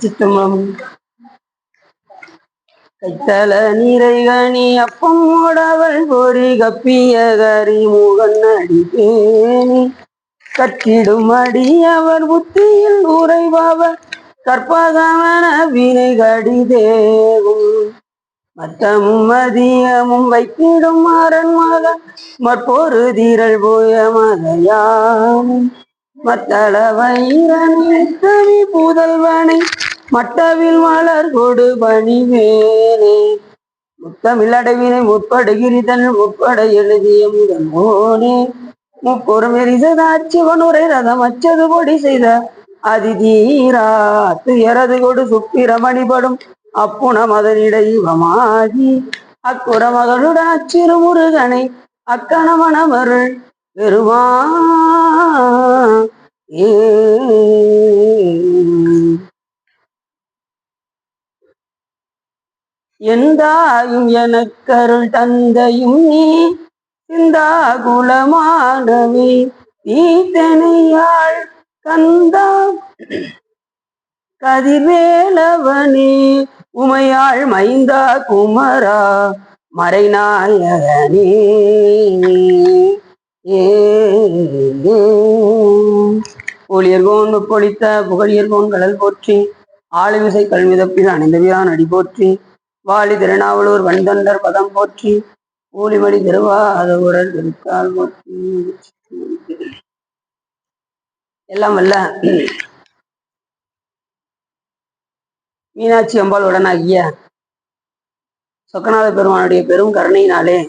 சித்தம்பலம் கைத்தல நீரைகணி அப்பம் ஓடவள் பொறி கப்பிய கரி முகன் அடிப்பேணி கற்றிடும் அடி அவர் புத்தியில் உரைபவர் கற்பகமன வினை கடிதேவும் மத்தமும் மதியமும் வைத்திடும் அரண் மகன் மற்பொரு தீரல் போய மதையாமும் மத்தள வைரனி புதல்வனை மட்டவில் மலர் கொடு பணிவேனே முத்தமிழடவினை முற்படுகிரிதன் முற்பட எழுதிய முதல்வோனே முப்பொருமெரிசதாட்சிவனுரை ரதம் அச்சது பொடி செய்த அதிதீரா துயரது கொடு சுப்பிரமணிபடும் அப்புண மதனிடைவமாகி அக்குற மகளுடன் அச்சிறு முருகனை அக்கணமணமருள் பெருமா எந்தாயும் எனக்கருள் தந்தையும் நீ சிந்தா குலமானவே ஈத்தனையாள் கந்தா கதிர்வேலவனே உமையாள் மைந்தா குமரா மறைநாயகனே ஒளியர்கோன் பொழித்த புகழியர்கோன் கடல் போற்றி ஆளுமிசை கல்விதப்பில் அணிந்த வீரான் அடி போற்றி வாலி திருநாவலூர் வந்தொண்டர் பதம் போற்றி ஊழிமணி திருவாதூரர் திருத்தால் போற்றி. எல்லாம் வல்ல மீனாட்சி அம்பாள் உடனாகிய சொக்கநாத பெருமானுடைய பெரும் கருணையினாலே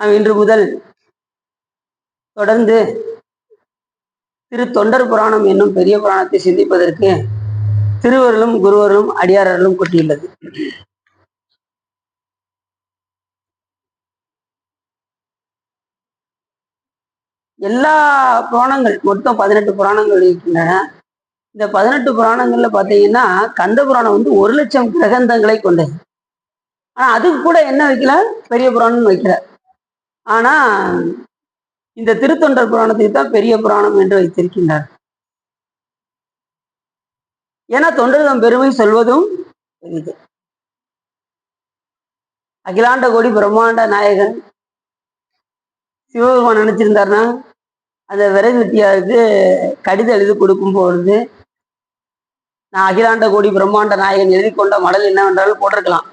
நாம் இன்று முதல் தொடர்ந்து திரு தொண்டர் புராணம் என்னும் பெரிய புராணத்தை சிந்திப்பதற்கு திருவருளும் குருவருளும் அடியாரர்களும் கொட்டியுள்ளது. எல்லா புராணங்கள் மொத்தம் 18 புராணங்கள் இருக்கின்றன. இந்த 18 புராணங்கள்ல பாத்தீங்கன்னா கந்த புராணம் 1,00,000 கிரகந்தங்களை கொண்டது. ஆனா அதுக்கு கூட என்ன வைக்கல, பெரிய புராணம் வைக்கல. ஆனா இந்த திருத்தொண்டர் புராணத்துக்கு தான் பெரிய புராணம் என்று வைத்திருக்கின்றார். ஏன்னா தொண்டர்தம் பெருமை சொல்வதும் பெரிது. அகிலாண்ட கோடி பிரம்மாண்ட நாயகன் சிவபெருமான் நினைச்சிருந்தாருன்னா அந்த விரைவு வெட்டியாருக்கு கடிதம் எழுதி கொடுக்கும் பொழுது நான் அகிலாண்ட கோடி பிரம்மாண்ட நாயகன் எழுதி கொண்ட மடல் என்னவென்றாலும் போட்டிருக்கலாம்.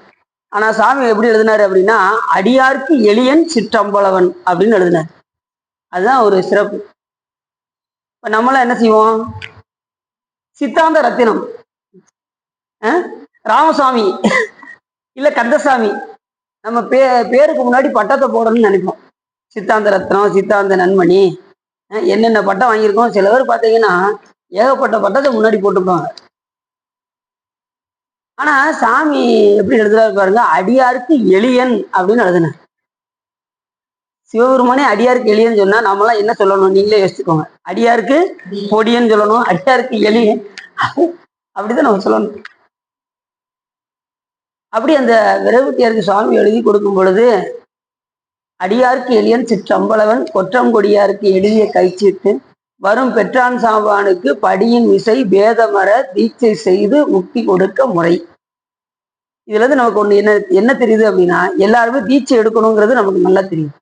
ஆனா சாமி எப்படி எழுதினாரு அப்படின்னா அடியார்க்கு எளியன் சிற்றம்பலவன் அப்படின்னு எழுதினார். அதுதான் ஒரு சிறப்பு. இப்ப நம்மளாம் என்ன செய்வோம், சித்தாந்த ரத்தினம் ராமசாமி இல்ல கந்தசாமி நம்ம பேருக்கு முன்னாடி பட்டத்தை போடணும்னு நினைப்போம். சித்தாந்த ரத்னம், சித்தாந்த நன்மணி, என்னென்ன பட்டம் வாங்கியிருக்கோம். சில பேர் பார்த்தீங்கன்னா ஏகப்பட்ட பட்டத்தை முன்னாடி போட்டுப்பாங்க. ஆனா சாமி எப்படி எழுதுறாரு பாருங்க, அடியாருக்கு எளியன் அப்படின்னு எழுதுன. சிவபெருமானே அடியாருக்கு எளியன்னு சொன்னா நம்மளாம் என்ன சொல்லணும், நீங்களே யோசிச்சுக்கோங்க. அடியாருக்கு பொடியன்னு சொல்லணும், அடியாருக்கு எளியன் அப்படிதான் நம்ம சொல்லணும். அப்படி அந்த விரைவுட்டியாருக்கு சுவாமி எழுதி கொடுக்கும் பொழுது அடியாருக்கு எளியன் சிற்றம்பலவன் கொற்றம் கொடியாருக்கு எளிய கைச்சிட்டு வரும் பெற்றான் சாம்பானுக்கு படியின் விசை பேதமர தீட்சை செய்து முக்தி கொடுக்க முறை. இதுல இருந்து நமக்கு ஒண்ணு என்ன தெரியுது அப்படின்னா, எல்லாருமே தீட்சை எடுக்கணுங்கிறது நமக்கு நல்லா தெரியும்.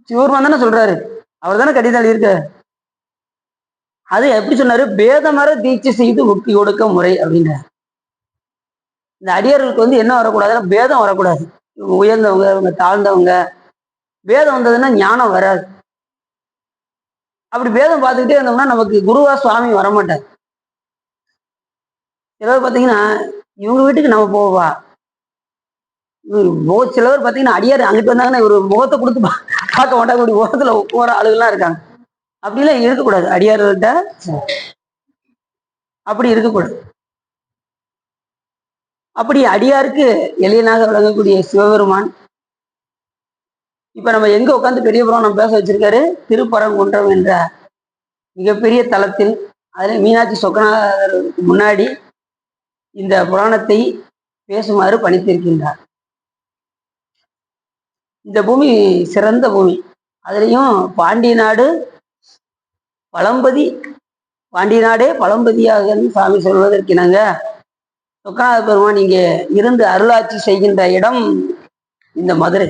சிவபெருமான் தானே சொல்றாரு, அவர் தானே கடிதம் எழுதியிருக்காரு. அது எப்படி சொன்னாரு, பேதமர தீட்சை செய்து முக்தி கொடுக்க முறை அப்படின்ற. இந்த அடியார்களுக்கு என்ன வரக்கூடாதுன்னா பேதம் வரக்கூடாது. இவங்க உயர்ந்தவங்க, இவங்க தாழ்ந்தவங்க. பேதம் வந்ததுன்னா ஞானம் வராது. அப்படி பேதம் பார்த்துக்கிட்டே இருந்தோம்னா நமக்கு குருவா சுவாமி வரமாட்டார். சிலவர் பார்த்தீங்கன்னா இவங்க வீட்டுக்கு நம்ம போவா, சிலவர் பார்த்தீங்கன்னா அடியார் அங்கிட்டு வந்தாங்கன்னா இவர் முகத்தை கொடுத்து பார்க்க மாட்டாங்க. இப்படி முகத்துல போற ஆளுகள்லாம் இருக்காங்க. அப்படிலாம் இருக்கக்கூடாது. அடியார்கள்ட்ட அப்படி இருக்கக்கூடாது. அப்படி அடியாருக்கு எளியனாக விளங்கக்கூடிய சிவபெருமான் இப்ப நம்ம எங்க உட்காந்து பெரிய புராணம் பேச வச்சிருக்காரு, திருப்பரங்குன்றம் என்ற மிகப்பெரிய தலத்தில். அதுல மீனாட்சி சொக்கநாதருக்கு முன்னாடி இந்த புராணத்தை பேசுமாறு பணித்திருக்கின்றார். இந்த பூமி சிறந்த பூமி. அதுலேயும் பாண்டிய நாடு பழம்பதி பாண்டிய நாடே பழம்பதியாக சாமி சொல்வதற்கு இணங்க சொக்கநாத பெருமான் இங்கே இருந்து அருளாட்சி செய்கின்ற இடம் இந்த மதுரை.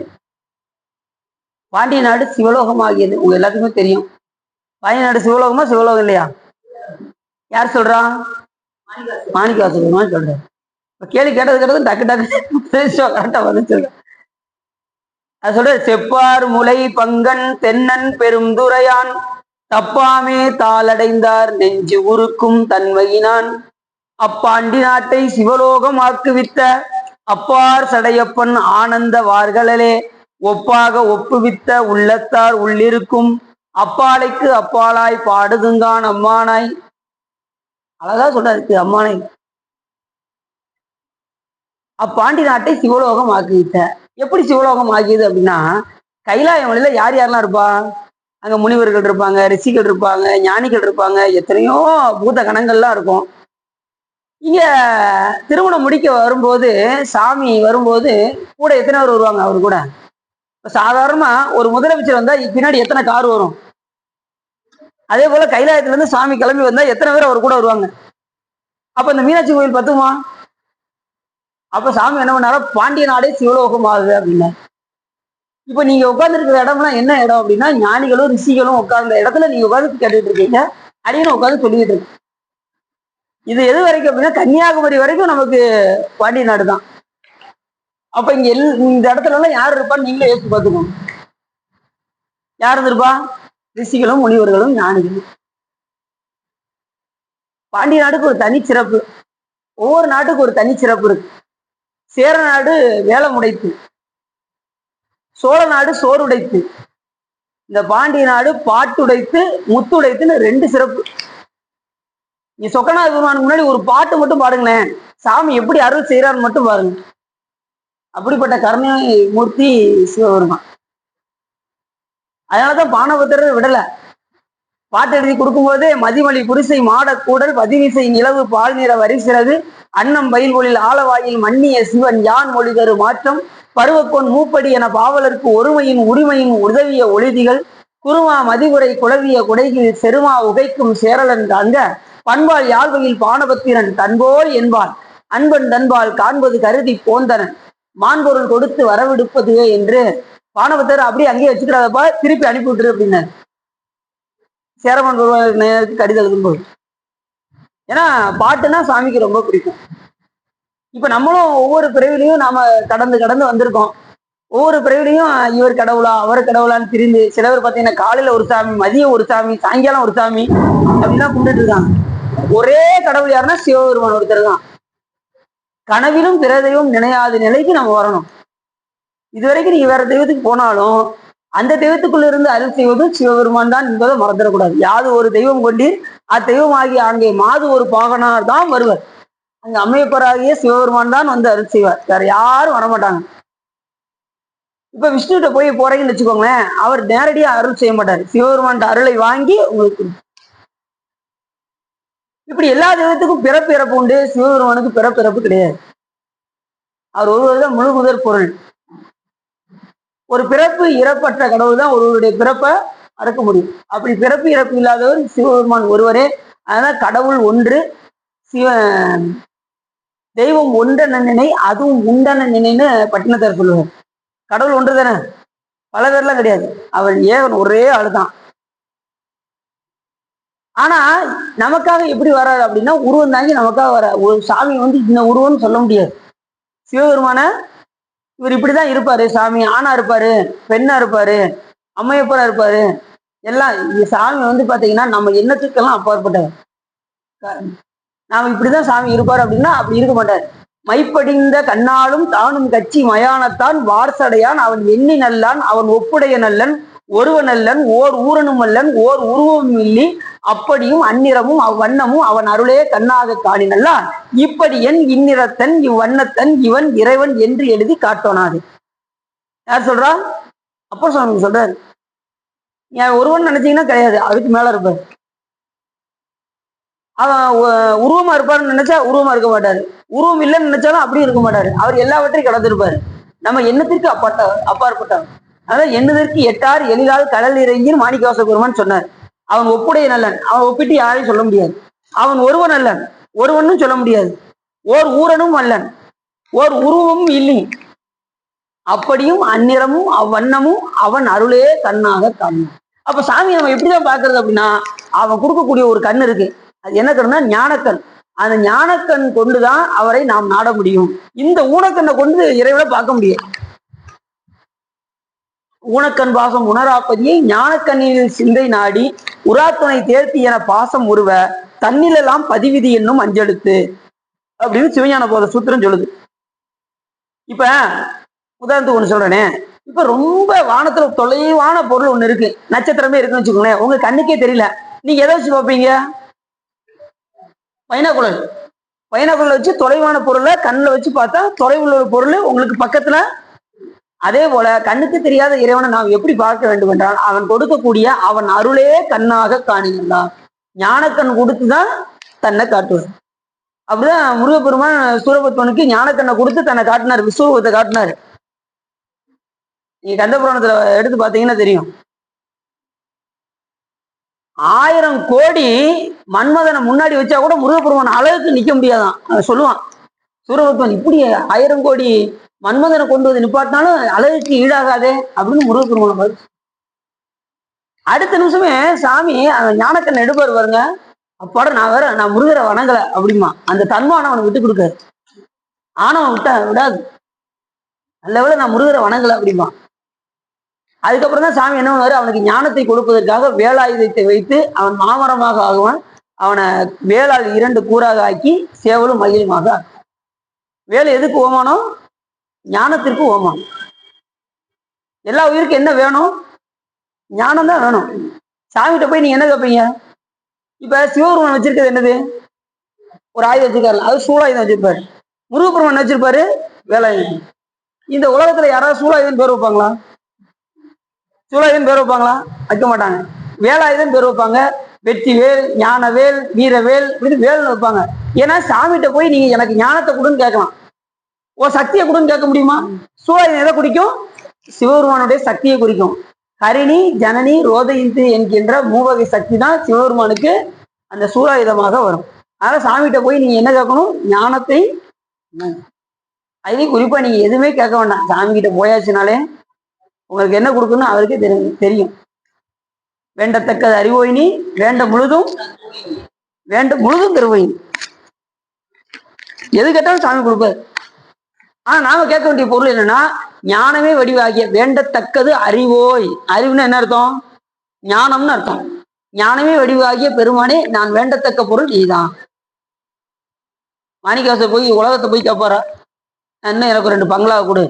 பாண்டிய நாடு சிவலோகம் ஆகியது உங்க எல்லாத்துக்குமே தெரியும். பாண்டிய நாடு சிவலோகமா சிவலோகம் இல்லையா? யார் சொல்றான்? மாணிக்கவாச பெருமான் சொல்றாரு. இப்ப கேள்வி கேட்டது டக்கு கரெக்டா வந்து சொல்றேன். அது சொல்ற செப்பார் முலை பங்கன் தென்னன் பெருந்துரையான் தப்பாமே தாளடைந்தார் நெஞ்சு உருக்கும் தன்மையினான் அப்பாண்டி நாட்டை சிவலோகம் ஆக்குவித்த அப்பார் சடையப்பன் ஆனந்த வார்களே ஒப்பாக ஒப்புவித்த உள்ளத்தார் உள்ளிருக்கும் அப்பாலைக்கு அப்பாலாய் பாடுதுங்கான் அம்மானாய். அழகா சொல்றாரு அம்மானை. அப்பாண்டி நாட்டை சிவலோகம் ஆக்கிவிட்ட. எப்படி சிவலோகம் ஆகியது அப்படின்னா, கைலாய மலையில யார் யாரெல்லாம் இருப்பா? அங்க முனிவர்கள் இருப்பாங்க, ரிஷிகள் இருப்பாங்க, ஞானிகள் இருப்பாங்க, எத்தனையோ பூத கணங்கள்லாம் இருக்கும். இங்க திருமணம் முடிக்க வரும்போது, சாமி வரும்போது கூட எத்தனை பேர் வருவாங்க அவரு கூட? சாதாரணமா ஒரு முதலமைச்சர் வந்தா பின்னாடி எத்தனை கார் வரும்? அதே போல கைலாயத்துல இருந்து சாமி கிளம்பி வந்தா எத்தனை பேர் அவர் கூட வருவாங்க? அப்ப இந்த மீனாட்சி கோயில் பத்துமா? அப்ப சாமி என்ன பண்ணாரோ, பாண்டிய நாடே சிவலோகம் ஆகுது அப்படின்னா. இப்ப நீங்க உட்கார்ந்து இருக்கிற இடம்லாம் என்ன இடம் அப்படின்னா, ஞானிகளும் ரிஷிகளும் உட்கார்ந்த இடத்துல நீங்க உட்கார்ந்து கேட்டுட்டு இருக்கீங்க, அடியும் உட்கார்ந்து சொல்லிட்டு இருக்கு. இது எது வரைக்கும் அப்படின்னா, கன்னியாகுமரி வரைக்கும் நமக்கு பாண்டிய நாடு தான். அப்ப இங்க இந்த இடத்துல எல்லாம் யார் இருப்பான்னு நீங்களே யோசிச்சு பார்த்துக்கோங்க. யார் இருந்திருப்பா? ரிஷிகளும் முனிவர்களும் ஞானிகளும். பாண்டிய நாடுக்கு ஒரு தனி சிறப்பு. ஒவ்வொரு நாட்டுக்கு ஒரு தனி சிறப்பு இருக்கு. சேர நாடு வேலை முடைத்து, சோழ நாடு சோறுடைத்து, இந்த பாண்டிய நாடு பாட்டுடைத்து முத்துடைத்துன்னு ரெண்டு சிறப்பு. நீ சொக்கநாத பெருமானுக்கு முன்னாடி ஒரு பாட்டு மட்டும் பாடுங்களேன், சாமி எப்படி அருள் செய்யறான்னு மட்டும் பாருங்க. அப்படிப்பட்ட கருணை மூர்த்தி சிவபெருமான். அதனாலதான் பானபத்திரர் விடல. பாட்டு எழுதி கொடுக்கும்போதே மதிமொழி குடிசை மாடக்கூடல் பதிவிசை நிலவு பால் நிற வரிசிறகு அன்னம் பயில்கொழில் ஆலவாயில் மன்னிய சிவன் யான் மொழி தரு மாற்றம் பருவக்கொன் மூப்படி என பாவலருக்கு ஒருமையின் உரிமையின் உதவிய ஒளிதிகள் குருமா மதிகுரை குளவிய குடையில் செருமா உகைக்கும் சேரலன் காண்க பண்பால் யாழ்வையில் பானபத்திரன் தன்போல் என்பான் அன்பன் தன்பால் காண்பது கருதி போந்தனன் மான்பொருள் கொடுத்து வரவிடுப்பதுவே என்று பானபத்திரர் அப்படியே அங்கேயே வச்சுக்கிறாதப்பா, திருப்பி அனுப்பி விட்டுரு அப்படின்னாரு சேரமான் பெருமாளுக்கு கடிதம் எழுதும்போது. ஏன்னா பாட்டுனா சாமிக்கு ரொம்ப பிடிக்கும். இப்ப நம்மளும் ஒவ்வொரு பிறவிலையும் நாம கடந்து வந்திருக்கோம். ஒவ்வொரு பிறவிலையும் இவர் கடவுளா அவர் கடவுளான்னு திரிந்து, சில பேர் பார்த்தீங்கன்னா காலையில ஒரு சாமி, மதியம் ஒரு சாமி, சாயங்காலம் ஒரு சாமி அப்படின்னா கும்பிட்டு இருக்காங்க. ஒரே கடவுள் யாருன்னா சிவபெருமான் ஒருத்தர் தான். கனவிலும் பிற தெய்வம் நினையாத நிலைக்கு நம்ம வரணும். இதுவரைக்கும் நீங்க வேற தெய்வத்துக்கு போனாலும் அந்த தெய்வத்துக்குள்ள இருந்து அருள் செய்வதும் சிவபெருமான் தான் என்பதை மறந்துடக்கூடாது. யாது ஒரு தெய்வம் கொண்டீர் அத்தெய்வம் ஆகிய அங்கே மாது ஒரு பாகனார் தான் வருவர். அங்க அம்மையப்பராகிய சிவபெருமான் தான் வந்து அருள் செய்வார், வேற யாரும் வரமாட்டாங்க. இப்ப விஷ்ணுகிட்ட போறீங்கன்னு வச்சுக்கோங்களேன், அவர் நேரடியா அருள் செய்ய மாட்டார், சிவபெருமான் அருளை வாங்கி உங்களுக்கு. இப்படி எல்லா தெய்வத்துக்கும் பிறப்பு இறப்பு உண்டு, சிவபெருமானுக்கு பிறப்பு இறப்பு கிடையாது. அவர் ஒருவர் தான் முழு முதற் பொருள். ஒரு பிறப்பு இறப்பற்ற கடவுள் தான் ஒருவருடைய பிறப்பை அறுக்க முடியும். அப்படி பிறப்பு இறப்பு இல்லாதவர் சிவபெருமான் ஒருவரே. அதனால கடவுள் ஒன்று, தெய்வம் ஒன்றென நினை அதுவும் உண்டென நினைன்னு பட்டினத்தார் சொல்லுவார். கடவுள் ஒன்று தானே, பல பேர்லாம் கிடையாது, அவன் ஏகன் ஒரே ஆளுதான். ஆனா நமக்காக எப்படி வராது அப்படின்னா, உருவம் தாங்கி நமக்காக வர ஒரு சாமி வந்து இந்த உருவம்னு சொல்ல முடியாது. சிவபெருமான இவர் இப்படிதான் இருப்பாரு, சாமி ஆணா இருப்பாரு, பெண்ணா இருப்பாரு, அம்மையப்பரா இருப்பாரு, எல்லாம் சாமி வந்து பாத்தீங்கன்னா நம்ம எண்ணத்துக்கெல்லாம் அப்பாற்பட்டவர். நாம இப்படிதான் சாமி இருப்பாரு அப்படின்னா அப்படி இருக்க மாட்டார். மைப்படிந்த கண்ணாலும் தானும் கட்சி மயானத்தான் வார்சடையான் அவன் எண்ணி நல்லான் அவன் ஒப்புடைய நல்லன் ஒருவன் அல்லன் ஓர் ஊரனும் அல்லன் ஓர் உருவமும் இல்லி அப்படியும் அந்நிறமும் அவ்வண்ணமும் அவன் அருளே கண்ணாக காணினல்லான் இப்படி என் இந்நிறத்தன் இவ்வண்ணத்தன் இவன் இறைவன் என்று எழுதி காட்டோனாது. யார் சொல்றா? அப்போ சுவாமி சொல்றாரு. ஒருவன் நினைச்சீங்கன்னா கிடையாது, அதுக்கு மேல இருப்பார். அவன் உருவமா இருப்பாருன்னு நினைச்சா உருவமா இருக்க மாட்டாரு, உருவம் இல்லைன்னு நினைச்சாலும் அப்படி இருக்க மாட்டாரு. அவர் எல்லாவற்றையும் கடந்திருப்பாரு. நம்ம எண்ணத்திற்கு அப்பாற்பட்டவர். அதான் எண்ணுதற்கு எட்டார் எளிதால் கடல் இறங்கின்னு மாணிக்கவாச பெருமான் சொன்னார். அவன் ஒப்புடைய நல்லன். அவன் ஒப்பிட்டு யாரையும் சொல்ல முடியாது. அவன் ஒருவன் அல்லன், ஒருவனும் சொல்ல முடியாது. ஓர் ஊரனும் அல்லன், ஓர் உருவமும் இல்லை. அப்படியும் அந்நிறமும் அவ்வண்ணமும் அவன் அருளே கண்ணாக காணும். அப்ப சாமி நம்ம எப்படிதான் பாக்குறது அப்படின்னா, அவன் கொடுக்கக்கூடிய ஒரு கண் இருக்கு. அது என்ன கண்ணுனா ஞானக்கண். அந்த ஞானக்கண் கொண்டுதான் அவரை நாம் நாட முடியும். இந்த ஊனக்கண்ணை கொண்டு இறைவனை பார்க்க முடியும். ஊனக்கண் பாசம் உணராப்பதியை ஞானக்கண்ணில் சிந்தை நாடி உராத்துணை தேர்த்தி என பாசம் உருவ தன்னிலெல்லாம் பதிவிதி என்னும் அஞ்செழுத்து அப்படின்னு சிவஞான போத சூத்திரம் சொல்லுது. இப்ப உதாரணத்துக்கு ஒண்ணு சொல்றேனே, இப்ப ரொம்ப வானத்துல தொலைவான பொருள் ஒண்ணு இருக்கு, நட்சத்திரமே இருக்குன்னு வச்சுக்கோங்களேன். உங்க கண்ணுக்கே தெரியல, நீங்க எதை வச்சு பார்ப்பீங்க? பைனாகுலர். பைனாகுலர் வச்சு தொலைவான பொருளை கண்ணில் வச்சு பார்த்தா தொலைவுள்ள ஒரு பொருள் உங்களுக்கு பக்கத்துல. அதே போல கண்ணுக்கு தெரியாத இறைவனை நாம் எப்படி பார்க்க வேண்டும் என்றால், அவன் கொடுக்கக்கூடிய அவன் அருளே கண்ணாக காணுகின்றான். ஞானக்கண் கொடுத்துதான் தன்னை காட்டுவார். அப்படிதான் முருகப்பெருமான் சூரபத்மனுக்கு ஞானக்கண்ணை கொடுத்து தன்னை காட்டினார், விஸ்வரூபத்தை காட்டினார். நீங்க கந்தபுராணத்துல எடுத்து பார்த்தீங்கன்னா தெரியும். 1000 கோடி மன்மதனை முன்னாடி வச்சா கூட முருகப்பெருமான் அழகுக்கு நிக்க முடியாதான் சொல்லுவான் சூரபத்மன். இப்படி 1000 கோடி மன்மதனை கொண்டு வந்து நிப்பாட்டினாலும் அழகுக்கு ஈடாகாதே அப்படின்னு முருகப்பெருமான் பாரு. அடுத்த நிமிஷமே சாமி ஞானக்கண்ணை எடுப்பாரு பாருங்க. அப்பாட நான் முருகரை வணங்கல அப்படிமா. அந்த தன்மானம் அவனை விட்டு கொடுக்காரு. ஆனவன் விடாது. நல்லவேளை நான் முருகரை வணங்கல அப்படிமா. அதுக்கப்புறம் தான் சாமி என்ன பண்ணுவாரு, அவனுக்கு ஞானத்தை கொடுப்பதற்காக வேலாயுதத்தை வைத்து அவன் மாமரமாக ஆகுவான். அவனை வேளால் 2 கூறாக ஆக்கி சேவலும் மயிலுமாக. வேலை எதுக்கு ஓமானம்? ஞானத்திற்கு ஓமானம். எல்லா உயிருக்கும் என்ன வேணும்? ஞானம் தான் வேணும். சாமிகிட்ட போய் நீங்க என்ன கேட்பீங்க? இப்ப சிவபெருமான் வச்சிருக்கிறது என்னது? ஒரு ஆயுதம் வச்சிருக்காரு, அது சூலாயுதம் வச்சிருப்பாரு. முருகப்பெருமான் வச்சிருப்பாரு வேலாயுதம். இந்த உலகத்துல யாராவது சூலாயுதம் பேர் வைப்பாங்களா? சூலாயுதம் பேர் வைப்பாங்களா? வைக்க மாட்டாங்க. வேலாயுதம் பேர் வைப்பாங்க. வெற்றி வேல், ஞான வேல், வீரவேல், இப்படி வேல்னு வைப்பாங்க. ஏன்னா சாமிகிட்ட போய் நீங்க எனக்கு ஞானத்தை கொடுன்னு கேட்கலாம், ஓ சக்தியை கொடுன்னு கேட்க முடியுமா? சூலாயுதம் எதை குறிக்கும்? சிவபெருமானுடைய சக்தியை குறிக்கும். ஹரிணி ஜனனி ரோதயிந்து என்கின்ற மூவகை சக்தி தான் சிவபெருமானுக்கு அந்த சூலாயுதமாக வரும். அதனால சாமிகிட்ட போய் நீங்க என்ன கேட்கணும்? ஞானத்தை. அதுலேயும் குறிப்பா நீங்க எதுவுமே கேட்க வேண்டாம். சாமி கிட்ட போயாச்சுனாலே உங்களுக்கு என்ன கொடுக்கணும் அவருக்கே தெரியும். வேண்டத்தக்கது அறிவோயினி வேண்ட முழுதும் தருவோயினி. எது கேட்டாலும் சாமி கொடுப்பாரு. ஆனா நாம கேட்க வேண்டிய பொருள் என்னன்னா, ஞானமே வடிவாகிய வேண்டத்தக்கது அறிவோய். அறிவுன்னு என்ன அர்த்தம்? ஞானம்னு அர்த்தம். ஞானமே வடிவாகிய பெருமானே, நான் வேண்டத்தக்க பொருள் நீதான். மாணிக்கவாசர் போய் உலகத்தை போய் கேட்பாரா, என்ன எனக்கு 2 பங்களா கொடு,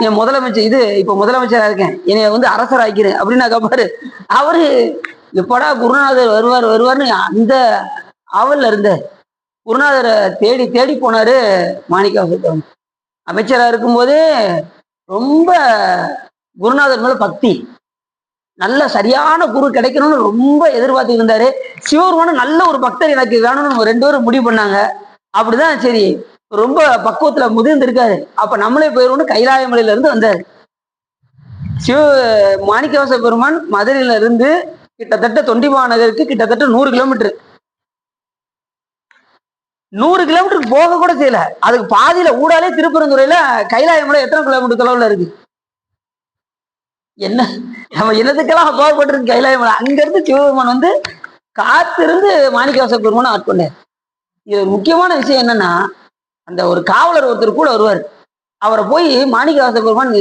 என் முதலமைச்சர் இப்ப முதலமைச்சரா இருக்கேன், என்னைய அரசர் ஆக்கிரு அப்படின்னு கேட்பாரு. அவரு எப்படா குருநாதர் வருவார்னு அந்த ஆவல்ல இருந்த குருநாதரை தேடி தேடி போனாரு. மாணிக்கவாசர் அமைச்சரா இருக்கும்போதே ரொம்ப குருநாதர் மேல பக்தி, நல்ல சரியான குரு கிடைக்கணும்னு ரொம்ப எதிர்பார்த்து இருந்தாரு. சிவபெருமானும் நல்ல ஒரு பக்தர் எனக்கு வேணும்னு 2 பேரும் முடிவு பண்ணாங்க. அப்படிதான் சரி, ரொம்ப பக்குவத்துல முதிர்ந்து இருக்காரு, அப்ப நம்மளே போயிருவோம்னு கைலாயமலையில இருந்து வந்தாரு. மாணிக்கவாச பெருமான் மதுரையில இருந்து கிட்டத்தட்ட தொண்டிமாநகருக்கு கிட்டத்தட்ட 100 கிலோமீட்டர். 100 கிலோமீட்டருக்கு போக கூட செய்யல. அதுக்கு பாதியில ஊடாலே திருப்பரந்துறையில கைலாயமலை எத்தனை கிலோமீட்டர் தொலைவுல இருக்கு? என்ன நம்ம என்னத்துக்கெல்லாம் கோவப்பட்டிருக்கு கைலாயமலை. அங்க இருந்து சிவபெருமான் காத்திருந்து மாணிக்கவாச பெருமானை ஆட்கொண்டார். இது முக்கியமான விஷயம் என்னன்னா, அந்த ஒரு காவலர் ஒருத்தர் கூட வருவார். அவரை போய் மாணிக்கவாச பெருமான்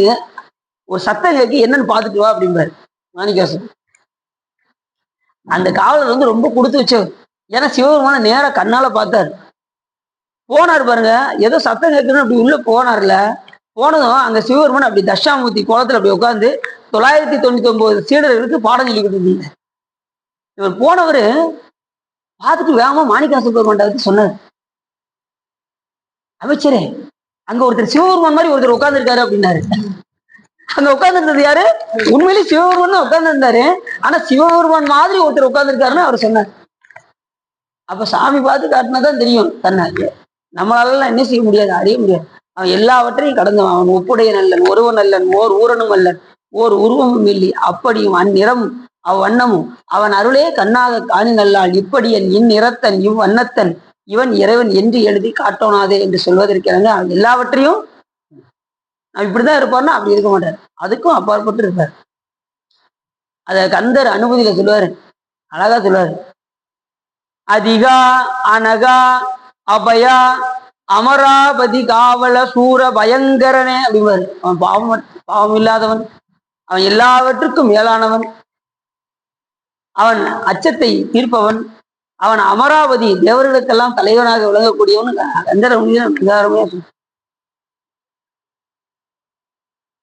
ஒரு சத்தம் கேட்க என்னன்னு பார்த்துட்டு வா அப்படிம்பாரு மாணிக்கவாசன். அந்த காவலர் ரொம்ப கொடுத்து வச்சவர். ஏன்னா சிவபெருமான நேரா கண்ணால பார்த்தாரு. போனார் பாருங்க, ஏதோ சத்தம் கேட்கணும் அப்படி உள்ள போனார்ல. போனதும் அங்க சிவபெருமான் அப்படி தட்சாமூர்த்தி கோலத்துல அப்படி உட்காந்து 999 சீடர்களுக்கு பாடம் சொல்லிக்கிட்டு இருந்தீங்க. இவர் போனவரு பார்த்துட்டு வேகமா மாணிக்கவாச பெருமான் சொன்னார், அமைச்சரே அங்க ஒருத்தர் சிவபெருமான் மாதிரி ஒருத்தர் உட்கார்ந்து இருக்காரு அப்படின்னாரு. அங்க உட்கார்ந்து இருந்தது யாரு? உண்மையிலேயே சிவபெருமான் தான் உட்கார்ந்து இருந்தாரு. ஆனா சிவபெருமான் மாதிரி ஒருத்தர் உட்கார்ந்து இருக்காருன்னு அவர் சொன்னார். அப்ப சாமி பார்த்து காட்டினாதான் தெரியும் தன்னை. நம்மளால என்ன செய்ய முடியாது, அறிய முடியாது. அவன் எல்லாவற்றையும் கடந்தவன். அவன் ஒப்புடைய நல்லன், ஒருவன் அல்லன், ஓர் ஊரனும் அல்லன், ஓர் உருவமும் இல்லை. அப்படியும் அந்நிறம் அவ்வண்ணமும் அவன் அருளே கண்ணாக காணினல்லால் இப்படி என் நிறத்தன் இவ்வண்ணத்தன் இவன் இறைவன் என்று எழுதி காட்டோனாதே என்று சொல்வதற்கிறாங்க. எல்லாவற்றையும் இப்படிதான் இருப்பார்னா அப்படி இருக்க மாட்டார், அதுக்கும் அப்பாற்பட்டு இருப்பார். அத கந்தர் அனுபூதியில சொல்லுவாரு, அழகா சொல்லுவாரு. அதிகா அனகா அபயா அமராபதி காவல சூர பயங்கரனே அப்படிவாரு. அவன் பாவம் இல்லாதவன், அவன் எல்லாவற்றுக்கும் மேலானவன், அவன் அச்சத்தை தீர்ப்பவன், அவன் அமராவதி தேவர்களுக்கெல்லாம் தலைவனாக விளங்கக்கூடியவன். கந்தர் விகாரமே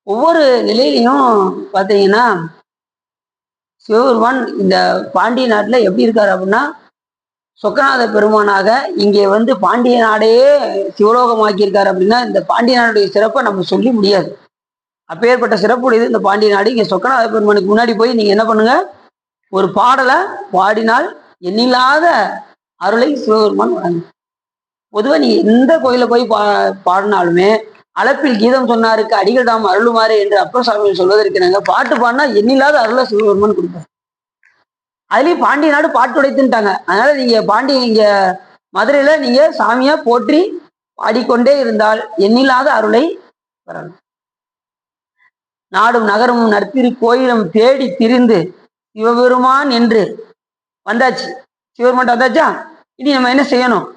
ஒவ்வொரு நிலையிலையும் பார்த்தீங்கன்னா சிவபெருமான் இந்த பாண்டிய நாட்டுல எப்படி இருக்காரு அப்படின்னா, சொக்கநாத பெருமானாக இங்கே பாண்டிய நாடையே சிவலோகமாக்கியிருக்காரு. அப்படின்னா இந்த பாண்டிய நாடுடைய சிறப்பை நம்ம சொல்லி முடியாது. அப்பேற்பட்ட சிறப்புடையது இந்த பாண்டிய நாடு. இங்க சொக்கநாத பெருமானுக்கு முன்னாடி போய் நீங்க என்ன பண்ணுங்க, ஒரு பாடலை பாடினால் எண்ணில்லாத அருளை சிவபெருமான் வழங்கு. பொதுவாக நீ எந்த கோயில போய் பாடினாலுமே அளப்பில் கீதம் சொன்னாருக்கு அடிகள் தாம் அருளுமாறு என்று அப்பர் சாமிகள் சொல்வதற்கிறாங்க. பாட்டு பாடினா எண்ணில்லாத அருளை சிவபெருமான் கொடுப்பார். அதுலயும் பாண்டிய நாடு பாட்டு உடைத்துட்டாங்க. அதனால நீங்க இங்க மதுரையில நீங்க சாமியா போற்றி பாடிக்கொண்டே இருந்தால் எண்ணில்லாத அருளை வரணும். நாடும் நகரமும் நற்திரு கோயிலும் தேடி திரிந்து சிவபெருமான் என்று வந்தாச்சு. சிவபெருமான் வந்தாச்சா, இனி நம்ம என்ன செய்யணும்?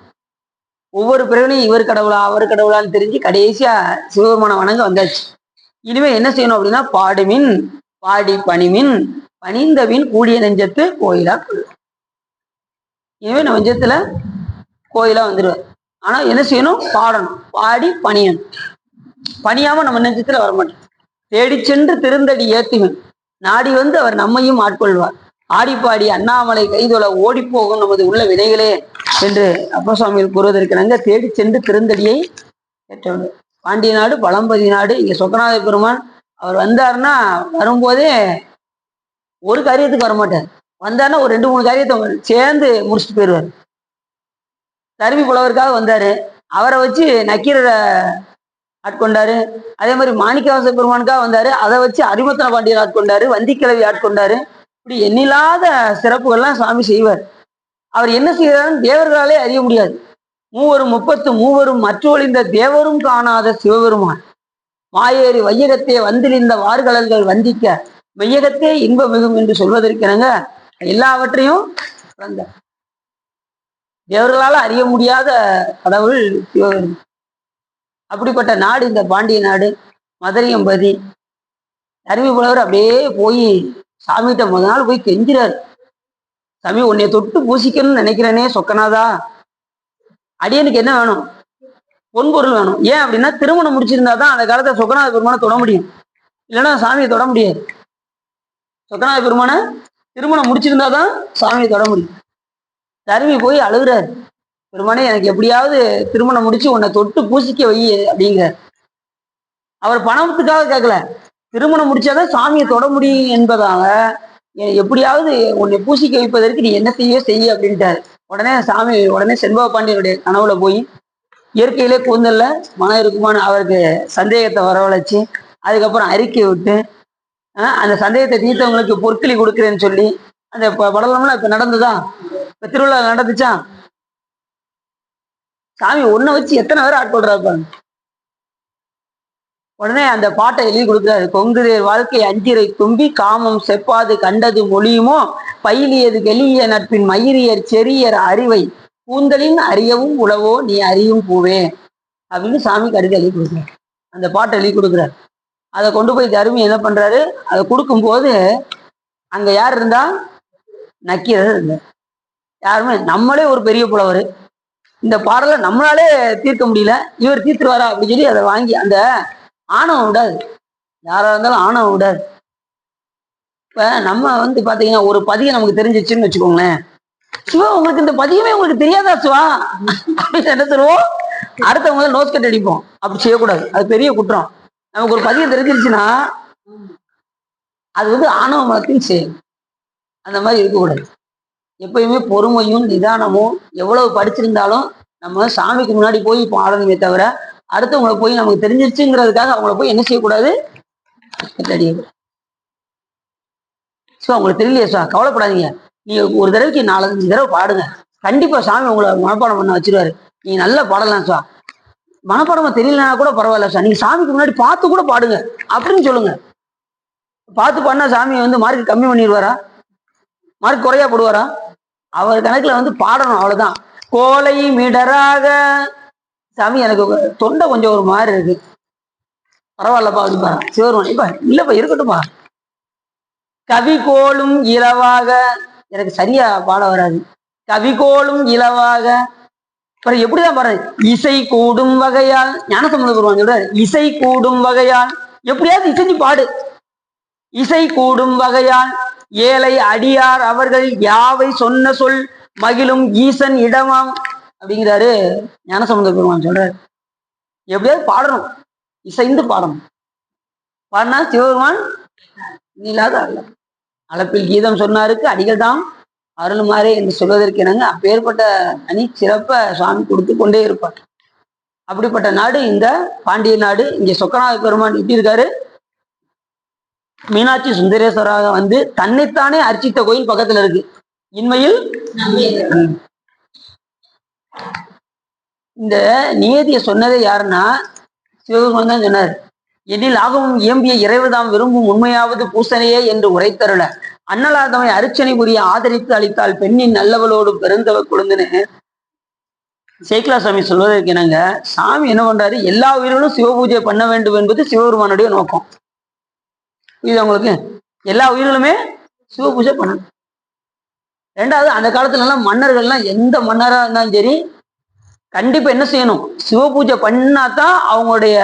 ஒவ்வொரு பிறவிலையும் இவர் கடவுளா அவர் கடவுளான்னு தெரிஞ்சு கடைசியா சிவபெருமான வணங்க வந்தாச்சு. இனிமே என்ன செய்யணும் அப்படின்னா, பாடுமின் பாடி பணிமின் பணிந்தவின் கூடிய நெஞ்சத்து கோயிலா கொள்ளும். இனிமே நம்ம நெஞ்சத்துல கோயிலா வந்துடுவார். ஆனா என்ன செய்யணும்? பாடணும், பாடி பணியணும். பணியாம நம்ம நெஞ்சத்துல வரமாட்டோம். தேடி சென்று திருந்தடி ஏத்துவன் நாடி அவர் நம்மையும் ஆட்கொள்வார். ஆடிப்பாடி அண்ணாமலை கைதொல ஓடி போகும் நமது உள்ள வினைகளே என்று அப்பர் சுவாமிகள் கூறுவதற்கிறாங்க. தேடி சென்று திருந்தடியை ஏற்றவர். பாண்டிய நாடு பழம்பதி நாடு. இங்க சொக்கநாத பெருமான் அவர் வந்தாருன்னா வரும்போதே ஒரு காரியத்துக்கு வரமாட்டார். வந்தாருன்னா ஒரு 2-3 காரியத்தை சேர்ந்து முடிச்சுட்டு போயிடுவார். தருமி புலவருக்காக வந்தாரு, அவரை வச்சு நக்கீரரை ஆட்கொண்டாரு. அதே மாதிரி மாணிக்கவாச பெருமானுக்காக வந்தாரு, அதை வச்சு அரிமத்தன பாண்டியர் ஆட்கொண்டாரு, வந்திக்கிழவி ஆட்கொண்டாரு. இப்படி எண்ணில்லாத சிறப்புகள்லாம் சுவாமி செய்வார். அவர் என்ன செய்கிறாருன்னு தேவர்களாலே அறிய முடியாது. 33 மற்ற ஒளிந்த தேவரும் காணாத சிவபெருமான் மாயேறி வையகத்தே வந்திலிந்த வார்கடல்கள் வந்திக்க மெய்யகத்தே இன்ப மிகும் என்று சொல்வதற்கிறங்க எல்லாவற்றையும் தேவர்களால அறிய முடியாத கடவுள் சிவபெருமான். அப்படிப்பட்ட நாடு இந்த பாண்டிய நாடு. மதுரையம்பதி. தருமி புலவர் அப்படியே போய் சாமிகிட்ட முதல் நாள் போய் கெஞ்சிறாரு. சாமி, உன்னை தொட்டு பூசிக்கணும்னு நினைக்கிறேனே சொக்கநாதா, அடியனுக்கு என்ன வேணும்? பொன்பொருள் வேணும். ஏன் அப்படின்னா, திருமணம் முடிச்சிருந்தாதான் அந்த காலத்துல சொக்கநாத பெருமானை தொட முடியும், இல்லைன்னா சாமியை தொட முடியாது. சொக்கநாத பெருமானை திருமணம் முடிச்சிருந்தாதான் சாமியை தொட முடியும். தருமி போய் அழுகுறாரு, பெருமானே எனக்கு எப்படியாவது திருமணம் முடிச்சு உன்னை தொட்டு பூசிக்க வை அப்படிங்கிறார். அவர் பணத்துக்காக கேட்கல, திருமணம் முடிச்சாதான் சாமியை தொட முடியும் என்பதாக எப்படியாவது உன்னை பூசிக்க வைப்பதற்கு நீ என்ன செய்ய அப்படின்ட்டாரு. உடனே செண்பக பாண்டியனுடைய கனவுல போய் இயற்கையிலே கூந்தல்ல மனம் இருக்குமான்னு அவருக்கு சந்தேகத்தை வரவழைச்சு, அதுக்கப்புறம் அறிக்கை விட்டு அந்த சந்தேகத்தை தீர்த்தவங்களுக்கு பொற்களி கொடுக்குறேன்னு சொல்லி அந்த படலம்லாம் இப்ப நடந்துதா? இப்ப திருவிழா நடந்துச்சா? சாமி ஒன்ன வச்சு எத்தனை பேர் ஆட்கொள்றாரு. உடனே அந்த பாட்டை எழுதி கொடுக்குறாரு. கொங்குதேர் வாழ்க்கை அஞ்சிரை தும்பி காமம் செப்பாது கண்டது மொழியுமோ பயிலியது வெளிய நட்பின் மயிரியர் செரியர் அறிவை கூந்தலின் அறியவும் உழவோ நீ அறியும் பூவே அப்படின்னு சாமி கடிதம் எழுதி கொடுக்குறாரு. அந்த பாட்டை எழுதி கொடுக்குறாரு. அதை கொண்டு போய் தருமி என்ன பண்றாரு, அதை கொடுக்கும்போது அங்க யார் இருந்தா? நக்கீரர் இருந்தார். யாருமே நம்மளே ஒரு பெரிய புலவர், இந்த பாடலை நம்மளாலே தீர்க்க முடியல, இவர் தீர்த்துருவாரா அப்படின்னு சொல்லி அதை வாங்கி, அந்த ஆணவம் விடாது, யாரா இருந்தாலும் ஆணவம் விடாது. இப்ப நம்ம பாத்தீங்கன்னா ஒரு பதியம் நமக்கு தெரிஞ்சிச்சுன்னு வச்சுக்கோங்களேன், சிவா உங்களுக்கு இந்த பதியமே உங்களுக்கு தெரியாதா சிவா அப்படின்னு என்ன சொல்லுவோம், அடுத்தவங்க நோஸ் கட் அடிப்போம். அப்படி செய்யக்கூடாது, அது பெரிய குற்றம். நமக்கு ஒரு பதியம் தெரிஞ்சிருச்சுன்னா அது ஆணவ மதத்தின் செயல். அந்த மாதிரி இருக்கக்கூடாது. எப்பயுமே பொறுமையும் நிதானமும், எவ்வளவு படிச்சிருந்தாலும் நம்ம சாமிக்கு முன்னாடி போய் பாடணுமே தவிர அடுத்தவங்களை போய் நமக்கு தெரிஞ்சிருச்சுங்கிறதுக்காக அவங்கள போய் என்ன செய்யக்கூடாது, உங்களுக்கு தெரியலையே சார், கவலைப்படாதீங்க, நீங்க ஒரு தடவைக்கு 4-5 தடவை பாடுங்க, கண்டிப்பா சாமி உங்களை மனப்பாடம் பண்ண வச்சிருவாரு, நீங்க நல்லா பாடலாம் சார், மனப்பாடமா தெரியலனா கூட பரவாயில்ல சார், நீங்க சாமிக்கு முன்னாடி பார்த்து கூட பாடுங்க அப்படின்னு சொல்லுங்க. பார்த்து பாடினா சாமி மார்க் கம்மி பண்ணிடுவாரா? மார்க் குறையா போடுவாரா? அவர் கணக்குல பாடணும், அவ்வளவுதான். கோலை மிடராக, சாமி எனக்கு தொண்டை கொஞ்சம் ஒரு மாதிரி இருக்கு, பரவாயில்லப்பா அப்படிப்பா சிவருமான், இப்ப இல்லப்பா இருக்கட்டும்பா. கவிகோளும் இலவாக, எனக்கு சரியா பாட வராது, கவிகோளும் இலவாக, அப்புறம் எப்படிதான் பாரு, இசை கூடும் வகையால், ஞானசம்பந்த பெருமான் சொல்றாரு, இசை கூடும் வகையால், எப்படியாவது இசைஞ்சு பாடு, இசை கூடும் வகையால் ஏழை அடியார் அவர்கள் யாவை சொன்ன சொல் மகிழும் ஈசன் இடமாம் அப்படிங்கிறாரு ஞானசம்பந்த பெருமான் சொல்றாரு. எப்படியாவது பாடணும், இசைந்து பாடணும், பாடினா சிவபெருமான் இல்லாத அல்ல. அளப்பில் கீதம் சொன்னாருக்கு அடிகள் தாம் அருளுமாறே என்று சொல்வதற்கு என்னங்க, அப்பேற்பட்ட தனி சிறப்ப சுவாமி கொடுத்து கொண்டே இருப்பார். அப்படிப்பட்ட நாடு இந்த பாண்டிய நாடு. இங்க சொக்கநாத பெருமான் எப்படி இருக்காரு, மீனாட்சி சுந்தரேஸ்வராக தன்னைத்தானே அர்ச்சித்த கோயில் பக்கத்துல இருக்கு, இன்மையில். இந்த நியதியை சொன்னதே யாருன்னா சிவபெருமான் தான் சொன்னார். எனில் ஆகவும் இயம்பிய இறைவுதாம் விரும்பும் உண்மையாவது பூசனையே என்று உரைத்தருள அன்னலாதமை அர்ச்சனை புரிய ஆதரித்து அளித்தால் பெண்ணின் நல்லவளோடு பெருந்தவ கொழுந்துன்னு சேக்கிலா சாமி சொல்வதற்கு என்னங்க, சாமி என்ன பண்றாரு, எல்லா உயிர்களும் சிவ பூஜை பண்ண வேண்டும் என்பது சிவபெருமானுடைய நோக்கம். இது உங்களுக்கு எல்லா உயிர்களுமே சிவ பூஜை பண்ணணும். ரெண்டாவது, அந்த காலத்துல எல்லாம் மன்னர்கள்லாம் எந்த மன்னரா இருந்தாலும் சரி கண்டிப்பா என்ன செய்யணும், சிவ பூஜை பண்ணாதான் அவங்களுடைய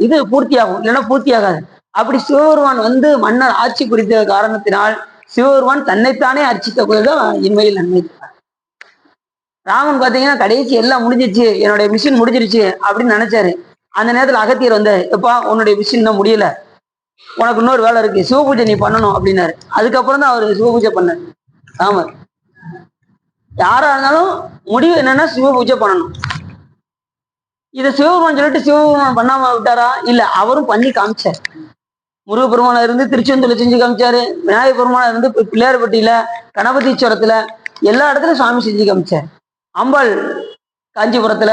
இது பூர்த்தியாகும், இல்லைன்னா பூர்த்தி ஆகாது. அப்படி சிவபெருமான் மன்னர் ஆட்சி புரிந்த காரணத்தினால் சிவபெருமான் தன்னைத்தானே அர்ச்சித்த கோயில் தான் இன்மையில் நன்மை. ராமன் பாத்தீங்கன்னா கடைசி எல்லாம் முடிஞ்சிருச்சு, என்னுடைய மிஷின் முடிஞ்சிருச்சு அப்படின்னு நினைச்சாரு. அந்த நேரத்துல அகத்தியர் எப்பா உன்னுடைய மிஷின் தான் முடியல, உனக்கு இன்னொரு வேலை இருக்கு, சிவ பூஜை நீ பண்ணணும் அப்படின்னாரு. அதுக்கப்புறம் தான் அவர் சிவ பூஜை பண்ணார் ராமர். யாரா இருந்தாலும் முடிவு என்னன்னா சிவ பூஜை பண்ணணும். இதை சிவபெருமான் சொல்லிட்டு சிவபெருமான் பண்ணாம விட்டாரா? இல்ல, அவரும் பண்ணி காமிச்சார். முருகப்பெருமானா இருந்து திருச்செந்தூர்ல செஞ்சு காமிச்சாரு, விநாயகர் பெருமானா இருந்து பிள்ளையார்பட்டியில, கணபதீஸ்வரத்துல, எல்லா இடத்துலயும் சுவாமி செஞ்சு காமிச்சார். அம்பாள் காஞ்சிபுரத்துல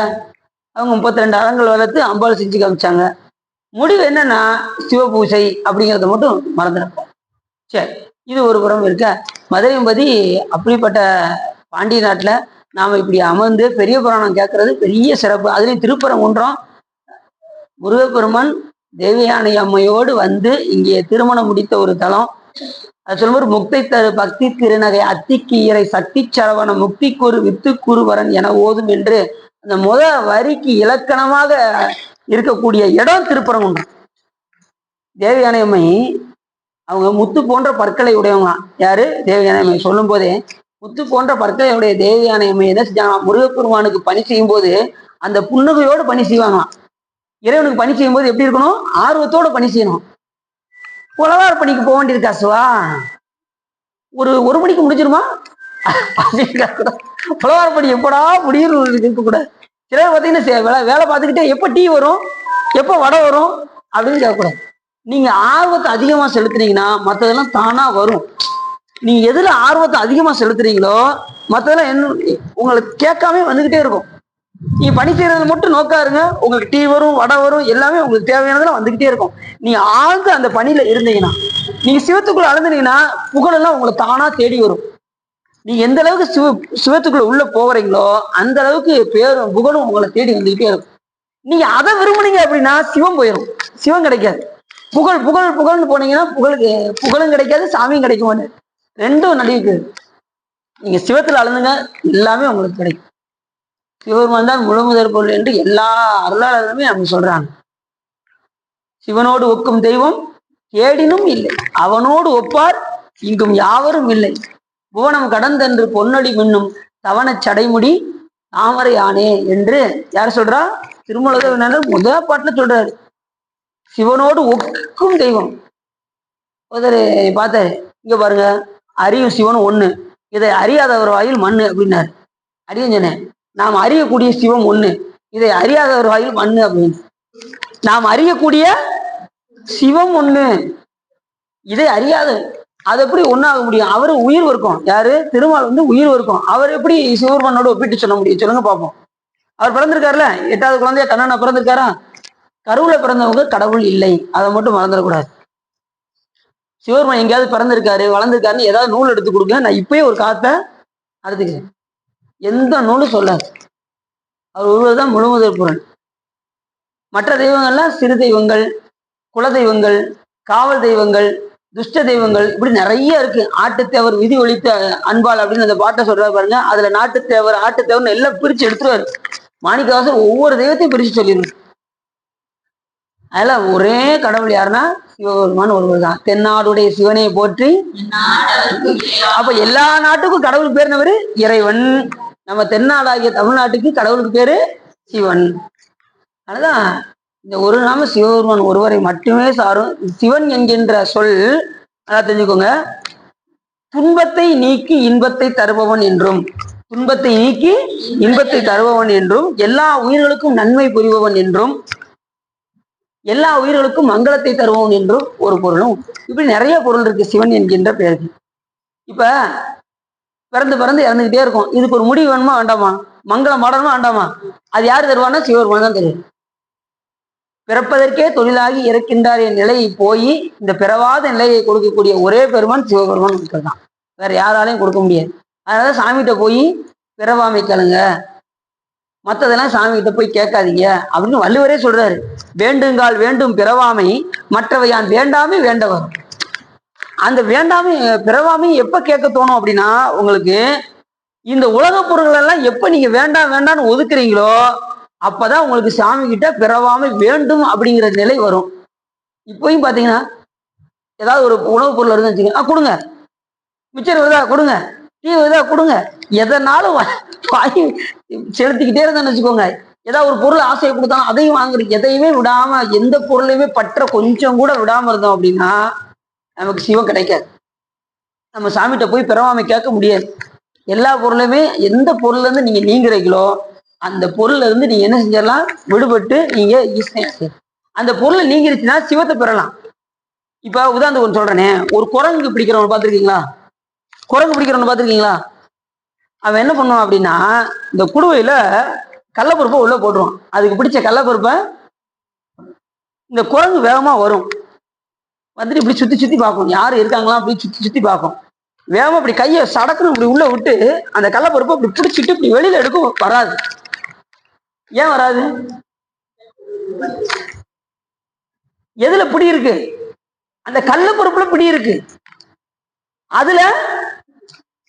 அவங்க 32 அரங்கள் வளர்த்து அம்பாள் செஞ்சு காமிச்சாங்க. முடிவு என்னன்னா சிவ பூஜை அப்படிங்கிறத மட்டும் மறந்துடப்போம். சரி, இது ஒரு புறம் இருக்க. மதுரையம்பதி அப்படிப்பட்ட பாண்டிய நாட்டுல நாம இப்படி அமர்ந்து பெரிய புராணம் கேட்கறது பெரிய சிறப்பு. அதுலயும் திருப்பரங்குன்றம் முருகப்பெருமான் தேவயானை அம்மையோடு இங்கே திருமணம் முடித்த ஒரு தலம். அது சொல்லும்போது முக்தை தரு பக்தி திருநகை அத்திக்கு இறை சக்தி சரவண முக்தி கூறு வித்து கூறுவரன் என ஓதும் என்று அந்த வரிக்கு இலக்கணமாக இருக்கக்கூடிய இடம் திருப்பரங்குன்றம். தேவயானை அம்மை அவங்க முத்து போன்ற பற்களை உடையவங்களாம். யாரு? தேவயானை அம்மை. சொல்லும் போதே முத்து போன்ற பற்களையுடைய தேவயானை அம்மை என்ன செஞ்சாங்க, முருகப்பெருமானுக்கு பணி செய்யும் போது அந்த புன்னகையோடு பணி செய்வாங்களாம். இறைவனுக்கு பணி செய்யும் போது எப்படி இருக்கணும், ஆர்வத்தோட பணி செய்யணும். உழவார் பணிக்கு போக வேண்டியிருக்கா சிவா, ஒரு மணிக்கு முடிஞ்சிருமா அப்படின்னு உழவார் பணி எப்படா முடியும் இருக்கக்கூடாது. சிலர் பார்த்தீங்கன்னா வேலை பார்த்துக்கிட்டே எப்போ டீ வரும், எப்போ வடை வரும் அப்படின்னு கேட்கக்கூடாது. நீங்க ஆர்வத்தை அதிகமா செலுத்துனீங்கன்னா மற்றதெல்லாம் தானா வரும். நீங்க எதுல ஆர்வத்தை அதிகமா செலுத்துறீங்களோ மற்றதெல்லாம் என்ன உங்களுக்கு கேட்காம வந்துகிட்டே இருக்கும். நீங்க பணி செய்யறது மட்டும் நோக்கா இருங்க, உங்களுக்கு டீ வரும், வடை வரும், எல்லாமே உங்களுக்கு தேவையானதெல்லாம் வந்துகிட்டே இருக்கும். நீங்க ஆழ்ந்து அந்த பணியில இருந்தீங்கன்னா, நீங்க சிவத்துக்குள்ள அழுந்தீங்கன்னா புகழெல்லாம் உங்களை தானா தேடி வரும். நீங்க எந்த அளவுக்கு சிவத்துக்குள்ள உள்ள போகிறீங்களோ அந்த அளவுக்கு பேரும் புகழும் உங்களை தேடி வந்துகிட்டே இருக்கும். நீங்க அதை விரும்புனீங்க அப்படின்னா சிவம் போயிடும், சிவம் கிடைக்காது. புகழ் புகழ் புகழ்னு போனீங்கன்னா புகழும் கிடைக்காது, சாமியும் கிடைக்க மாட்டேன், ரெண்டும் நடிக்கு. நீங்க சிவத்துல அழுந்துங்க, எல்லாமே உங்களுக்கு கிடைக்கும். சிவபெருமான் தான் முழுமுதற் பொருள் என்று எல்லா அருளாளர்களுமே அவங்க சொல்றாங்க. சிவனோடு ஒக்கும் தெய்வம் கேடினும் இல்லை, அவனோடு ஒப்பார் இங்கும் யாவரும் இல்லை, புவனம் கடந்தென்று பொன்னடி மின்னும் தவண சடைமுடி தாமரை ஆனே என்று யார் சொல்றா? திருமூலர் முதல் பாட்டுல சொல்றாரு, சிவனோடு ஒக்கும் தெய்வம். ஒருத்தர் பார்த்தாரு, இங்க பாருங்க, அறியும் சிவன் ஒண்ணு, இதை அறியாதவர் வாயில் மண்ணு அப்படின்னாரு. அறியும் சொன்னேன், நாம் அறியக்கூடிய சிவம் ஒண்ணு, இதை அறியாதவர் வாயில் மண்ணு அப்படின்னு. நாம் அறியக்கூடிய சிவம் ஒண்ணு, இதை அறியாத அது எப்படி ஒன்னாக முடியும்? அவரு உயிர் இருக்கும். யாரு? திருமால் வந்து உயிர் இருக்கும். அவர் எப்படி சிவபெருமானோட ஒப்பிட்டு சொல்ல முடியும்? சொல்லுங்க பார்ப்போம். அவர் பிறந்திருக்காருல, 8வது குழந்தையா கண்ணனை பிறந்திருக்காரா? கருவுல பிறந்தவங்க கடவுள் இல்லை, அதை மட்டும் மறந்துடக்கூடாது. சிவபெருமான் எங்கேயாவது பிறந்திருக்காரு வளர்ந்திருக்காருன்னு ஏதாவது நூல் எடுத்து கொடுங்க, நான் இப்பயே ஒரு காத்தை அறுத்துக்கிறேன். எந்த நூலும் சொல்லாது. அவர் ஒருவர்தான் முழுமுதற் பொருள். மற்ற தெய்வங்கள்லாம் சிறு தெய்வங்கள், குல தெய்வங்கள், காவல் தெய்வங்கள், துஷ்ட தெய்வங்கள், இப்படி நிறைய இருக்கு. ஆட்டுத்தேவர் விதி ஒழித்த அன்பால் அப்படின்னு அந்த பாட்டை சொல்றாரு பாருங்க. அதுல நாட்டுத்தேவர் ஆட்டுத்தேவர்னு எல்லாம் பிரிச்சு எடுத்துருவாரு. மாணிக்கவாசர் ஒவ்வொரு தெய்வத்தையும் பிரிச்சு சொல்லிடுவார். அதெல்லாம் ஒரே கடவுள் யாருன்னா சிவபெருமான் ஒருவர் தான். தென்னாடுடைய சிவனை போற்றி. அப்ப எல்லா நாட்டுக்கும் கடவுளுக்கு பேருனவரு இறைவன். நம்ம தென்னாடாகிய தமிழ்நாட்டுக்கு கடவுளுக்கு பேரு சிவன். அதனாலதான் இந்த ஒரு நாம சிவபெருமான் ஒருவரை மட்டுமே சாரும். சிவன் என்கின்ற சொல் நல்லா தெரிஞ்சுக்கோங்க. துன்பத்தை நீக்கி இன்பத்தை தருபவன் என்றும், துன்பத்தை நீக்கி இன்பத்தை தருபவன் என்றும், எல்லா உயிர்களுக்கும் நன்மை புரிபவன் என்றும், எல்லா உயிர்களுக்கும் மங்களத்தை தருபவன் என்றும் ஒரு பொருளும். இப்படி நிறைய பொருள் இருக்கு சிவன் என்கின்ற பெயருக்கு. இப்ப பிறந்து பிறந்து இறந்துகிட்டே இருக்கும். இதுக்கு ஒரு முடிவு வேணுமா வேண்டாமா? மங்களம் பாடணுமா வேண்டாமா? அது யாரு தருவான்னா சிவபெருமான் தான் தெரியும். பிறப்பதற்கே தொழிலாகி இறக்கின்றார் என் நிலையை போய் இந்த பிறவாத நிலையை கொடுக்கக்கூடிய ஒரே பெருமான் சிவபெருமான் தான். வேற யாராலையும் கொடுக்க முடியாது. அதனால சாமிகிட்ட போய் பிறவாமை கேளுங்க, மற்றதெல்லாம் சாமிகிட்ட போய் கேட்காதீங்க அப்படின்னு வள்ளுவரே சொல்றாரு. வேண்டுங்கால் வேண்டும் பிறவாமை, மற்றவையான் வேண்டாமே வேண்டவர். அந்த வேண்டாமை பிறவாமை எப்ப கேட்க தோணும் அப்படின்னா, உங்களுக்கு இந்த உலக பொருள்கள் எல்லாம் எப்ப நீங்க வேண்டாம் வேண்டாம்னு ஒதுக்குறீங்களோ அப்பதான் உங்களுக்கு சாமி கிட்ட பிறவாமை வேண்டும் அப்படிங்கிற நிலை வரும். இப்பயும் பாத்தீங்கன்னா ஏதாவது ஒரு உணவுப் பொருள் வருதுன்னு வச்சுக்கோங்க, கொடுங்க. மிச்சர் வருதா கொடுங்க, டீ வருதா கொடுங்க. எதனாலும் வாங்கி செலுத்திக்கிட்டே இருந்தேன்னு வச்சுக்கோங்க. ஏதாவது ஒரு பொருள் ஆசையை கொடுத்தாலும் அதையும் வாங்குறீங்க. எதையுமே விடாம, எந்த பொருளையுமே பற்ற கொஞ்சம் கூட விடாம இருந்தோம் அப்படின்னா நமக்கு சிவம் கிடைக்காது. நம்ம சாமிகிட்ட போய் பிறவாமை கேட்க முடியாது. எல்லா பொருளுமே எந்த பொருள்ல இருந்து நீங்க நீங்கிறீங்களோ அந்த பொருள்ல இருந்து நீங்க என்ன செஞ்சிடலாம், விடுபட்டு நீங்க அந்த பொருளை நீங்கிருச்சுன்னா சிவத்தை பெறலாம். இப்ப உதாரணத்துக்கு ஒன்று சொல்றேனே, ஒரு குரங்கு பிடிக்கிறவங்க பார்த்துருக்கீங்களா? குரங்கு பிடிக்கிறவங்க பார்த்துருக்கீங்களா? அவன் என்ன பண்ணுவான் அப்படின்னா, இந்த குடுவையில கடலப்பருப்பை உள்ள போட்டுருவான். அதுக்கு பிடிச்ச கடலப்பருப்பை இந்த குரங்கு வேகமா வரும், வந்துட்டு இப்படி சுத்தி சுத்தி பார்க்கும், யாரு இருக்காங்களா அப்படி சுத்தி சுத்தி பார்க்கும். வேகமா இப்படி கையை சடக்குன்னு இப்படி உள்ள விட்டு அந்த கடலப்பருப்பை இப்படி பிடிச்சிட்டு இப்படி வெளியில எடுக்க வராது. ஏன் வராது? எதுல பிடி இருக்கு? அந்த கடலப்பருப்புல பிடி இருக்கு. அதுல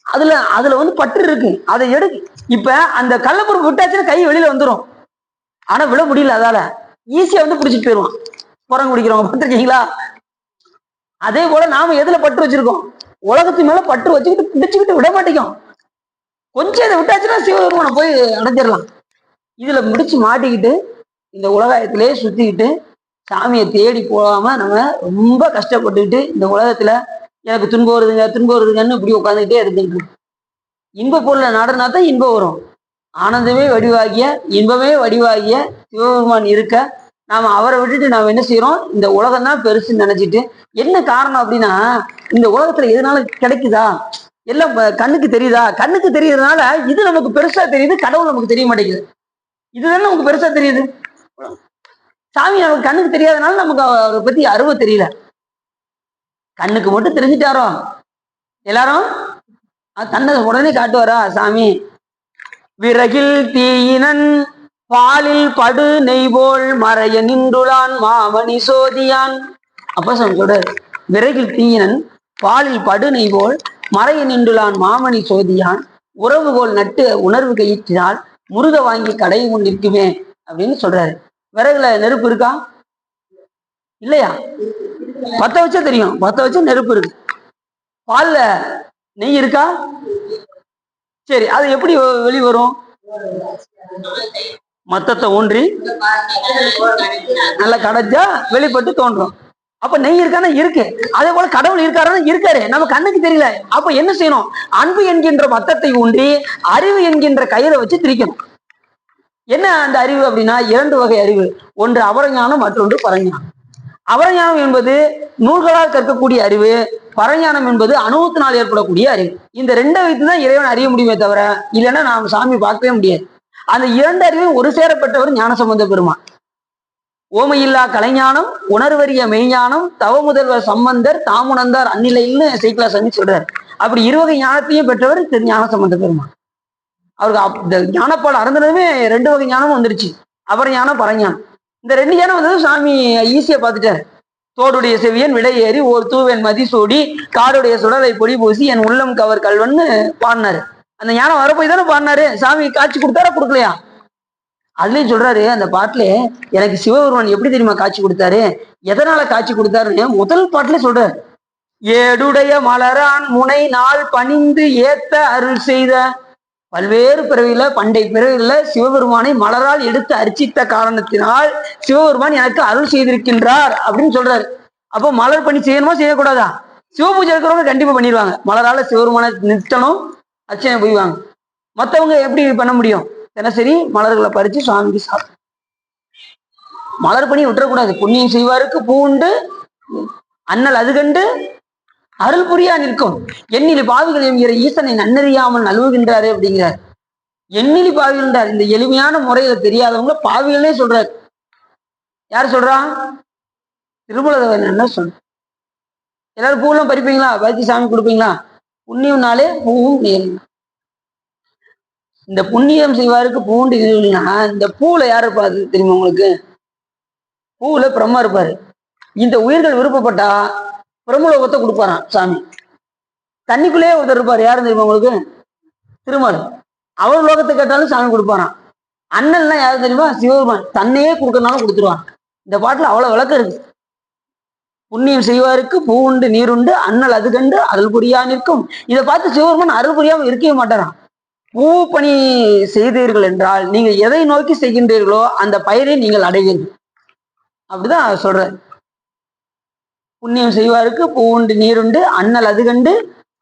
அதுல அதுல வந்து பற்று இருக்கு, அதை எடுக்கு. இப்ப அந்த கடலப்பருப்பு விட்டாச்சுன்னா கை வெளியில வந்துடும். ஆனா விட முடியல, அதால ஈஸியா வந்து பிடிச்சிட்டு போயிடுவான் குரங்கு பிடிக்கிறவங்க. பார்த்துருக்கீங்களா? அதே போல நாம எதுல பற்று வச்சிருக்கோம்? உலகத்து மேல பற்று வச்சுக்கிட்டு பிடிச்சுக்கிட்டு விட மாட்டேங்கும். கொஞ்சம் இதை விட்டாச்சுன்னா சிவபெருமானை போய் அடைஞ்சிடலாம். இதுல முடிச்சு மாட்டிக்கிட்டு இந்த உலகத்திலே சுத்திக்கிட்டு சாமியை தேடி போகாம நம்ம ரொம்ப கஷ்டப்பட்டுக்கிட்டு இந்த உலகத்துல எனக்கு துன்பம் வருதுங்க துன்பம் வருதுங்கன்னு இப்படி உட்காந்துக்கிட்டே இருந்துட்டு இன்ப பொருளை நாடுனா தான் இன்பம் வரும். ஆனந்தமே வடிவாகிய இன்பமே வடிவாகிய சிவபெருமான் இருக்க நாம அவரை விட்டுட்டு நாம என்ன செய்யறோம்? இந்த உலகம் தான் பெருசுன்னு நினைச்சிட்டு. என்ன காரணம் அப்படின்னா, இந்த உலகத்துல எதனால கிடைக்குதா, எல்லாம் கண்ணுக்கு தெரியுதா, கண்ணுக்கு தெரியறதுனால இது நமக்கு பெருசா தெரியுது, கடவுள் நமக்கு தெரிய மாட்டேங்குது. இதுதானே நமக்கு பெருசா தெரியுது. சாமி நமக்கு கண்ணுக்கு தெரியாதனால நமக்கு அவரை பத்தி அருமை தெரியல. கண்ணுக்கு மட்டும் தெரிஞ்சுட்டாரோ எல்லாரும் தன்னை உடனே காட்டுவாரா சாமி? விறகில் தீயினன் பாலில் படு நெய்போல் மறைய நின்றுளான் மாமணி சோதியான். அப்ப சொல்ற, விறகில் தீயினன் பாலில் படு நெய்போல் மறைய நின்றுளான் மாமணி சோதியான், உறவுகோல் நட்டு உணர்வு கையிற்றினால் முருக வாங்கி கடை கொண்டிருக்குமே அப்படின்னு சொல்றாரு. விறகுல நெருப்பு இருக்கா இல்லையா? பத்த வச்சா தெரியும், பத்த வச்சா நெருப்பு இருக்கு. பால்ல நெய் இருக்கா? சரி, அது எப்படி வெளிவரும்? மத்தத்தை ஊன்றி நல்லா கடைஞ்சா வெளிப்பட்டு தோன்றும். அப்ப நெய் இருக்கானா? இருக்கு. அதே போல கடவுள் இருக்காருன்னா இருக்காரு, நம்ம கண்ணுக்கு தெரியல. அப்ப என்ன செய்யணும்? அன்பு என்கின்ற மத்தத்தை ஊன்றி அறிவு என்கின்ற கயிறை வச்சு திரிக்கணும். என்ன அந்த அறிவு அப்படின்னா, 2 வகை அறிவு. ஒன்று அவரஞானம், மற்றொன்று பரஞானம். அவரஞானம் என்பது நூல்களால் கற்கக்கூடிய அறிவு, பரஞானம் என்பது அனுபவத்தினால் ஏற்படக்கூடிய அறிவு. இந்த ரெண்டை வைத்துதான் இறைவன் அறிய முடியுமே தவிர இல்லைன்னா நாம் சாமி பார்க்கவே முடியாது. அந்த இரண்டு அறிவும் ஒரு சேரப்பட்டவர் ஞானசம்பந்த பெருமான். ஓமையில்லா கலைஞானம், உணர்வறிய மெய்ஞானம், தவ முதல்வர் சம்பந்தர் தாமுணர்ந்தார் அந்நிலையில்னு சைக்கிளா சங்கி சொல்றாரு. அப்படி இருவகை ஞானத்தையும் பெற்றவர் திரு ஞானசம்பந்த பெருமான். அவருக்கு இந்த ஞானப்பால் அறந்ததுமே ரெண்டு வகை ஞானமும் வந்துருச்சு, அபரஞானம் பரஞானம். இந்த ரெண்டு ஞானம் வந்தது சாமி ஈஸியா பார்த்துட்டாரு. தோடுடைய செவியன் விடை ஏறி ஒரு தூவன் மதி சூடி காடுடைய சுடலை பொடி பூசி என் உள்ளம் கவர் கல்வன்னு பாடினாரு. அந்த ஞானம் வரப்போய் தானே பாடினாரு. சாமி காட்சி கொடுத்தாரா கொடுக்கலையா? அதுலயும் சொல்றாரு அந்த பாட்டுல, எனக்கு சிவபெருமான் எப்படி தெரியுமா காட்சி கொடுத்தாரு, எதனால காட்சி கொடுத்தாருன்னு முதல் பாட்டுல சொல்றாரு. ஏடுடைய மலரான் முனை நாள் பணிந்து ஏத்த அருள் செய்த, பல்வேறு பிறவில பண்டை பிறவில சிவபெருமானை மலரால் எடுத்து அர்ச்சித்த காரணத்தினால் சிவபெருமான் எனக்கு அருள் செய்திருக்கின்றார் அப்படின்னு சொல்றாரு. அப்போ மலர் பணி செய்யணுமா செய்யக்கூடாதா? சிவபூஜை இருக்கிறவங்க கண்டிப்பா பண்ணிடுவாங்க. மலரால சிவபெருமானை நிறுத்தணும், அர்ச்சனை புரிவாங்க. மற்றவங்க எப்படி பண்ண முடியும்? தினசரி மலர்களை பறிச்சு சுவாமிக்கு சாப்பிடும். மலர் பணி விட்டுறக்கூடாது. புண்ணியம் செய்வாருக்கு பூண்டு அண்ணல் அது கண்டு அருள் புரியா நிற்கும். எண்ணிலி பாவிகள் என்கிற ஈசனை நன்னறியாமல் நழுவுகின்றாரு அப்படிங்கிறார். எண்ணிலி பாவிகின்றார். இந்த எளிமையான முறையில தெரியாதவங்க பாவிகளே சொல்றாரு. யார் சொல்றா? திருமலதேவன் என்ன சொல்ற. எல்லாரும் பூவெல்லாம் பறிப்பீங்களா? பறிச்சு சாமி கொடுப்பீங்களா? புண்ணியம்னாலே பூவும் நேரும். இந்த புண்ணியம் செய்வாருக்கு பூண்டு இல்லைன்னா இந்த பூல யார் இருப்பாரு தெரியுமா உங்களுக்கு? பூவுல பிரம்மா இருப்பாரு. இந்த உயிர்கள் விருப்பப்பட்டா பிரம்மலோகத்தை கொடுப்பாராம் சாமி. தண்ணிக்குள்ளேயே ஒருத்தர் இருப்பாரு, யாரும் தெரியுமா உங்களுக்கு? திருமால். அவர் லோகத்தை கேட்டாலும் சாமி கொடுப்பாராம். அண்ணன்லாம் யாரும் தெரியுமா? சிவபெருமான். தன்னையே கொடுக்கறனாலும் கொடுத்துருவான். இந்த பாட்டுல அவ்வளவு விளக்கம் இருக்கு. புண்ணியம் செய்வாருக்கு பூவுண்டு நீருண்டு அண்ணல் அது கண்டு அருள் புரியா நிற்கும். இதை பார்த்து சிவபெருமான் அருள் புரியாம இருக்கவே மாட்டாராம். பூ பணி செய்தீர்கள் என்றால் நீங்க எதை நோக்கி செய்கின்றீர்களோ அந்த பயிரை நீங்கள் அடைவீர்கள். அப்படிதான் சொல்ற. புண்ணியம் செய்வாருக்கு பூவுண்டு நீருண்டு அண்ணல் அது கண்டு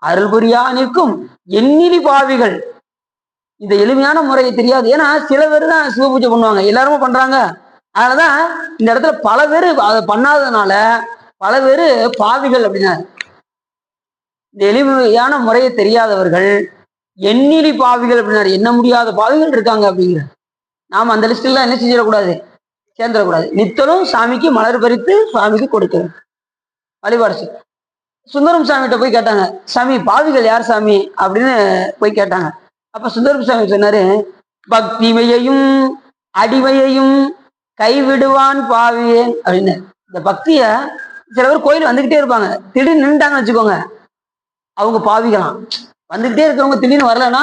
அருள் புரியா நிற்கும் எண்ணிலி பாவிகள். இந்த எளிமையான முறையை தெரியாது. ஏன்னா சில பேர் தான் சிவ பூஜை பண்ணுவாங்க, எல்லாருமே பண்றாங்க. அதனாலதான் இந்த இடத்துல பல பேர் அதை பண்ணாததுனால பல பேர் பாவிகள் அப்படின்னா. இந்த எளிமையான முறையை தெரியாதவர்கள் எண்ணிலி பாவிகள் அப்படின்னாரு. எண்ண முடியாத பாவிகள் இருக்காங்க அப்படிங்கிற. நாம அந்த லிஸ்ட்லாம் என்ன செஞ்சிடக்கூடாது, சேர்ந்துடக்கூடாது. நித்தலும் சாமிக்கு மலர் பறித்து சுவாமிக்கு கொடுக்கணும், வழிபாடு. சுந்தரம் சாமிகிட்ட போய் கேட்டாங்க, சாமி பாவிகள் யார் சாமி அப்படின்னு போய் கேட்டாங்க. அப்ப சுந்தரம் சாமி சொன்னாரு, பக்திமையையும் அடிமையையும் கைவிடுவான் பாவியேன் அப்படின்னு. இந்த பக்திய சில பேர் கோயில் வந்துகிட்டே இருப்பாங்க, திடீர்னு நின்றுட்டாங்கன்னு வச்சுக்கோங்க, அவங்க பாவிகளாம். வந்துகிட்டே இருக்கிறவங்க திடீர்னு வரலன்னா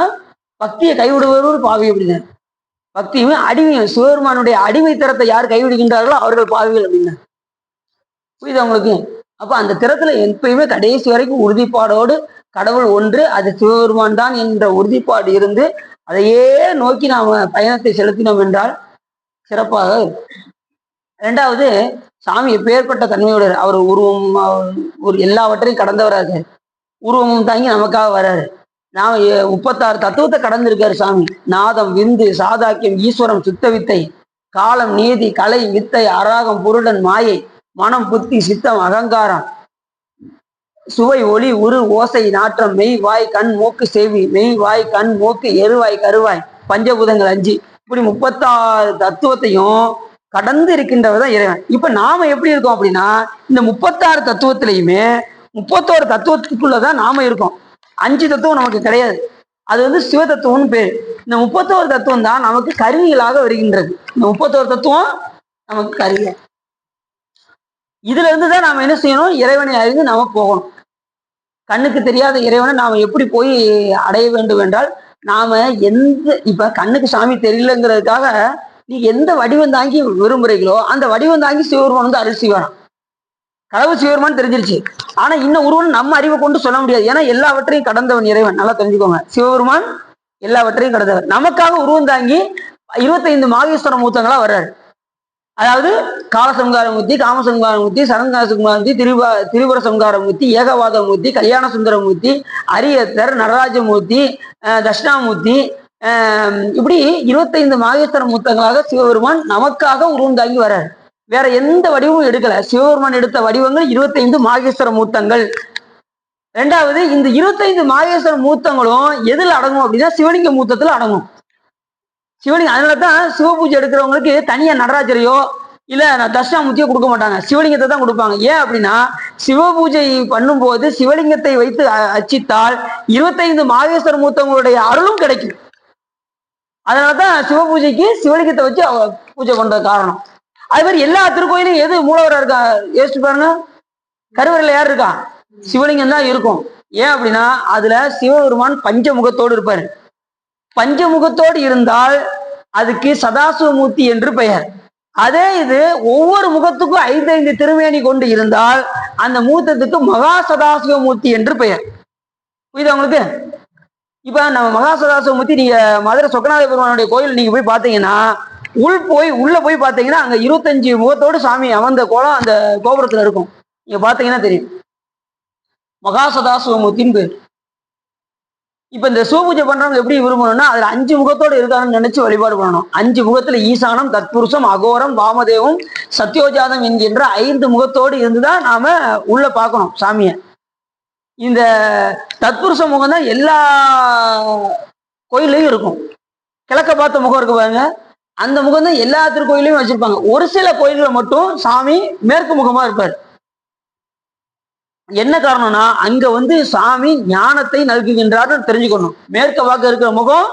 பக்தியை கைவிடுவது பாவி அப்படின்னு. பக்தியுமே அடிமையும் சிவபெருமானுடைய அடிமை தரத்தை யார் கைவிடுகின்றார்களோ அவர்கள் பாவிகள் அப்படின்னு. புரியுது அவங்களுக்கு? அப்ப அந்த திறத்துல எப்பயுமே கடைசி வரைக்கும் உறுதிப்பாடோடு கடவுள் ஒன்று, அது சிவபெருமான் தான் என்ற உறுதிப்பாடு இருந்து அதையே நோக்கி நாம பயணத்தை செலுத்தினோம் என்றால் சிறப்பாக இருக்கும். இரண்டாவது, சாமி எப்பேற்பட்ட தன்மையோட அவர் உருவம் ஒரு எல்லாவற்றையும் கடந்தவராக உருவமும் தாங்கி நமக்காக வர்றாரு. நாம 36 தத்துவத்தை கடந்திருக்காரு சாமி. நாதம், விந்து, சாதாக்கியம், ஈஸ்வரம், சுத்தவித்தை, காலம், நீதி, கலை, வித்தை, அராகம், புருடன், மாயை, மனம், புத்தி, சித்தம், அகங்காரம், சுவை, ஒளி, உரு, ஓசை, நாற்றம், மெய், வாய், கண், மூக்கு, செவி, மெய், வாய், கண், மூக்கு, எருவாய், கருவாய், பஞ்சபூதங்கள் 5, இப்படி 36 தத்துவத்தையும் கடந்து இருக்கின்றவர் தான் இறைவன். இப்ப நாம எப்படி இருக்கோம் அப்படின்னா, இந்த 36 தத்துவத்திலையுமே 31 தத்துவத்துக்குள்ளதான் நாம இருக்கோம். 5 தத்துவம் நமக்கு கிடையாது. அது சிவ தத்துவம்னு பேரு. இந்த 31 தத்துவம் தான் நமக்கு கருவிகளாக வருகின்றது. இந்த 31 தத்துவம் நமக்கு கருவி. இதுல இருந்துதான் நாம என்ன செய்யணும், இறைவனை அறிந்து நாம போகணும். கண்ணுக்கு தெரியாத இறைவனை நாம எப்படி போய் அடைய வேண்டும் என்றால், நாம இப்ப கண்ணுக்கு சாமி தெரியலங்கிறதுக்காக நீ எந்த வடிவம் தாங்கி விரும்புறீங்களோ அந்த வடிவம் தாங்கி சிவபெருமான் அருள் செய்வாராம். கடவுள் சிவபெருமான் தெரிஞ்சிருச்சு. ஆனா இன்னும் உருவம் நம்ம அறிவை கொண்டு சொல்ல முடியாது. ஏன்னா எல்லாவற்றையும் கடந்தவன் இறைவன். நல்லா தெரிஞ்சுக்கோங்க, சிவபெருமான் எல்லாவற்றையும் கடந்தவர். நமக்காக உருவம் தாங்கி 25 மாகேஸ்வர மூர்த்தங்களா வர்றாரு. அதாவது காலசங்காரமூர்த்தி, காமசங்காரமூர்த்தி, சரங்காசங்காரமூர்த்தி, திரிபுர சங்காரமூர்த்தி, ஏகவாதமூர்த்தி, கல்யாண சுந்தரமூர்த்தி, அரியத்தர், நடராஜமூர்த்தி, தட்சிணாமூர்த்தி, இப்படி 25 மாகேஸ்வர மூர்த்தங்களாக சிவபெருமான் நமக்காக உருவம் தாங்கி வர்றாரு. வேற எந்த வடிவமும் எடுக்கல. சிவபெருமான் எடுத்த வடிவங்கள் 25 மாகேஸ்வர மூர்த்தங்கள். ரெண்டாவது, இந்த 25 மாகேஸ்வர மூர்த்தங்களும் எதுல அடங்கும் அப்படின்னா சிவலிங்க மூர்த்தத்துல அடங்கும். சிவலிங்கம். அதனாலதான் சிவ பூஜை எடுக்கிறவங்களுக்கு தனியா நடராஜரையோ இல்ல தட்சிணாமூர்த்தியோ கொடுக்க மாட்டாங்க, சிவலிங்கத்தை தான் கொடுப்பாங்க. ஏன் அப்படின்னா சிவ பூஜை பண்ணும்போது சிவலிங்கத்தை வைத்து அர்ச்சித்தால் 25 மாகேஸ்வர மூர்த்தங்களுடைய அருளும் கிடைக்கும். அதனாலதான் சிவ பூஜைக்கு சிவலிங்கத்தை வச்சு பூஜை பண்ற காரணம். அது மாதிரி எல்லா திருக்கோயிலும் எது மூலவரா இருக்கா யோசிச்சு பாருங்க. கருவறையில யார் இருக்கா? சிவலிங்கம் தான் இருக்கும். ஏன் அப்படின்னா அதுல சிவபெருமான் பஞ்சமுகத்தோடு இருப்பாரு. பஞ்சமுகத்தோடு இருந்தால் அதுக்கு சதாசிவமூர்த்தி என்று பெயர். அதே இது ஒவ்வொரு முகத்துக்கும் 5 திருமேனி கொண்டு இருந்தால் அந்த மூர்த்தத்துக்கு மகா சதாசிவமூர்த்தி என்று பெயர். புரியுதா உங்களுக்கு? இப்ப நம்ம மகா சதாசிவமூர்த்தி நீங்க மதுரை சொக்கநாத பெருமானுடைய கோயில் நீங்க போய் பாத்தீங்கன்னா உள்ள போய் பாத்தீங்கன்னா அங்க 25 முகத்தோடு சாமி அமர்ந்த கோலம் அந்த கோபுரத்துல இருக்கும். நீங்க பாத்தீங்கன்னா தெரியும், மகா சதாசிவமூர்த்தின்னு பேர். இப்ப இந்த சிவபூஜை பண்றவங்க எப்படி விரும்பணும்னா அதுல 5 முகத்தோடு இருக்கான்னு நினைச்சு வழிபாடு பண்ணணும். 5 முகத்துல ஈசானம், தத்புருஷம், அகோரம், வாமதேவம், சத்யோஜாதம் என்கின்ற 5 முகத்தோடு இருந்துதான் நாம உள்ள பார்க்கணும் சாமிய. இந்த தத்புருஷ முகம் தான் எல்லா கோயிலையும் இருக்கும். கிழக்க பார்த்த முகம் இருக்கு பாருங்க, அந்த முகம் தான் எல்லா திருக்கோயிலையும் வச்சிருப்பாங்க. ஒரு சில கோயில்களை மட்டும் சாமி மேற்கு முகமா இருப்பார். என்ன காரணம்னா அங்க சாமி ஞானத்தை நல்குகின்றார்னு தெரிஞ்சுக்கணும். மேற்க பார்க்க இருக்கிற முகம்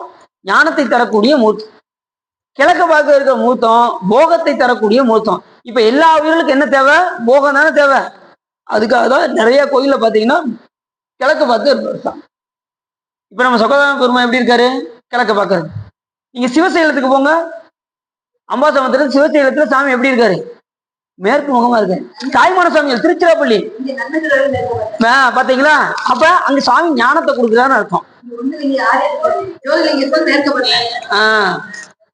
ஞானத்தை தரக்கூடிய மூர்த்தம், கிழக்க பார்க்க இருக்கிற மூர்த்தம் போகத்தை தரக்கூடிய மூர்த்தம். இப்ப எல்லா உயிர்களுக்கும் என்ன தேவை? போகம் தானே தேவை. அதுக்காக தான் நிறைய கோயில்ல பாத்தீங்கன்னா கிழக்க பார்த்து இருப்பார். இப்ப நம்ம சொக்கநாத பெருமாள் எப்படி இருக்காரு? கிழக்க பார்க்கறது. நீங்க சிவசைலத்துக்கு போங்க, அம்பாசமுத்திரம் சிவசைலத்துல சாமி எப்படி இருக்காரு? மேற்கு முகமா இருக்கு. தாய்மான சாமிகள் திருச்சிராப்பள்ளி பாத்தீங்களா? அப்ப அங்க சாமி ஞானத்தை கொடுக்குறான்னு அர்த்தம்.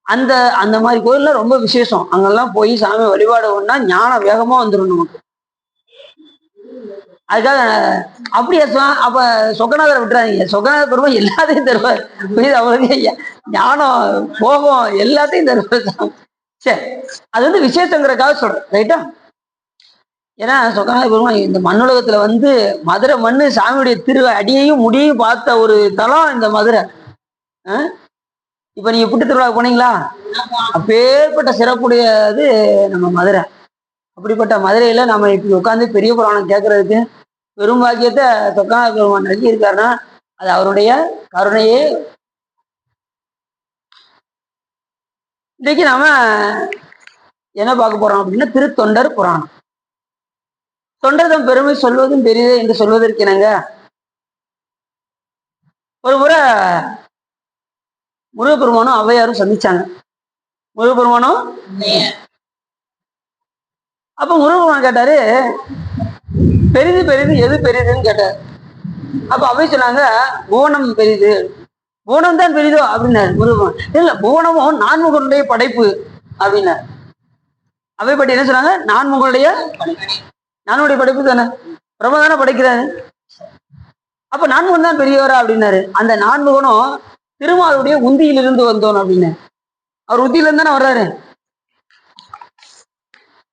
அந்த அந்த மாதிரி கோயில்ல ரொம்ப விசேஷம். அங்கெல்லாம் போய் சாமி வழிபாடு பண்ணா ஞானம் வேகமா வந்துடும் நமக்கு. அதுக்காக அப்படியே அப்ப சொக்கநாதரை விட்டுறாதீங்க. சொக்கநாத பெருமாள் எல்லாத்தையும் தருவார். அவருக்கு ஞானம் போகும் எல்லாத்தையும் தருவார். சரி, அது விசேஷங்கிறதுக்காக சொல்றேன், ரைட்டா? ஏன்னா சொக்கநாத பெருமாள் இந்த மண்ணுலகத்துல மதுரை மண்ணு சாமியுடைய திரு அடியையும் முடியையும் பார்த்த ஒரு தலம் இந்த மதுரை. இப்ப நீங்க புட்டு திருவிழா போனீங்களா? அப்பேற்பட்ட சிறப்புடையது நம்ம மதுரை. அப்படிப்பட்ட மதுரையில நம்ம இப்படி உட்காந்து பெரிய புராணம் கேட்கறதுக்கு பெரும் பாக்கியத்தை சொக்கநாத பெருமாள் நல்கி இருக்காருன்னா அது அவருடைய கருணையே. இன்னைக்கு நாம என்ன பார்க்க போறோம் அப்படின்னா திருத்தொண்டர் புராணம். தொண்டர்தம் பெருமை சொல்வதும் பெரியது என்று சொல்வதற்கு என்னங்க, ஒரு முறை முருகப்பெருமானும் ஔவையாரும் சந்திச்சாங்க. முருகப்பெருமானும் அப்ப முருகப்பெருமான் கேட்டாரு, பெரிது பெரிது எது பெரிதுன்னு கேட்டார். அப்ப அவை சொன்னாங்க, புவனம் பெரிது, புவனம் தான் பெரிதோ அப்படின்னாரு முருகன். இல்ல, புவனமும் நான்முகனுடைய படைப்பு அப்படின்னாரு. அவை பற்றி என்ன சொன்னாங்க? நானுடைய படைப்பு தானே, பிரபா தானே படைக்கிறாரு. அப்ப நான்முகன் தான் பெரியவரா அப்படின்னாரு. அந்த நான்முகனும் திருமாலுடைய உந்தியிலிருந்து வந்தோம் அப்படின்னு. அவர் உத்தியிலிருந்து தானே வர்றாரு.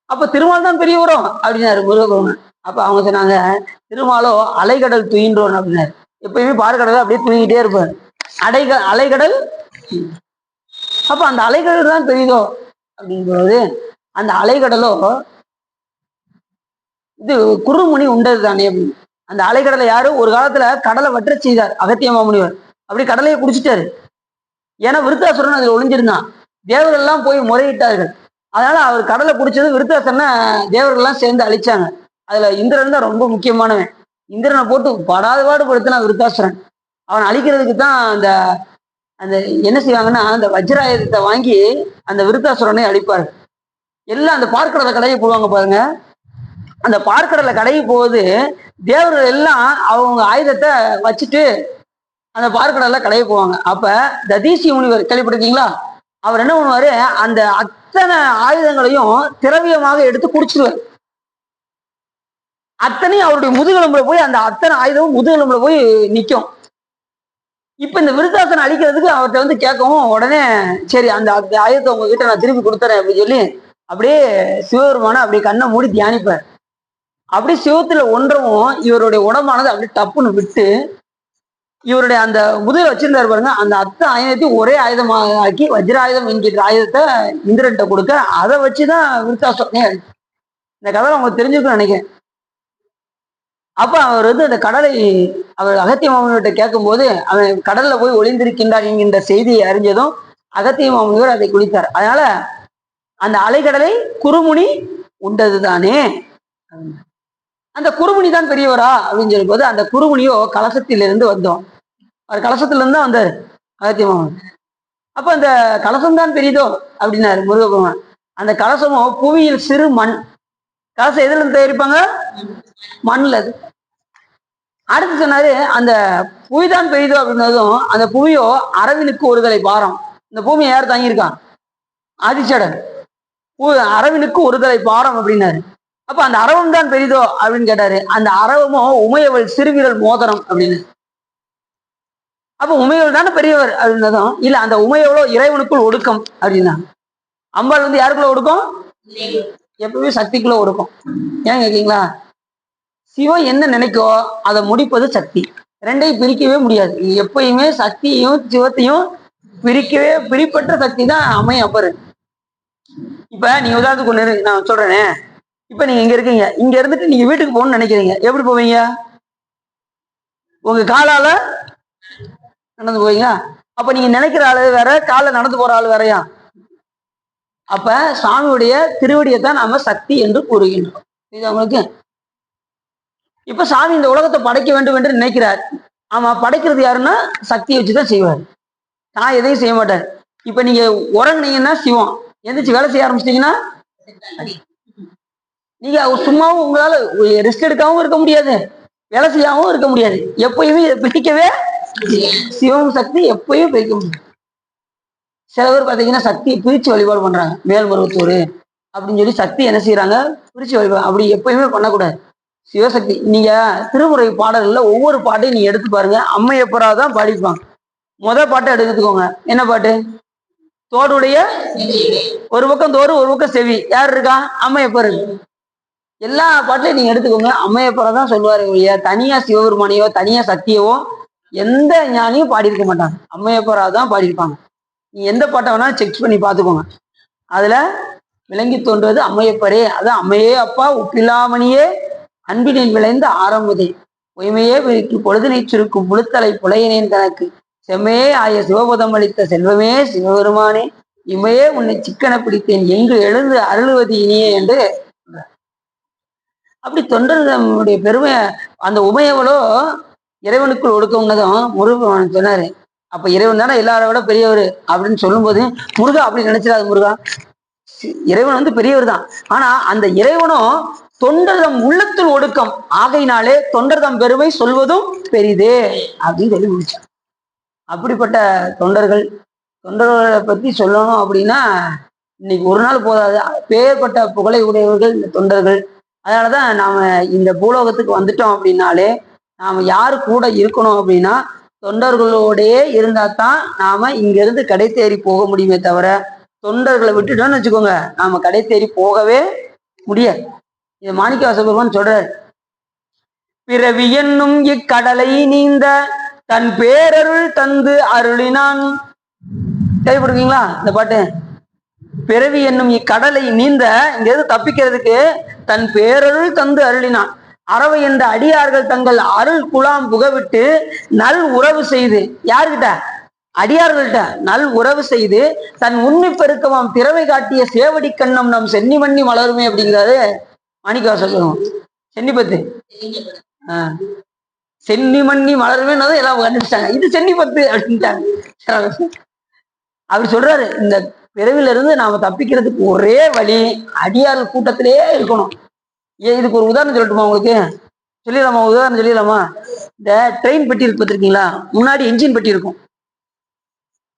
அப்ப திருமால் தான் பெரியவரோ அப்படின்னாரு முருகன். அப்ப அவங்க சொன்னாங்க, திருமாலோ அலைக்கடல் துயின்றோம் அப்படின்னாரு. எப்பயுமே பார்க்கடல அப்படியே தூங்கிட்டே இருப்பாரு. அலைக்கடல். அப்ப அந்த அலைக்கடல் தான் பெரியதோ அப்படிங்கும்போது அந்த அலைக்கடலோ இது குறுமுனி உண்டது தானே அப்படின்னு. அந்த அலைக்கடலை யாரு ஒரு காலத்துல கடலை வற்ற செய்தார் அகத்திய மாமுனிவர். அப்படி கடலையை குடிச்சிட்டாரு. ஏன்னா விருத்தாசுரன் அதுல ஒளிஞ்சிருந்தான். தேவர்கள் எல்லாம் போய் முறையிட்டார்கள். அதனால அவர் கடலை குடிச்சது விருத்தாசுரனை தேவர்கள் எல்லாம் சேர்ந்து அழிச்சாங்க. அதுல இந்திரன் தான் ரொம்ப முக்கியமானவன். இந்திரனை போட்டு பாடுபடுத்தினா விருத்தாசுரன். அவன் அழிக்கிறதுக்கு தான் அந்த அந்த என்ன செய்வாங்கன்னா அந்த வஜ்ராயுதத்தை வாங்கி அந்த விருத்தாசுரனை அழிப்பார்கள். எல்லாம் அந்த பார்க்கடலை கடையை போடுவாங்க பாருங்க. அந்த பார்க்கடலை கடையை போகுது தேவர்கள் எல்லாம் அவங்க ஆயுதத்தை வச்சுட்டு அந்த பார்க்கடலை கடைய போவாங்க. அப்ப ததீசி முனிவர் கேள்விப்பட்டிருக்கீங்களா? அவர் என்ன பண்ணுவாரு, அந்த அத்தனை ஆயுதங்களையும் திரவியமாக எடுத்து குடிச்சிருவார். அத்தனையும் அவருடைய முதுகெலும்புல போய் அந்த அத்தனை ஆயுதமும் முதுகெலும்புல போய் நிற்கும். இப்ப இந்த விருத்தாசனை அழிக்கிறதுக்கு அவர்கிட்ட கேட்கவும் உடனே சரி அந்த ஆயுதத்தை உங்ககிட்ட நான் திருப்பி கொடுத்துறேன் அப்படின்னு சொல்லி அப்படியே சிவபெருமான அப்படியே கண்ணை மூடி தியானிப்பார். அப்படி சிவத்துல ஒன்றவும் இவருடைய உடம்பானது அப்படி டப்புன்னு விட்டு இவருடைய அந்த முதல் வச்சிருந்தாரு பாருங்க, அந்த அத்தனை ஆயுதத்தையும் ஒரே ஆயுதமாக ஆக்கி வஜ்ராயுதம் என்கிற ஆயுதத்தை இந்திரன்ட்ட கொடுக்க, அதை வச்சுதான் விருத்தாசனே. இந்த கதை உங்களுக்கு தெரிஞ்சுக்கணும்னு நினைக்கிறேன். அப்ப அவர் வந்து அந்த கடலை அவர் அகத்திய மாமனிட்ட கேட்கும் போது அவன் கடல்ல போய் ஒளிந்திருக்கின்றார் என்கின்ற செய்தியை அறிஞ்சதும் அகத்திய மாமனிவர் அதை குளித்தார். அதனால அந்த அலைக்கடலை குறுமுனி உண்டது தானே, அந்த குறுமுனி தான் பெரியவரா அப்படின்னு சொல்லும் போது அந்த குறுமுனியோ கலசத்திலிருந்து வந்தோம். அவர் கலசத்துல இருந்து தான் வந்தார் அகத்திய மாமன். அப்ப அந்த கலசம் தான் பெரியதோ அப்படின்னாரு முருகபெருமான். அந்த கலசமோ புவியில் சிறு மண். கலசம் எதுல இருந்து தயாரிப்பாங்க? மண்ணுல. அடுத்து சொன்னாரு அந்த புவிதான் பெரியதோ அப்படின்னதும் அந்த புவியோ அரவினுக்கு ஒருதலை பாரம். இந்த பூமியை யார் தாங்கியிருக்கான்? ஆதிச்சடன். அரவினுக்கு ஒருதலை பாரம் அப்படின்னாரு. அப்ப அந்த அரவம் தான் பெரிதோ அப்படின்னு கேட்டாரு. அந்த அரவமோ உமையவள் சிறுவிரல் மோதிரம் அப்படின்னு. அப்ப உமையவள் தானே பெரியவர் அப்படின்னதும் இல்ல, அந்த உமையவளோ இறைவனுக்குள் ஒடுக்கம் அப்படின்னா. அம்பாள் வந்து யாருக்குள்ள ஒடுக்கம்? எப்பவுமே சக்திக்குள்ள ஒடுக்கம். ஏன் கேட்கீங்களா? சிவம் என்ன நினைக்கோ அதை முடிப்பது சக்தி. ரெண்டையும் பிரிக்கவே முடியாது. எப்பயுமே சக்தியையும் சிவத்தையும் பிரிப்பற்ற சக்தி தான் அமையும். அப்பரு இப்ப நீங்க உதாரணத்துக்கு ஒண்ணு நான் சொல்றேனே, இப்ப நீங்க இங்க இருக்கீங்க, இங்க இருந்துட்டு நீங்க வீட்டுக்கு போகணும்னு நினைக்கிறீங்க, எப்படி போவீங்க? உங்க காலால நடந்து போவீங்க. அப்ப நீங்க நினைக்கிற ஆளு வேற, கால நடந்து போற ஆளு வேறையா? அப்ப சுவாமியுடைய திருவடியை தான் நாம சக்தி என்று கூறுகின்றோம். இது அவங்களுக்கு இப்ப சாமி இந்த உலகத்தை படைக்க வேண்டும் என்று நினைக்கிறார். ஆமா, படைக்கிறது யாருன்னா சக்தியை வச்சுதான் செய்வார். நான் எதையும் செய்ய மாட்டார். இப்ப நீங்க உறங்குனீங்கன்னா சிவம், எந்திரிச்சு வேலை செய்ய ஆரம்பிச்சிட்டீங்கன்னா நீங்க சும்மாவும் உங்களால ரெஸ்ட் எடுக்காமவும் இருக்க முடியாது, வேலை செய்யாமவும் இருக்க முடியாது. எப்பயுமே பிரிக்கவே சிவம் சக்தி எப்பயும் பிரிக்க முடியும். சில பேர் பாத்தீங்கன்னா சக்தியை பிரிச்சு வழிபாடு பண்றாங்க. மேல்மருவத்தூர் அப்படின்னு சொல்லி சக்தி என்ன செய்யறாங்க? பிரிச்சு வழிபாடு. அப்படி எப்பயுமே பண்ணக்கூடாது. சிவசக்தி நீங்க திருமுறை பாடல்கள்ல ஒவ்வொரு பாட்டையும் நீங்க எடுத்து பாருங்க, அம்மையப்பராதான் பாடிப்பாங்க. பாட்டை எடுத்துக்கோங்க. என்ன பாட்டு? தோடுடைய ஒரு பக்கம் தோறு ஒரு பக்கம் செவி. யார் இருக்கா? அம்மையப்பர். எல்லா பாட்டிலையும் நீங்க எடுத்துக்கோங்க, அம்மையப்பரை தான் சொல்லுவாரு ஒழிய தனியா சிவபெருமானியோ தனியா சக்தியவோ எந்த ஞானியும் பாடியிருக்க மாட்டாங்க. அம்மையப்பரா தான் பாடியிருப்பாங்க. நீங்க எந்த பாட்டை வேணாலும் செக் பண்ணி பார்த்துக்கோங்க. அதுல விளங்கி தோன்றுவது அம்மையப்பரே. அதான் அம்மையே அப்பா உப்பில்லாமணியே அன்பினில் விளைந்த ஆரம்பதே பொய்மையே விரிக்கு பொழுதினை சுருக்கும் புழுத்தலை புலையினேன் தனக்கு செம்மையே ஆய சிவபதம் அளித்த செல்வமே சிவபெருமானே இம்மையே உன்னை சிக்கன பிடித்தேன் எங்கு எழுந்து அருளுவது இனியே என்று. அப்படி தொண்டர்களுடைய பெருமை அந்த உமையவளோ இறைவனுக்குள் ஒடுக்கம்னதும் முருகன் சொன்னாரு. அப்ப இறைவன் தானே எல்லாரை விட பெரியவர் அப்படின்னு சொல்லும் போது முருகா அப்படி நினைச்சிடாது. முருகா, இறைவன் வந்து பெரியவர் தான். ஆனா அந்த இறைவனும் தொண்டர்தம் உள்ளத்தில் ஒடுக்கம் ஆகையினாலே தொண்டர்தம் பெருமை சொல்வதும் பெரிதே அப்படின்னு சொல்லி முடிச்சான். அப்படிப்பட்ட தொண்டர்களை பத்தி சொல்லணும் அப்படின்னா இன்னைக்கு ஒரு நாள் போதாது. பேர்பட்ட புகழை உடையவர்கள் இந்த தொண்டர்கள். அதனாலதான் நாம இந்த பூலோகத்துக்கு வந்துட்டோம் அப்படின்னாலே நாம யாரு கூட இருக்கணும் அப்படின்னா தொண்டர்களோடையே இருந்தா தான் நாம இங்க இருந்து கடை தேறி போக முடியுமே தவிர தொண்டர்களை விட்டுட்டோம்னு வச்சுக்கோங்க, நாம கடை தேறி போகவே முடியாது. இது மாணிக்கவாசக பெருமான் சொல்றாரு. பிறவி என்னும் இக்கடலை நீந்த தன் பேரருள் தந்து அருளினான். கேள்விப்படுவீங்களா இந்த பாட்டு? பிறவி என்னும் இக்கடலை நீந்த இங்க இருந்து தப்பிக்கிறதுக்கு தன் பேரருள் தந்து அருளினான். அறவை என்ற அடியார்கள் தங்கள் அருள் குலாம் புகவிட்டு நல் உறவு செய்து, யாருக்கிட்ட? அடியார்கள்ட்ட நல் உறவு செய்து தன் உண்மை பெருக்கமாம் திறமை காட்டிய சேவடி கண்ணம் நம் சென்னி மண்ணி மலருமே அப்படிங்கிறாரு மாணிக்கவாசகர் பெருமான். சென்னிப்பத்து சென்னி மண்ணி மலருமே எல்லாம் கண்டுபிடிச்சாங்க. இது சென்னிப்பத்து அப்படின்ட்டாங்க. அவர் சொல்றாரு, இந்த பிறவில இருந்து நாம தப்பிக்கிறதுக்கு ஒரே வழி அடியார்கள் கூட்டத்திலே இருக்கணும். இதுக்கு ஒரு உதாரணம் சொல்லட்டுமா உங்களுக்கு? சொல்லிடலாமா? உதாரணம் சொல்லிடலாமா? இந்த ட்ரெயின் பெட்டி இருக்கு பார்த்திருக்கீங்களா? முன்னாடி என்ஜின் பெட்டி இருக்கும்.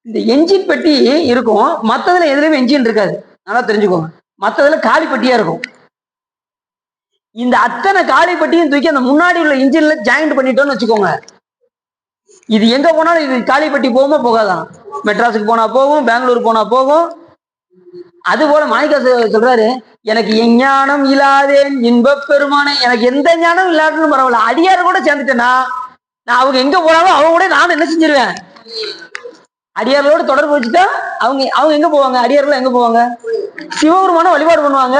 இந்த என்ஜின் பெட்டி இருக்கும், மற்றதுல எதுலையுமே என்ஜின் இருக்காது. நல்லா தெரிஞ்சுக்கோங்க. மற்றதுல காலி பெட்டியா இருக்கும். இந்த அத்தனை காலி பெட்டியும் தூக்கி அந்த முன்னாடி உள்ள இன்ஜின்ல ஜாயிண்ட் பண்ணிட்டோம்னு வச்சுக்கோங்க, இது எங்க போனாலும் இது காலி பெட்டி போகுமா போகாதான்? மெட்ராஸுக்கு போனா போகும், பெங்களூர் போனா போகும். அது போல மாணிக்க சொல்றாரு, எனக்கு எஞ்ஞானம் இல்லாதேன் இன்பப் பெருமானே, எனக்கு எந்த ஞானம் இல்லாதுன்னு பரவாயில்ல, அடியார் கூட சேர்ந்துட்டேன்னா நான் அவங்க எங்க போனாலும் அவங்க கூட நானும் என்ன செஞ்சிருவேன், அடியார்களோடு தொடர்பு வச்சுட்டா அவங்க அவங்க எங்க போவாங்க, அடியார்கள் எங்க போவாங்க, சிவபெருமான வழிபாடு பண்ணுவாங்க,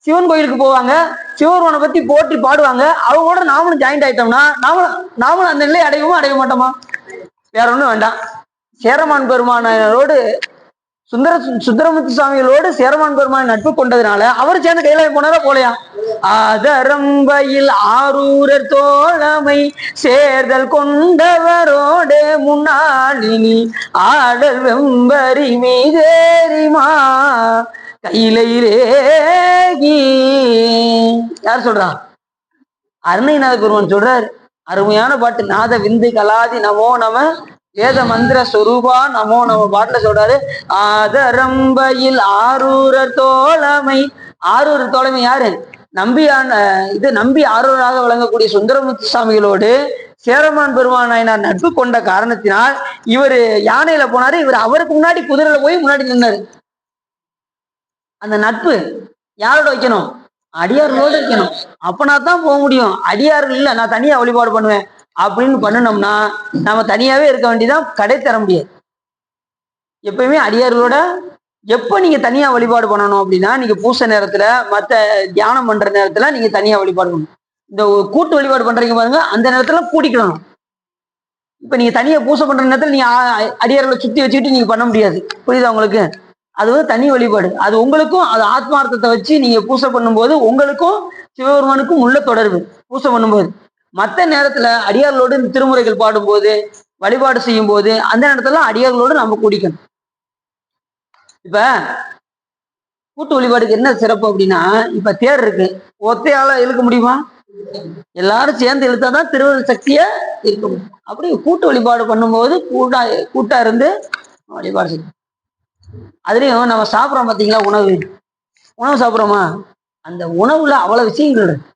சிவன் கோயிலுக்கு போவாங்க, சிவபெருமானை பத்தி போற்றி பாடுவாங்க, அவங்க கூட நாமளும் ஜாயிண்ட் ஆயிட்டோம்னா நாமளும் அந்த நிலையை அடையவும் அடைய மாட்டோமா? வேற ஒண்ணும் வேண்டாம். சேரமான் பெருமானோடு சுந்தரமுத்து சுவாமிகளோடு சேரமான் பெருமான் நட்பு கொண்டதுனால அவர் சேர்ந்து கையில போனாரா போலையா? அதரம்பையில் ஆரூரர் தோழமை சேர்தல் கொண்டவரோடு முன்னாளினி ஆடல் வெம்பரி மீதேரிமா கையிலேகி. யார் சொல்றா? அருணைநாத பெருமான் சொல்றார். அருமையான பாட்டு. நாத விந்து கலாதி நமோ நம வேத மந்திர சொரூபா நமோ நம்ம பாட்டுல சொல்றாரு, ஆதரம்பையில் ஆரூரர் தோழமை. ஆரூரர் தோழமை யாரு? நம்பியான நம்பி ஆரூராக வழங்கக்கூடிய சுந்தரமுத்து சுவாமிகளோடு சேரமான் பெருமான் நாயனார் நட்பு கொண்ட காரணத்தினால் இவர் யானையில போனாரு, இவர் அவருக்கு முன்னாடி குதிரையில போய் முன்னாடி நின்னாரு. அந்த நட்பு யாரோட வைக்கணும்? அடியார்களோடு வைக்கணும். அப்பனா தான் போக முடியும். அடியார்கள் இல்ல நான் தனியா வழிபாடு பண்ணுவேன் அப்படின்னு பண்ணணும்னா நாம தனியாவே இருக்க வேண்டியதான், கடை தர முடியாது. எப்பயுமே அடியார்களோட. எப்ப நீங்க தனியா வழிபாடு பண்ணணும் அப்படின்னா, நீங்க பூசை நேரத்துல மத்த தியானம் பண்ற நேரத்துல நீங்க தனியா வழிபாடு பண்ணணும். இந்த கூட்டு வழிபாடு பண்றீங்க பாருங்க, அந்த நேரத்துல கூட்டிக்கணும். இப்ப நீங்க தனியா பூசை பண்ற நேரத்துல நீங்க அடியார்களை சுத்தி வச்சுக்கிட்டு நீங்க பண்ண முடியாது. புரியுதா உங்களுக்கு? அது வந்து தனி வழிபாடு. அது உங்களுக்கும் அது ஆத்மார்த்தத்தை வச்சு நீங்க பூசை பண்ணும்போது உங்களுக்கும் சிவபெருமானுக்கும் உள்ள தொடர்பு பூசை பண்ணும்போது. மற்ற நேரத்துல அடியார்களோடு இந்த திருமுறைகள் பாடும்போது வழிபாடு செய்யும் போது அந்த நேரத்துல அடியார்களோடு நம்ம குடிக்கணும். இப்ப கூட்டு வழிபாடுக்கு என்ன சிறப்பு அப்படின்னா, இப்ப தேர் இருக்கு, ஒத்தையால இழுக்க முடியுமா? எல்லாரும் சேர்ந்து இழுத்தாதான் திருவள்ளுவர் சக்திய இருக்க முடியும். அப்படி கூட்டு வழிபாடு பண்ணும்போது கூட்டா இருந்து வழிபாடு செய்யும். அதுலயும் நம்ம சாப்பிட்றோம் பார்த்தீங்களா, உணவு சாப்பிட்றோமா, அந்த உணவுல அவ்வளவு விஷயங்கள் இருக்கு.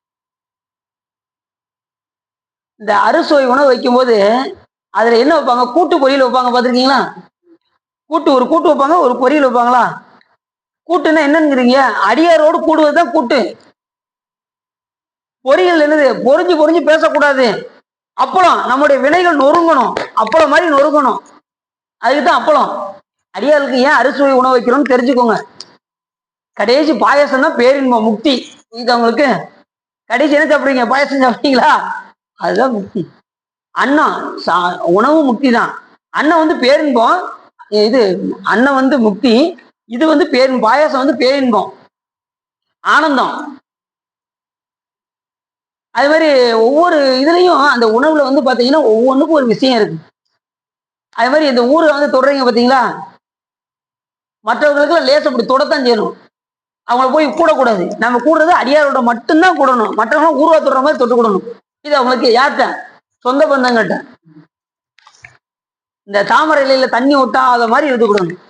இந்த அறுசுவை உணவு வைக்கும் போது அதுல என்ன வைப்பாங்க? கூட்டு பொரியல் வைப்பாங்க, பார்த்துருக்கீங்களா? ஒரு கூட்டு வைப்பாங்க, ஒரு பொரியல் வைப்பாங்களா? கூட்டுன்னா என்னங்கிறீங்க? அடியாரோடு கூடுவதுதான் கூட்டு. பொரியல் என்னது? பொறிஞ்சு பேசக்கூடாது. அப்பளம் நம்முடைய வினைகள் நொறுங்கணும், அப்பளம் மாதிரி நொறுங்கணும், அதுக்குதான் அப்பளம். அடியாருக்கு ஏன் அறுசுவை உணவு வைக்கிறோம்னு தெரிஞ்சுக்கோங்க. கடைசி பாயசம் தான் பேரின்பம், முக்தி. இது அவங்களுக்கு கடைசி என்ன சாப்பிடுறீங்க? பாயசம் சாப்பிட்டீங்களா? அதுதான் முக்தி. அன்னம் உணவு முக்தி தான். அன்னம் வந்து பேரின்பம், இது அன்னம் வந்து முக்தி, இது வந்து பாயசம் வந்து பேரின்பம், ஆனந்தம். அது மாதிரி ஒவ்வொரு இதுலயும் அந்த உணவுல வந்து பாத்தீங்கன்னா ஒவ்வொன்றுக்கும் ஒரு விஷயம் இருக்கு. அது மாதிரி இந்த ஊரை வந்து தொடறீங்க பாத்தீங்களா, மற்றவர்களுக்கு லேச அப்படி தொடத்தான் செய்யணும், அவங்கள போய் கூடக்கூடாது. நம்ம கூடுறது அடியாரோட மட்டும்தான் கூடணும், மற்றவங்களும் ஊர்வா தொடுற மாதிரி தொட்டு கூடணும். இது அவங்களுக்கு யார்கிட்ட? சொந்த பந்தங்கள்கிட்ட. இந்த தாமரை இலையில தண்ணி ஒட்டாத மாதிரி எடுத்துக்கிடணும்.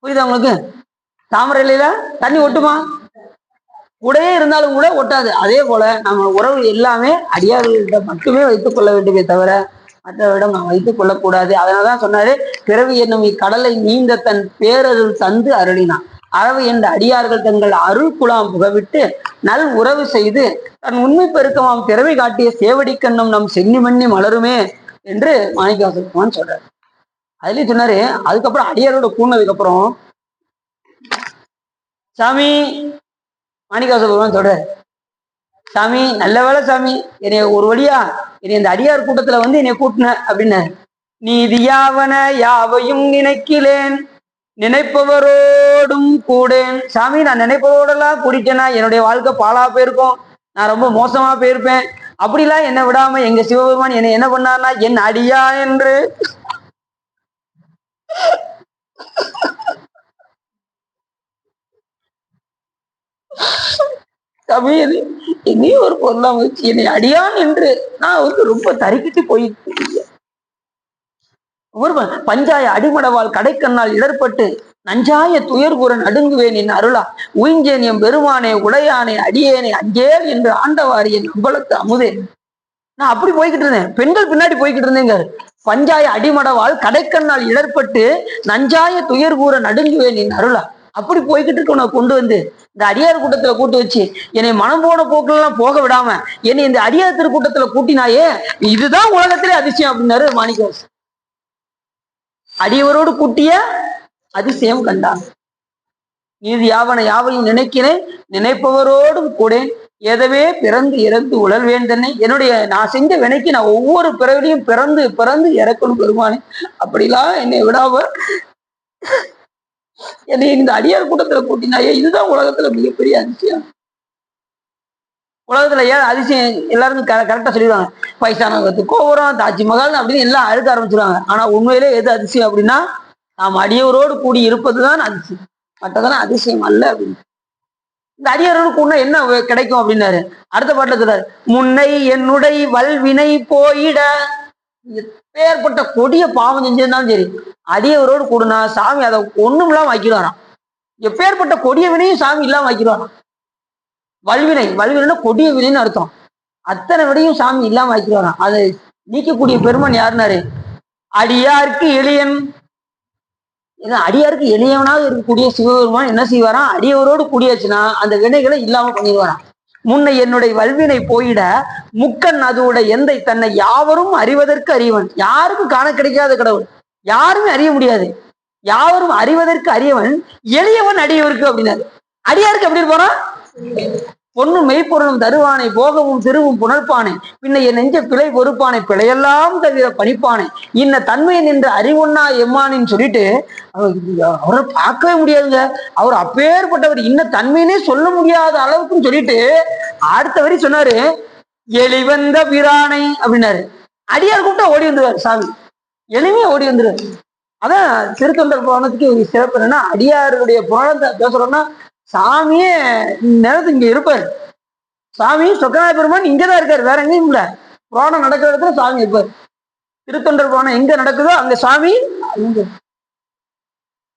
புரியுது அவங்களுக்கு? தாமரை இலையில தண்ணி ஒட்டுமா? கூடயே இருந்தாலும் கூட ஒட்டாது. அதே போல நம்ம உறவு எல்லாமே அடியார்கள்கிட்ட மட்டுமே வைத்துக் கொள்ள வேண்டுமே தவிர மற்றவரிடம் நாம் வைத்துக் கொள்ளக்கூடாது. அதனாலதான் சொன்னாரு, பிறவி என்னும் இக்கடலை நீந்த தன் பேரருள் தந்து அருளினான். அறவு என்ற அடியார்கள் தங்கள் அருள் குலாம் புகவிட்டு நல் உறவு செய்து தன் உண்மை பெருக்கமாம் திறமை காட்டிய சேவடி கண்ணம் நம் சென்னி மண்ணி மலருமே என்று மாணிக்கவாசகர் சொல்றாரு. அதுலயும் சொன்னாரு, அதுக்கப்புறம் அடியாரோட கூடினதுக்கு அப்புறம் சாமி மாணிக்கவாசகர் சொல்றாரு, சாமி நல்ல வேலை சாமி, என்னைய ஒரு வழியா என்னை இந்த அடியார் கூட்டத்துல வந்து என்னை கூட்டின அப்படின்னு. நீதியாவன யாவையும் நினைக்கிறேன் நினைப்பவரோடும் கூடேன். சாமி நான் நினைப்பவரோடெல்லாம் கூட்டிட்டேன்னா என்னுடைய வாழ்க்கை பாலா போயிருக்கும், நான் ரொம்ப மோசமா போயிருப்பேன். அப்படிலாம் என்னை விடாம எங்க சிவபெருமான் என்னை என்ன பண்ணார்னா என் அடியா என்று தமிழ் என்னையும் ஒரு பொருளா வச்சு என்னை அடியான் என்று நான் வந்து ரொம்ப தரிக்கிட்டு போயிட்டு. பஞ்சாய அடிமடவால் கடைக்கண்ணால் இடர்பட்டு நஞ்சாய துயர்கூற நடுங்குவேன் என் அருளா உயிஞ்சேன் என் பெருமானே உடையானே அடியேனே அஞ்சேல் என்று ஆண்டவாரி என் அம்பலத்து அமுதே. நான் அப்படி போய்கிட்டு இருந்தேன், பெண்கள் பின்னாடி போய்கிட்டு இருந்தேங்க. பஞ்சாய அடிமடவால் கடைக்கண்ணால் இடர்பட்டு நஞ்சாய துயர்கூற நடுங்குவேன் என் அருளா. அப்படி போய்கிட்டு இருக்க உனக்கு கொண்டு வந்து இந்த அடியார் கூட்டத்துல கூட்டு வச்சு என்னை மனம் போன போக்குல எல்லாம் போக விடாம என்னை இந்த அடியார் திருக்கூட்டத்துல கூட்டினாயே, இதுதான் உலகத்திலே அதிசயம் அப்படின்னாரு மாணிக்கவாசகர். அடியவரோடு கூட்டிய அதிசயம் கண்டான். நீதி யாவன யாவையும் நினைக்கிறேன், நினைப்பவரோடும் கூட எதவே பிறந்து இறந்து உழல்வேன் தன்னை. என்னுடைய நான் செஞ்ச வினைக்கு நான் ஒவ்வொரு பிறவிலையும் பிறந்து பிறந்து இறக்கணும் பெருமானே. அப்படிலாம் என்னை விடாம என்னை இந்த அடியார் கூட்டத்துல கூட்டினாயே, இதுதான் உலகத்துல மிகப்பெரிய அதிசயம். உலகத்துல ஏன் அதிசயம் எல்லாருக்கும் கரெக்டா சொல்லிடுவாங்க. பைசானகத்து கோபுரம், தாஜ்மஹால் அப்படின்னு எல்லாம் அழுக்க ஆரம்பிச்சிருவாங்க. ஆனா உண்மையிலே எது அதிசயம் அப்படின்னா நாம் அடியவரோடு கூடி இருப்பதுதான் அதிசயம், மற்றதெல்லாம் அதிசயம் அல்ல அப்படின்னு. இந்த அடியாரோடு கூட என்ன கிடைக்கும் அப்படின்னாரு. அடுத்த பாட்டுல சொல்றாரு, முன்னை என்னுடைய வல்வினை போயிட. எப்பேற்பட்ட கொடிய பாவம் செஞ்சிருந்தாலும் சரி அடியவரோடு கூடுனா சாமி அதை ஒண்ணும் இல்லாம வைக்கிறாராம். எப்பேற்பட்ட கொடிய வினையும் சாமி இல்லாம வைக்கிறாராம். வல்வினை, வல்வினைன்னா கொடிய வினைன்னு அர்த்தம். அத்தனை வினையும் சாமி இல்லாம வைக்கிறாராம். அதை நீக்கக்கூடிய பெருமன் யாருனாரு? அடியாருக்கு எளியன். ஏன்னா அடியாருக்கு எளியவனாக இருக்கக்கூடிய சிவபெருமான் என்ன செய்வாராம்? அடியவரோடு கூடியாச்சுன்னா அந்த வினைகளை இல்லாம பண்ணிடுவாராம். முன்னை என்னுடைய வல்வினை போயிட முக்கன் அதோட எந்தை தன்னை யாவரும் அறிவதற்கு அறிவன். யாருக்கும் காண கிடைக்காத கடவுள், யாருமே அறிய முடியாது, யாவரும் அறிவதற்கு அறியவன் எளியவன் அடியவருக்கு அப்படின்னாரு. அடியாருக்கு எப்படி போறான்? பொண்ணும் மெய்ப்பொருளும் தருவானை, போகவும் திருவும் புணர்ப்பானை, பின்ன என் நெஞ்ச பிழை பொறுப்பானை, பிழையெல்லாம் தவிர பணிப்பானை, இன்ன தன்மை நின்ற அறிவொன்னா எம்மானின்னு சொல்லிட்டு அவரை பார்க்கவே முடியாதுங்க. அவர் அப்பேற்பட்டவர், இன்ன தன்மையினே சொல்ல முடியாத அளவுக்குன்னு சொல்லிட்டு அடுத்த வரி சொன்னாரு, எளிவந்த பிரானை அப்படின்னாரு. அடியார் கூப்பிட்டா ஓடி வந்துருவாரு சாமி, எளிமையா ஓடி வந்துருவாரு. அதான் திருத்தொண்டர் புராணத்துக்கு ஒரு சிறப்பு என்னன்னா, அடியாருடைய புராணத்தை பேசுறோம்னா சாமியே நேரத்து இங்க இருப்பாரு. சாமி சொக்கநாத பெருமான் இங்கதான் இருக்காரு, வேற எங்கேயும் இல்ல. புராணம் நடக்கிற இடத்துல சாமி இருப்பாரு. திருத்தொண்டர் புராணம் எங்க நடக்குதோ அங்க சாமி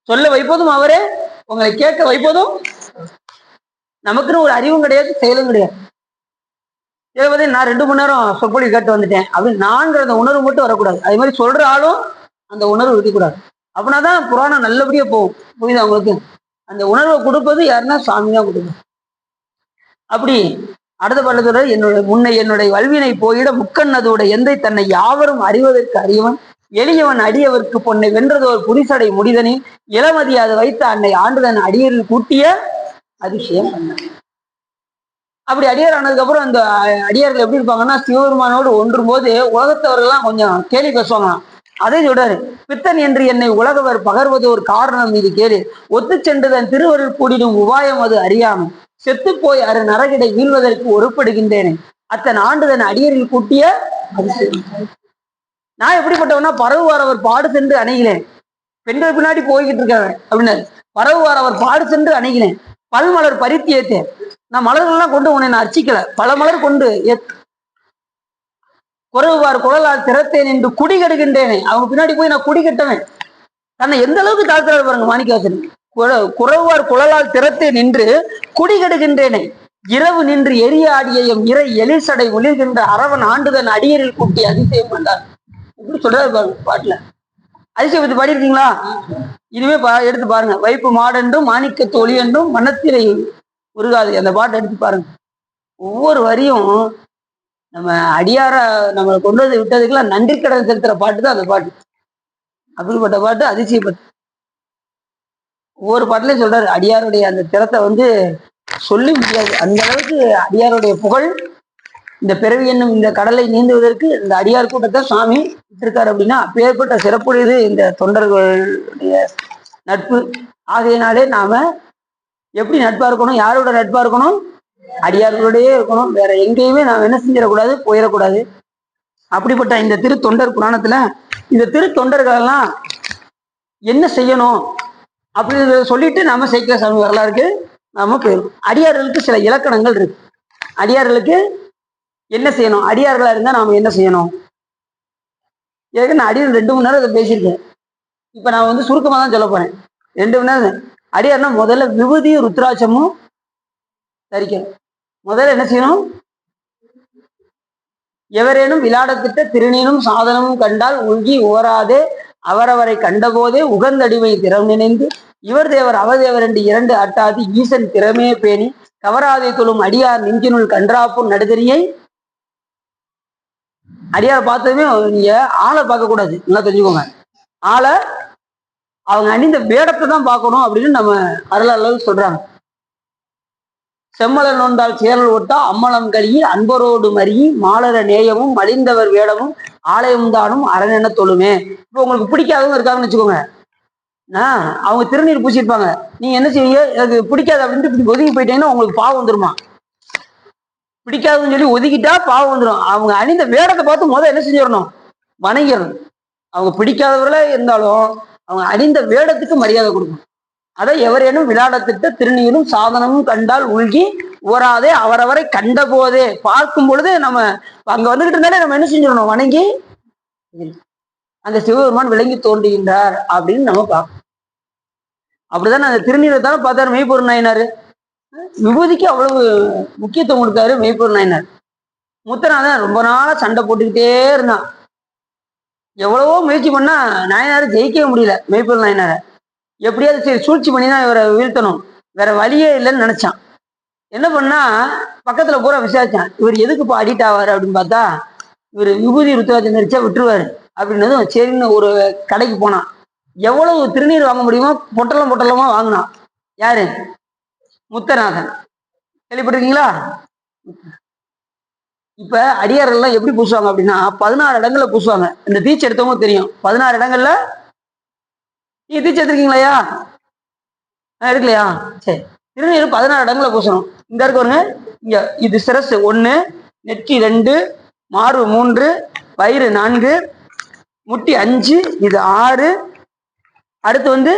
சொல்ல வைப்பதும் அவரே, உங்களை கேட்க வைப்பதும். நமக்குன்னு ஒரு அறிவும் கிடையாது, செயலும் கிடையாது. இதை நான் 2 மணி நேரம் சொற்பொழி கேட்டு வந்துட்டேன் அப்படின்னு நான்கிற அந்த உணர்வு மட்டும் வரக்கூடாது. அதே மாதிரி சொல்ற ஆளும் அந்த உணர்வு இருக்கக்கூடாது. அப்படின்னாதான் புராணம் நல்லபடியா போகும். புரியுது அவங்களுக்கு? அந்த உணர்வை கொடுப்பது யாருன்னா சாமி தான் கொடுக்கும். அப்படி அடுத்த பாடத்துல முன்னை என்னுடைய வல்வினை போயிட முக்கன் அதோட எந்தை தன்னை யாவரும் அறிவதற்கு அறியவன் எளியவன் அடியவர்க்கு பொன்னை வென்றதோர் புரிசடை முடிதனே இளமதி அதை வைத்த அன்னை ஆண்டுதன் அடியரில் கூட்டிய அதிசயம் பண்ண. அப்படி அடியார் ஆனதுக்கு அப்புறம் அந்த அடியார்கள் எப்படி இருப்பாங்கன்னா, சிவபெருமானோடு ஒன்றும் போது உலகத்தவர்கள்லாம் கொஞ்சம் கேள்வி பேசுவாங்களாம். அதை சொல்றாரு, பித்தன் என்று என்னை உலகவர் பகர்வது ஒரு காரணம் இது கேளு, ஒத்து சென்றுதன் திருவருள் கூடிடும் உபாயம் அது அறியாமல் செத்து போய் அரு நரகிடை வீழ்வதற்கு ஒருப்படுகின்றேனே அத்தன் ஆண்டுதன் அடியரில் கூட்டிய அதிசயம். நான் எப்படிப்பட்டவனா, பரவுவார் அவர் பாடு சென்று அணைகிறேன், பெண்கள் பின்னாடி போய்கிட்டு இருக்காங்க அப்படின்னாரு. பரவுவார் அவர் பாடு சென்று அணைகிறேன், பல்மலர் பறித்து ஏத்தேன். நான் மலர்கள்லாம் கொண்டு உன்னை நான் அர்ச்சிக்கல, பல மலர் கொண்டு குறவுவார் குழலால் திறத்தேன் என்று குடி கெடுகின்றேனே. அவங்க பின்னாடி போய் நான் குடி கட்டவேன். தன்னை எந்த அளவுக்கு தாழ்த்துறாரு பாருங்க மாணிக்கவாசகர். குறவுவார் குழலால் திறத்தேன் என்று குடி கெடுகின்றேனே, இரவு நின்று எரிய ஆடிய எம் இறை எலிசடை ஒளிர்கின்ற அரவன் ஆண்டுதன் அடியரில் கூட்டி அதிசயம் பண்ணார். இப்படி சொல்றாரு பாருங்க பாட்டுல. அதிசயம் பத்தி பாடியிருக்கீங்களா? இனிமே எடுத்து பாருங்க. வைப்பு மாடென்றும் மாணிக்க தோழி என்றும் மனத்திரை உருகாது, அந்த பாட்டை எடுத்து பாருங்க. ஒவ்வொரு வரியும் நம்ம அடியார நம்மளை கொண்டு வந்து விட்டதுக்கெல்லாம் நன்றி கடன் செலுத்துற பாட்டு தான் அந்த பாட்டு. அப்படிப்பட்ட பாட்டு அதிசயப்பட்டு ஒவ்வொரு பாட்டுலையும் சொல்றாரு. அடியாருடைய அந்த திறத்தை சொல்லி முடியாது. அந்த அளவுக்கு அடியாருடைய புகழ் இந்த பிறவி என்னும் இந்த கடலை நீந்துவதற்கு இந்த அடியார் கூட்டத்தை சுவாமி விட்டிருக்காரு. அப்படின்னா அப்பேற்பட்ட சிறப்புடையது இந்த தொண்டர்களுடைய நட்பு. ஆகையினாலே நாம எப்படி நட்பா இருக்கணும், யாரோட நட்பா இருக்கணும்? அடியார்களுடையே இருக்கணும். வேற எங்கேயுமே நாம் என்ன செஞ்சிடக்கூடாது, போயிடக்கூடாது. அப்படிப்பட்ட இந்த திருத்தொண்டர் புராணத்துல இந்த திருத்தொண்டர்கள் எல்லாம் என்ன செய்யணும் அப்படின்னு சொல்லிட்டு நாம சைக்கிய சாமி வரலாறுக்கு நாம போயிடும். அடியார்களுக்கு சில இலக்கணங்கள் இருக்கு. அடியார்களுக்கு என்ன செய்யணும், அடியார்களா இருந்தா நாம என்ன செய்யணும்? ஏற்கனவே நான் அடியார் 2 மணி நேரம் இதை பேசியிருக்கேன். இப்ப நான் சுருக்கமா தான் சொல்ல போறேன். 2 மணி நேரம். அடியார்னா முதல்ல விபூதியும் ருத்ராட்சமும் தரிக்கணும். முதல்ல என்ன செய்யணும்? எவரேனும் விளாடத்திட்ட திருநீனும் சாதனமும் கண்டால் உள்கி ஓராதே அவரவரை கண்டபோதே உகந்தடிமை திறம் நினைந்து இவர் தேவர் அவதேவர் என்று இரண்டு அட்டாதி ஈசன் திறமையே பேணி கவராதை தொழும் அடியார் நெஞ்சினுள் கன்றாப்பும் நடுதறியை. அடியார் பார்த்ததுமே நீங்க ஆளை பார்க்க கூடாது, நல்லா தெரிஞ்சுக்கோங்க. ஆளை அவங்க அணிந்த வேடத்தை தான் பார்க்கணும் அப்படின்னு நம்ம அருளாளர் சொல்றாங்க. செம்மலர் நோந்தால் சேரல் ஓட்டா அம்மலம் கழுகி அன்பரோடு மருகி மாலர நேயமும் மலிந்தவர் வேடமும் ஆலயம் தானும் அரணென தொழுமே. இப்போ உங்களுக்கு பிடிக்காதவங்க இருக்காங்கன்னு வச்சுக்கோங்க, அவங்க திருநீர் பூசிருப்பாங்க, நீங்க என்ன செய்வீங்க, எனக்கு பிடிக்காது அப்படின்ட்டு இப்படி ஒதுங்கி போயிட்டீங்கன்னா உங்களுக்கு பாவம் வந்துருமா? பிடிக்காதுன்னு சொல்லி ஒதுக்கிட்டா பாவம் வந்துடும். அவங்க அணிந்த வேடத்தை பார்த்து முதல் என்ன செஞ்சிடணும், வணங்கிடணும். அவங்க பிடிக்காதவர்களே இருந்தாலும் அவங்க அணிந்த வேடத்துக்கு மரியாதை கொடுக்கணும். அதை எவரேனும் விளையாடத்திட்ட திருநீரும் சாதனமும் கண்டால் உள்கி ஓராதே அவரவரை கண்ட போதே பார்க்கும் பொழுது நம்ம அங்க வந்துகிட்டு இருந்தாலே நம்ம என்ன செஞ்சிடணும், வணங்கி அந்த சிவபெருமான் விளங்கி தோன்றுகின்றார் அப்படின்னு நம்ம பார்க்கணும். அப்படிதான் அந்த திருநீரை தானே பார்த்தாரு மெய்ப்பொருள் நாயனாரு. விபூதிக்கு அவ்வளவு முக்கியத்துவம் கொடுத்தாரு மெய்ப்பொருள் நாயனார். முத்தநாதன் ரொம்ப நாளா சண்டை போட்டுக்கிட்டே இருந்தான். எவ்வளவோ முயற்சி பண்ணா நாயனாரை ஜெயிக்கவே முடியல. மெய்ப்பொருள் நாயனாரை எப்படியாவது சரி சூழ்ச்சி பண்ணி தான் இவரை வீழ்த்தணும், வேற வழியே இல்லைன்னு நினைச்சான். என்ன பண்ணா பக்கத்துல பூரா விசாரிச்சான், இவர் எதுக்கு அடிக்ட் ஆவாரு அப்படின்னு பார்த்தா இவர் விபூதி ருத்ராட்சம் தரிச்சா விட்டுருவாரு அப்படின்னதும் சரின்னு ஒரு கடைக்கு போனான். எவ்வளவு திருநீர் வாங்க முடியுமோ பொட்டலம் பொட்டலமா வாங்கினான். யாரு? முத்தநாதன். கேள்விப்பட்டிருக்கீங்களா? இப்ப அடியாரெல்லாம் எப்படி பூசுவாங்க அப்படின்னா 16 இடங்கள்ல பூசுவாங்க. இந்த தீட்சை எடுத்தவங்க தெரியும், 16 இடங்கள்ல. நீங்க தீட்சை எடுத்திருக்கீங்களா? எடுக்கலையா? சரி, திருநீர் 16 இடங்கள்ல பூசணும். இந்த இருக்கு பாருங்க, இங்க இது சிரசு 1, நெற்றி 2, மார்பு 3, வயிறு 4, முட்டி 5, இது 6, அடுத்து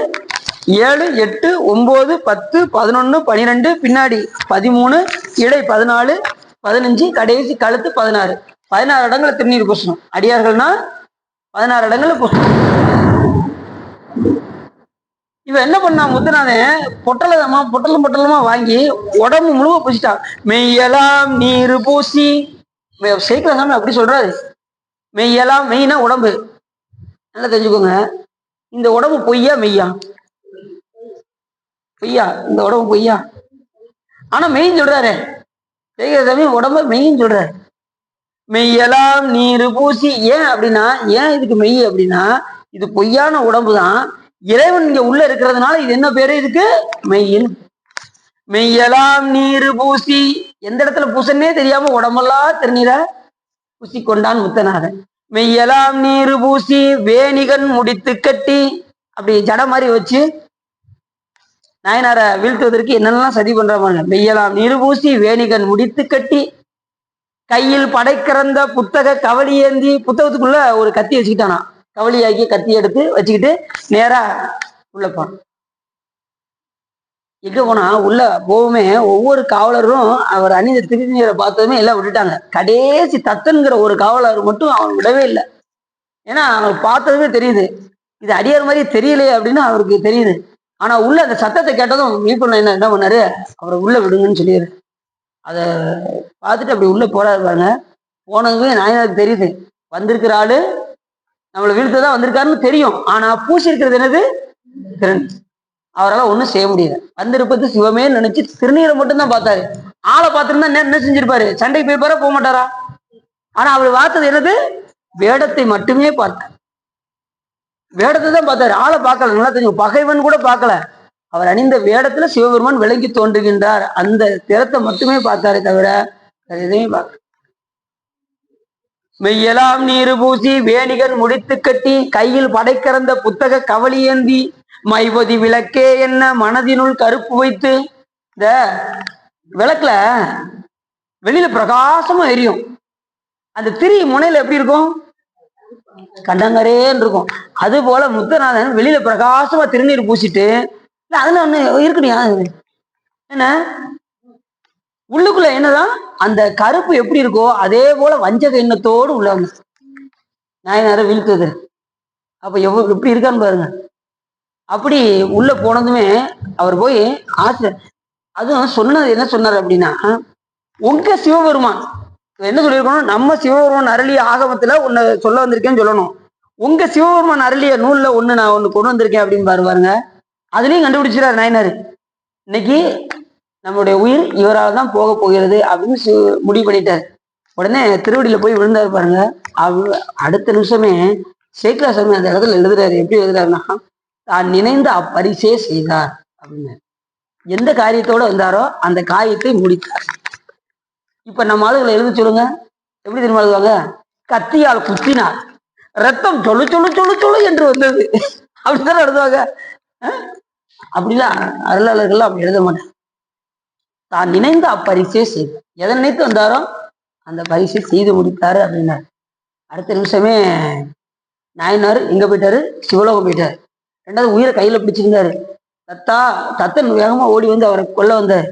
7, 8, 9, 10, 11, 12, பின்னாடி 13, இடை 14, 15, கடைசி கழுத்து 16. 16 இடங்களை திருநீர் பூசணும். அடியார்கள்னா 16 இடங்கள்ல பூசணும். இவன் என்ன பண்ணா முத்துநாதன் பொட்டலமா வாங்கி உடம்பு முழுவ பூசிட்டான். மெய்யெல்லாம் நீர் பூசி சேர்க்கலாம் சாமி அப்படி சொல்றாரு. மெய்யெல்லாம் மெய்னா உடம்பு, நல்லா தெரிஞ்சுக்கோங்க. இந்த உடம்பு பொய்யா மெய்யா? பொய்யா, இந்த உடம்பு பொய்யா. ஆனா மெய்ன்னு சொல்றாரு சாமி, உடம்ப மெய்ன்னு சொல்றாரு. மெய்யெல்லாம் நீர் பூசி. ஏன் அப்படின்னா, ஏன் இதுக்கு மெய் அப்படின்னா இது பொய்யான உடம்பு தான். இறைவன் இங்க உள்ள இருக்கிறதுனால இது என்ன பேரு இதுக்கு? மெய்யின். மெய்யெல்லாம் நீர் பூசி, எந்த இடத்துல பூசன்னே தெரியாம உடம்பெல்லாம் திருநீரை பூசி கொண்டான் முத்தநாதன். மெய்யெல்லாம் நீர் பூசி வேணிகன் முடித்து கட்டி, அப்படி ஜட மாதிரி வச்சு நாயனாரை வீழ்த்துவதற்கு என்னெல்லாம் சதி பண்றாங்க. மெய்யெல்லாம் நீர் பூசி வேணிகன் முடித்து கட்டி கையில் படைக்கிறந்த புத்தக கவலி ஏந்தி, புத்தகத்துக்குள்ள ஒரு கத்தி வச்சுக்கிட்டானா, கவலியாக்கி கத்தி எடுத்து வச்சுக்கிட்டு நேரா உள்ள போனான். எங்க போனா உள்ள போவுமே ஒவ்வொரு காவலரும் அவர் அணிந்த திருநீரை பார்த்ததுமே எல்லாம் விட்டுட்டாங்க. கடைசி தத்தன்கிற ஒரு காவலர் மட்டும் அவன் விடவே இல்லை. ஏன்னா அவர் பார்த்ததுமே தெரியுது இது அடியார் மாதிரி தெரியலையே அப்படின்னு அவருக்கு தெரியுது. ஆனா உள்ள அந்த சத்தத்தை கேட்டதும் மீட்பு என்ன பண்ணாரு, அவரை உள்ள விடுங்கன்னு சொல்லிடுறாரு. அதை பார்த்துட்டு அப்படி உள்ள போறாரு பாருங்க. போனதுமே நாயனாருக்கு தெரியுது வந்திருக்கிற ஆளு நம்மளை வீழ்த்ததான் வந்திருக்காருன்னு தெரியும். ஆனா பூசி இருக்கிறது என்னது? திறன். அவரால் ஒன்றும் செய்ய முடியல. வந்திருப்பது சிவமே நினைச்சு திருநீரை மட்டும்தான் பார்த்தாரு. ஆளை பார்த்துருந்தா என்ன செஞ்சிருப்பாரு? சண்டைக்கு போயிருப்பாரா? போக மாட்டாரா? ஆனா அவர் பார்த்தது என்னது? வேடத்தை மட்டுமே பார்த்தார். வேடத்தை தான் பார்த்தாரு, ஆளை பார்க்கல. நல்லா தெரியும், பகைவன் கூட பார்க்கல. அவர் அணிந்த வேடத்துல சிவபெருமான் விளங்கி தோன்றுகின்றார். அந்த திறத்தை மட்டுமே பார்த்தாரே தவிர எதையுமே பார்க்க. மெய்யெல்லாம் நீர் பூசி வேணிகன் முடித்து கட்டி கையில் படைக்கிறந்த புத்தக கவலி ஏந்தி மைபதி விளக்கே என்ன மனதினுள் கருப்பு வைத்து. இந்த விளக்குல வெளியில பிரகாசமா எரியும், அந்த திரி முனையில எப்படி இருக்கும்? கண்டங்கரேன்னு இருக்கும். அது போல முத்தநாதன் வெளியில பிரகாசமா திருநீர் பூசிட்டு அதுல ஒண்ணு இருக்குடியா என்ன உள்ளுக்குள்ள என்னதான் அந்த கருப்பு எப்படி இருக்கோ அதே போல வஞ்சக எண்ணத்தோடு உள்ளவங்க நாயனாரை வீழ்த்துது. அப்ப எப்படி இருக்கான்னு பாருங்க. அப்படி உள்ள போனதுமே அவர் போய் ஆசை, அதுவும் சொன்னது என்ன சொன்னார் அப்படின்னா, உங்க சிவபெருமான் என்ன சொல்லியிருக்கணும், நம்ம சிவபெருமான் அருளிய ஆகமத்துல ஒன்னு சொல்ல வந்திருக்கேன்னு சொல்லணும். உங்க சிவபெருமான் அருளிய நூல்ல நான் ஒண்ணு கொண்டு வந்திருக்கேன் அப்படின்னு பாருங்க. அதுலயும் கண்டுபிடிச்சிடாரு நாயனார். இன்னைக்கு நம்மளுடைய உயிர் இவரால் தான் போக போகிறது அப்படின்னு முடிவு பண்ணிட்டார். உடனே திருவடியில போய் விழுந்தாரு பாருங்க. அடுத்த நிமிஷமே சேக்கிராசாமி அந்த இடத்துல எழுதுறாரு. எப்படி எழுதுறாருன்னா, தான் நினைந்த அப்பரிசே செய்தார் அப்படின்னு. எந்த காரியத்தோட வந்தாரோ அந்த காரியத்தை முடித்தார். இப்ப நம்ம ஆளுகளை எழுத சொல்லுங்க, எப்படி தெரியுமா எழுதுவாங்க? கத்தியால் குத்தினார், ரத்தம் சொல்லு சொல்லு சொல்லு சொல்லு என்று வந்தது, அப்படித்தானே எழுதுவாங்க. அப்படிலாம் அருளாளர்கள் அப்படி எழுத மாட்டாங்க. தான் நினைந்த அப்பரிசே செய்தார், எதை நினைத்து வந்தாரோ அந்த பரிசை செய்து முடித்தாரு அப்படின்னாரு. அடுத்த நிமிஷமே நாயனார் எங்க போயிட்டாரு? சிவலோகம் போயிட்டாரு. ரெண்டாவது உயிரை கையில பிடிச்சிருந்தாரு. தத்தன் வேகமா ஓடி வந்து அவரை கொல்ல வந்தார்.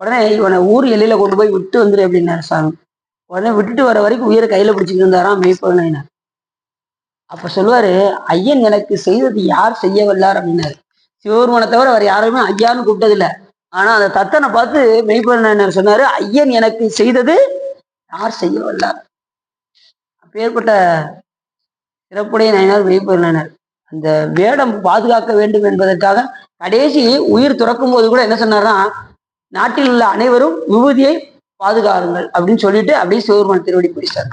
உடனே இவனை ஊர் எல்லையில கொண்டு போய் விட்டு வந்துரு அப்படின்னாரு சாமி. உடனே விட்டுட்டு வர வரைக்கும் உயிரை கையில பிடிச்சிட்டு இருந்தாராம் மெய்ப்பொருள் நாயனார். அப்ப சொல்லுவாரு, ஐயன் எனக்கு செய்தது யார் செய்ய வல்லார் அப்படின்னாரு. சிவபெருமானை தவிர அவர் யாருமே ஐயான்னு கூப்பிட்டது இல்லை. ஆனா அந்த தத்தனை பார்த்து மெய்ப்பொருள் நாயனார் சொன்னாரு, ஐயன் எனக்கு செய்தது யார் செய்ய வல்லார். அப்பேற்பட்ட சிறப்புடைய நாயனார் மெய்ப்பொருள் நாயனார். அந்த வேடம் பாதுகாக்க வேண்டும் என்பதற்காக கடைசி உயிர் துறக்கும் போது கூட என்ன சொன்னார்னா, நாட்டில் உள்ள அனைவரும் விபூதியை பாதுகாருங்கள் அப்படின்னு சொல்லிட்டு அப்படியே சிவபெருமான் திருவடி பிடிச்சார்.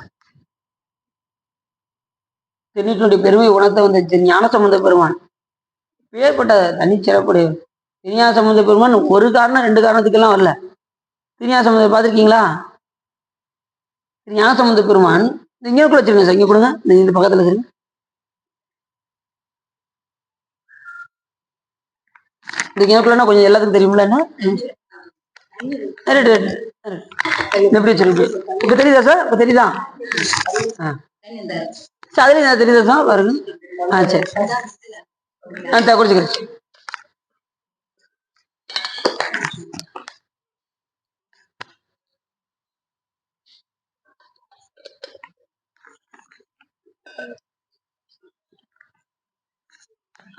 திருநீற்றினுடைய பெருமை உணர்த்த வந்த ஞானசம்பந்த பெருமான் பேர்பட்ட தனிச்சிறப்புடைய திருஞானசம்பந்த பெருமான் ஒரு காரணம் ரெண்டு காரணத்துக்கெல்லாம் வரல. திருஞானசம்பந்தர் பார்த்துருக்கீங்களா? ஞானசம்பந்த பெருமான் இங்க கூட வச்சிருங்க சார், இங்க கொடுங்க, இந்த பக்கத்துல வச்சிருங்க. இந்த கிணக்குள்ளனா கொஞ்சம் எல்லாத்துக்கும் தெரியும்ல என்ன? எப்படி வச்சிருக்கு? இப்ப தெரியுதா சார்? இப்ப தெரியுதா? அதுலயும் தெரியுதா சார்? பாருங்க. சரி, குறிச்சுக்கிறேன்.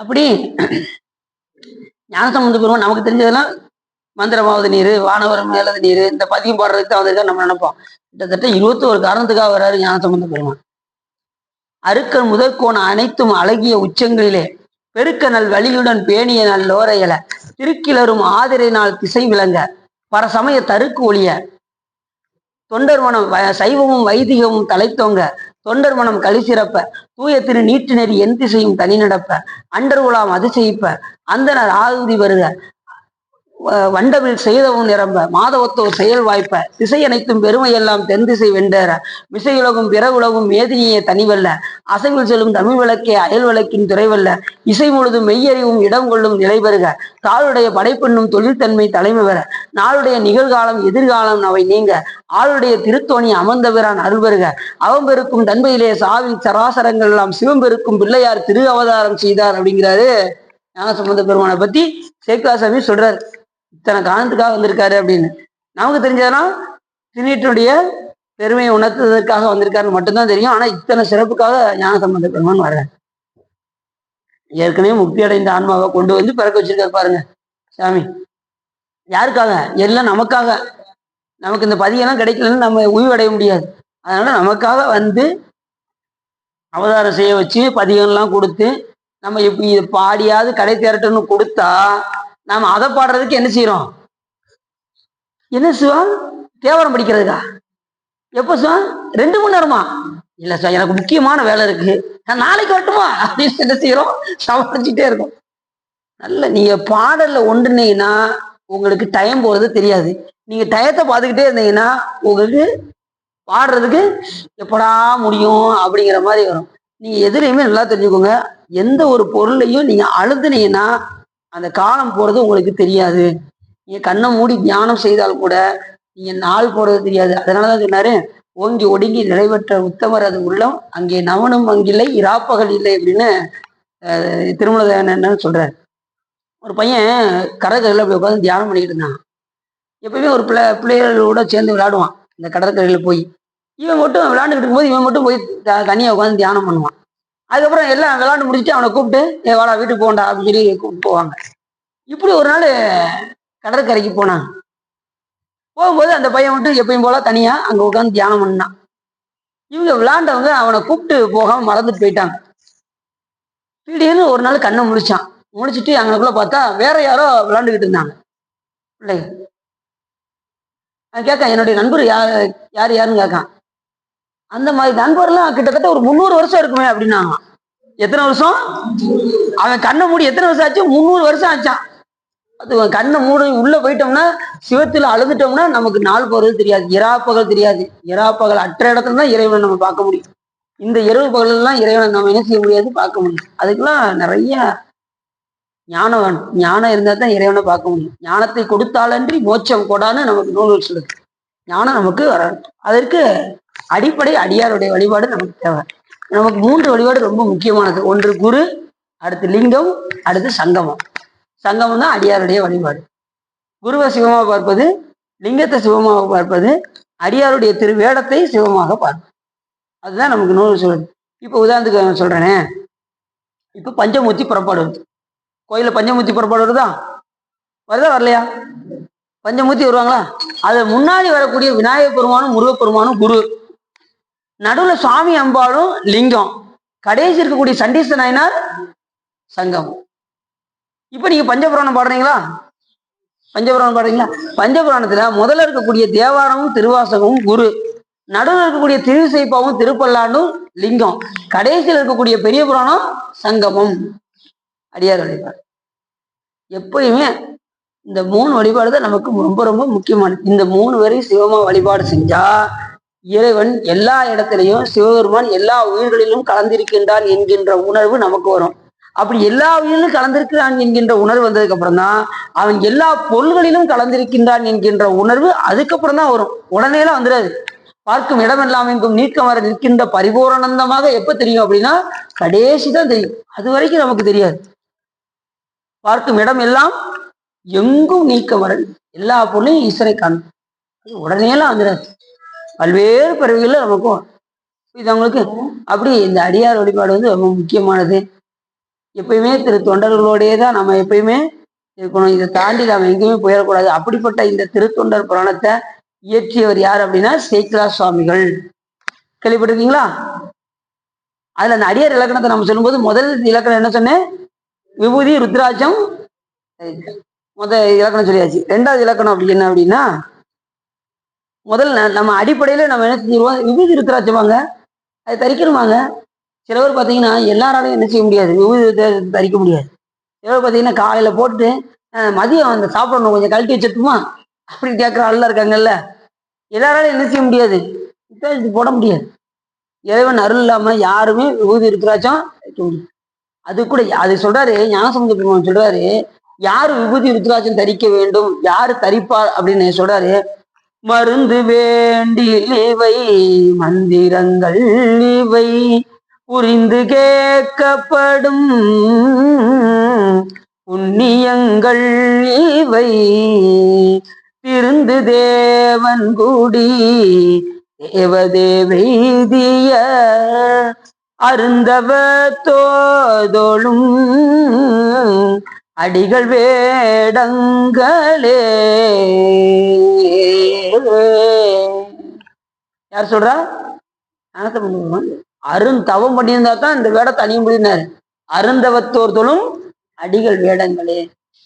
அப்படி ஞானசம்பந்த பெருமான் நமக்கு தெரிஞ்சதெல்லாம் மந்திரமாவது நீர், வானவரம் மேலது நீர், இந்த பதியம் பாடுறதுக்கு தான் வந்திருக்கா நம்ம நினைப்போம். கிட்டத்தட்ட 21 காரணத்துக்காக வர்றாரு ஞானசம்பந்த பெருமான். அருக்கன் முதற்கோண அனைத்தும் அழகிய உச்சங்களிலே பெருக்க நல் வழியுடன் பேணிய நல் லோரையல திருக்கிளரும் ஆதிரையினால் திசை விளங்க பரசமய தருக்கு ஒளிய தொண்டர் மனம் சைவமும் வைதிகமும் தலைத்தோங்க தொண்டர் மனம் களிசிறப்ப தூய திரு நீட்டு நெறி என் திசையும் தனி நடப்ப அண்டர் உலாம் அதிசயிப்ப அந்தனர் ஆகுதி வருக வண்டவில் செய்தவும் நிரம்ப மாதவத்தோர் செயல் வாய்ப்ப திசை அனைத்தும் பெருமையெல்லாம் தென் திசை வெண்டேற விசையுலகும் பிற உலகும் மேதினியே தனிவல்ல அசைவில் செல்லும் தமிழ் விளக்கே அயல் விளக்கின் துறைவல்ல இசை முழுதும் மெய்யறிவும் இடம் கொள்ளும் நிலை பெறுக தாளுடைய படைப்பெண்ணும் தொழில்தன்மை தலைமை பெற நாளுடைய நிகழ்காலம் எதிர்காலம் அவை நீங்க ஆளுடைய திருத்தோணி அமர்ந்தவரான் அருள்பெறுக அவம்பெருக்கும் தன்மையிலே சாவில் சராசரங்கள் எல்லாம் சிவம்பெருக்கும் பிள்ளையார் திரு அவதாரம் செய்தார் அப்படிங்கிறாரு ஞானசம்பந்த பெருமானை பத்தி சேக்கிராசாமி சொல்றாரு. இத்தனை காரணத்துக்காக வந்திருக்காரு அப்படின்னு நமக்கு தெரிஞ்சதெல்லாம் திருநீற்றினுடைய பெருமையை உணர்த்துவதற்காக வந்திருக்காருன்னு மட்டும்தான் தெரியும். ஆனா இத்தனை சிறப்புக்காக ஞானசம்பந்த பெருமான் வர்றாரு. ஏற்கனவே முக்தி அடைந்த ஆன்மாவை கொண்டு வந்து பிறக்க வச்சிருக்காரு பாருங்க சாமி. யாருக்காக? எல்லாம் நமக்காக. நமக்கு இந்த பதியெல்லாம் கிடைக்கலன்னு நம்ம உய்வடைய முடியாது. அதனால நமக்காக வந்து அவதாரம் செய்ய வச்சு பதியெல்லாம் கொடுத்து நம்ம இப்படி இதை பாடியாவது கடை தேரட்டுன்னு கொடுத்தா நாம அதை பாடுறதுக்கு என்ன செய்யறோம்? என்ன சிவா தேவரம் படிக்கிறதுக்கா? எப்ப சிவா? 2 மணி நேரமா? இல்ல சார், எனக்கு முக்கியமான வேலை இருக்கு, நான் நாளைக்கு வரட்டுமா அப்படின்னு என்ன செய்யறோம்? சமாளிச்சுட்டே இருக்கும். நல்ல நீங்க பாடல்ல ஒன்றுனீங்கன்னா உங்களுக்கு டைம் போறது தெரியாது. நீங்க டயத்தை பார்த்துக்கிட்டே இருந்தீங்கன்னா உங்களுக்கு பாடுறதுக்கு எப்படா முடியும் அப்படிங்கிற மாதிரி வரும். நீங்க எதுலையுமே நல்லா தெரிஞ்சுக்கோங்க, எந்த ஒரு பொருளையும் நீங்க அழுதுனீங்கன்னா அந்த காலம் போறது உங்களுக்கு தெரியாது. நீங்க கண்ணை மூடி தியானம் செய்தால் கூட நீங்க நாள் போறது தெரியாது. அதனாலதான் சொன்னாரு, ஓங்கி ஒடுங்கி நிறைவேற்ற உத்தமர் அது உள்ளம் அங்கே நவனும் அங்கில்லை இராப்பகல் இல்லை அப்படின்னு திருமலதேவன் சொல்றாரு. ஒரு பையன் கடற்கரையில போய் உட்காந்து தியானம் பண்ணிக்கிட்டு இருந்தான். எப்பயுமே ஒரு பிள்ளைகளோட சேர்ந்து விளையாடுவான் இந்த கடற்கரையில போய். இவன் மட்டும் விளையாண்டுக்கிட்டு இருக்கும்போது இவன் மட்டும் போய் தனியா உட்காந்து தியானம் பண்ணுவான். அதுக்கப்புறம் எல்லாம் விளையாண்டு முடிச்சுட்டு அவனை கூப்பிட்டு வாடா வீட்டுக்கு போண்டா அப்படின்னு சொல்லி கூப்பிட்டு போவாங்க. இப்படி ஒரு நாள் கடற்கரைக்கு போனாங்க. போகும்போது அந்த பையன் மட்டும் எப்பயும் போல தனியா அங்க உட்காந்து தியானம் பண்ணான். இவங்க விளையாண்டவங்க அவனை கூப்பிட்டு போகாம மறந்துட்டு போயிட்டாங்க. திடீர்னு ஒரு நாள் கண்ணை முழிச்சான். முடிச்சுட்டு அங்கக்குள்ள பார்த்தா வேற யாரோ விளையாண்டுக்கிட்டு இருந்தாங்க பிள்ளை. கேட்கான் என்னுடைய நண்பர் யாருன்னு கேட்கான். அந்த மாதிரி நண்பர்லாம் கிட்டத்தட்ட ஒரு 300 வருஷம் இருக்குமே அப்படின்னாங்க. எத்தனை வருஷம்? அவன் கண்ணை மூடி எத்தனை வருஷம் ஆச்சு? 300 வருஷம் ஆச்சான். அது கண்ணை மூடி உள்ள போயிட்டோம்னா சிவத்துல அழுதுட்டோம்னா நமக்கு நாள் போறது தெரியாது, இராப்பகல் தெரியாது. இராப்பகல் அற்ற இடத்துல தான் இறைவனை நம்ம பார்க்க முடியும். இந்த இரவு பகல்லாம் இறைவனை நம்ம என்ன செய்ய முடியாது, பார்க்க முடியும். அதுக்கெல்லாம் நிறைய ஞானம் வேணும். ஞானம் இருந்தா தான் இறைவனை பார்க்க முடியும். ஞானத்தை கொடுத்தாலன்றி மோட்சம் கொடான்னு நமக்கு நூல்கள் சொல்லுது. ஞானம் நமக்கு வர, அதற்கு அடிப்படை அடியாருடைய வழிபாடு நமக்கு தேவை. நமக்கு 3 வழிபாடு ரொம்ப முக்கியமானது. ஒன்று குரு, அடுத்து லிங்கம், அடுத்து சங்கமம். சங்கமம் தான் அடியாருடைய வழிபாடு. குருவை சிவமாக பார்ப்பது, லிங்கத்தை சிவமாக பார்ப்பது, அடியாருடைய திருவேடத்தை சிவமாக பார்ப்பது. அதுதான் நமக்கு நூல் சொல்லுது. இப்போ உதாரணத்துக்கு சொல்றேனே, இப்போ பஞ்சமூர்த்தி புறப்பாடு வருது. கோயில பஞ்சமூர்த்தி புறப்பாடு வருதா? வரலையா? பஞ்சமூர்த்தி வருவாங்களா? அது முன்னாடி வரக்கூடிய விநாயகப் பெருமானும் முருகப்பெருமானும் குரு, நடுவுல சுவாமி அம்பாளும் லிங்கம், கடைசி இருக்கக்கூடிய சண்டீச நாயனார் சங்கம். இப்ப நீங்க பஞ்சபுராணம் பாடுறீங்களா? பஞ்சபுராணம் பாடுறீங்களா? பஞ்சபுராணத்துல முதல்ல இருக்கக்கூடிய தேவாரமும் திருவாசகமும் குரு, நடுவில் இருக்கக்கூடிய திருவிசைப்பாவும் திருப்பல்லாண்டும் லிங்கம், கடைசியில் இருக்கக்கூடிய பெரிய புராணம் சங்கமம், அடியார் வழிபாடு. எப்பயுமே இந்த 3 வழிபாடு தான் நமக்கு ரொம்ப ரொம்ப முக்கியமானது. இந்த 3 வரையும் சிவமா வழிபாடு செஞ்சா இறைவன் எல்லா இடத்திலையும், சிவபெருமான் எல்லா உயிர்களிலும் கலந்திருக்கின்றான் என்கின்ற உணர்வு நமக்கு வரும். அப்படி எல்லா உயிரிலும் கலந்திருக்கிறான் என்கின்ற உணர்வு வந்ததுக்கு அப்புறம் தான் அவன் எல்லா பொருள்களிலும் கலந்திருக்கின்றான் என்கின்ற உணர்வு அதுக்கப்புறம் தான் வரும். உடனே எல்லாம் வந்துடாது. பார்க்கும் இடமெல்லாம் எங்கும் நீக்கம் வர நிற்கின்ற பரிபூரணந்தமாக எப்ப தெரியும் அப்படின்னா கடைசி தான் தெரியும். அது வரைக்கும் நமக்கு தெரியாது. பார்க்கும் இடம் எல்லாம் எங்கும் நீக்கம் வர எல்லா பொருளையும் ஈஸ்வரை காணும். உடனே எல்லாம் வந்துடாது. பல்வேறு பிறவிகள்ல நமக்கும் இது அவங்களுக்கு. அப்படி இந்த அடியார் வழிபாடு வந்து ரொம்ப முக்கியமானது. எப்பயுமே திரு தொண்டர்களோடையே தான் நம்ம எப்பயுமே இருக்கணும். இதை தாண்டி நாம எங்கேயுமே போயிடக்கூடாது. அப்படிப்பட்ட இந்த திருத்தொண்டர் புராணத்தை இயற்றியவர் யார் அப்படின்னா சேக்கிழார் சுவாமிகள். கேள்விப்பட்டிருக்கீங்களா? அதுல அந்த அடியார் இலக்கணத்தை நம்ம சொல்லும்போது முதல் இலக்கணம் என்ன சொன்னேன்? விபூதி ருத்ராட்சம். இலக்கணம் சொல்லியாச்சு. 2வது இலக்கணம் அப்படி என்ன அப்படின்னா, முதல்ல நம்ம அடிப்படையில நம்ம என்ன செஞ்சிருவோம்? விபூதி ருத்ராட்சமாங்க, அது தரிக்கணுமாங்க. சில பேர் பார்த்தீங்கன்னா எல்லாராலையும் என்ன செய்ய முடியாது, விபூதி தரிக்க முடியாது. சில பேர் பார்த்தீங்கன்னா காலையில போட்டு மதியம் அந்த சாப்பிடணும் கொஞ்சம் கழட்டி வச்சிருக்குமா அப்படின்னு கேட்குற ஆள்லாம் இருக்காங்கல்ல. எல்லாராலையும் என்ன செய்ய முடியாது, இது போட முடியாது. இறைவன் அருள் இல்லாம யாருமே விபூதி ருத்ராட்சம் வைக்க முடியும். அது கூட அது சொல்றாரு ஞானசம்பந்த பெருமான் சொல்றாரு, யாரு விபூதி ருத்ராட்சம் தரிக்க வேண்டும், யாரு தரிப்பார் அப்படின்னு சொல்றாரு. மருந்து வேண்டில் இவை மந்திரங்கள் இவை புரிந்து கேட்கப்படும் புண்ணியங்கள் இவை திருந்து தேவன் கூடி தேவதேவைதிய அருந்தவ தோதொழும் அடிகள் வேடங்களே. யார் சொல்றா? அருந்தவம் பண்ணியிருந்தா தான் இந்த வேடத்தை அணிய முடியினாரு. அருந்தவத்தோர்தொழும் அடிகள் வேடங்களே.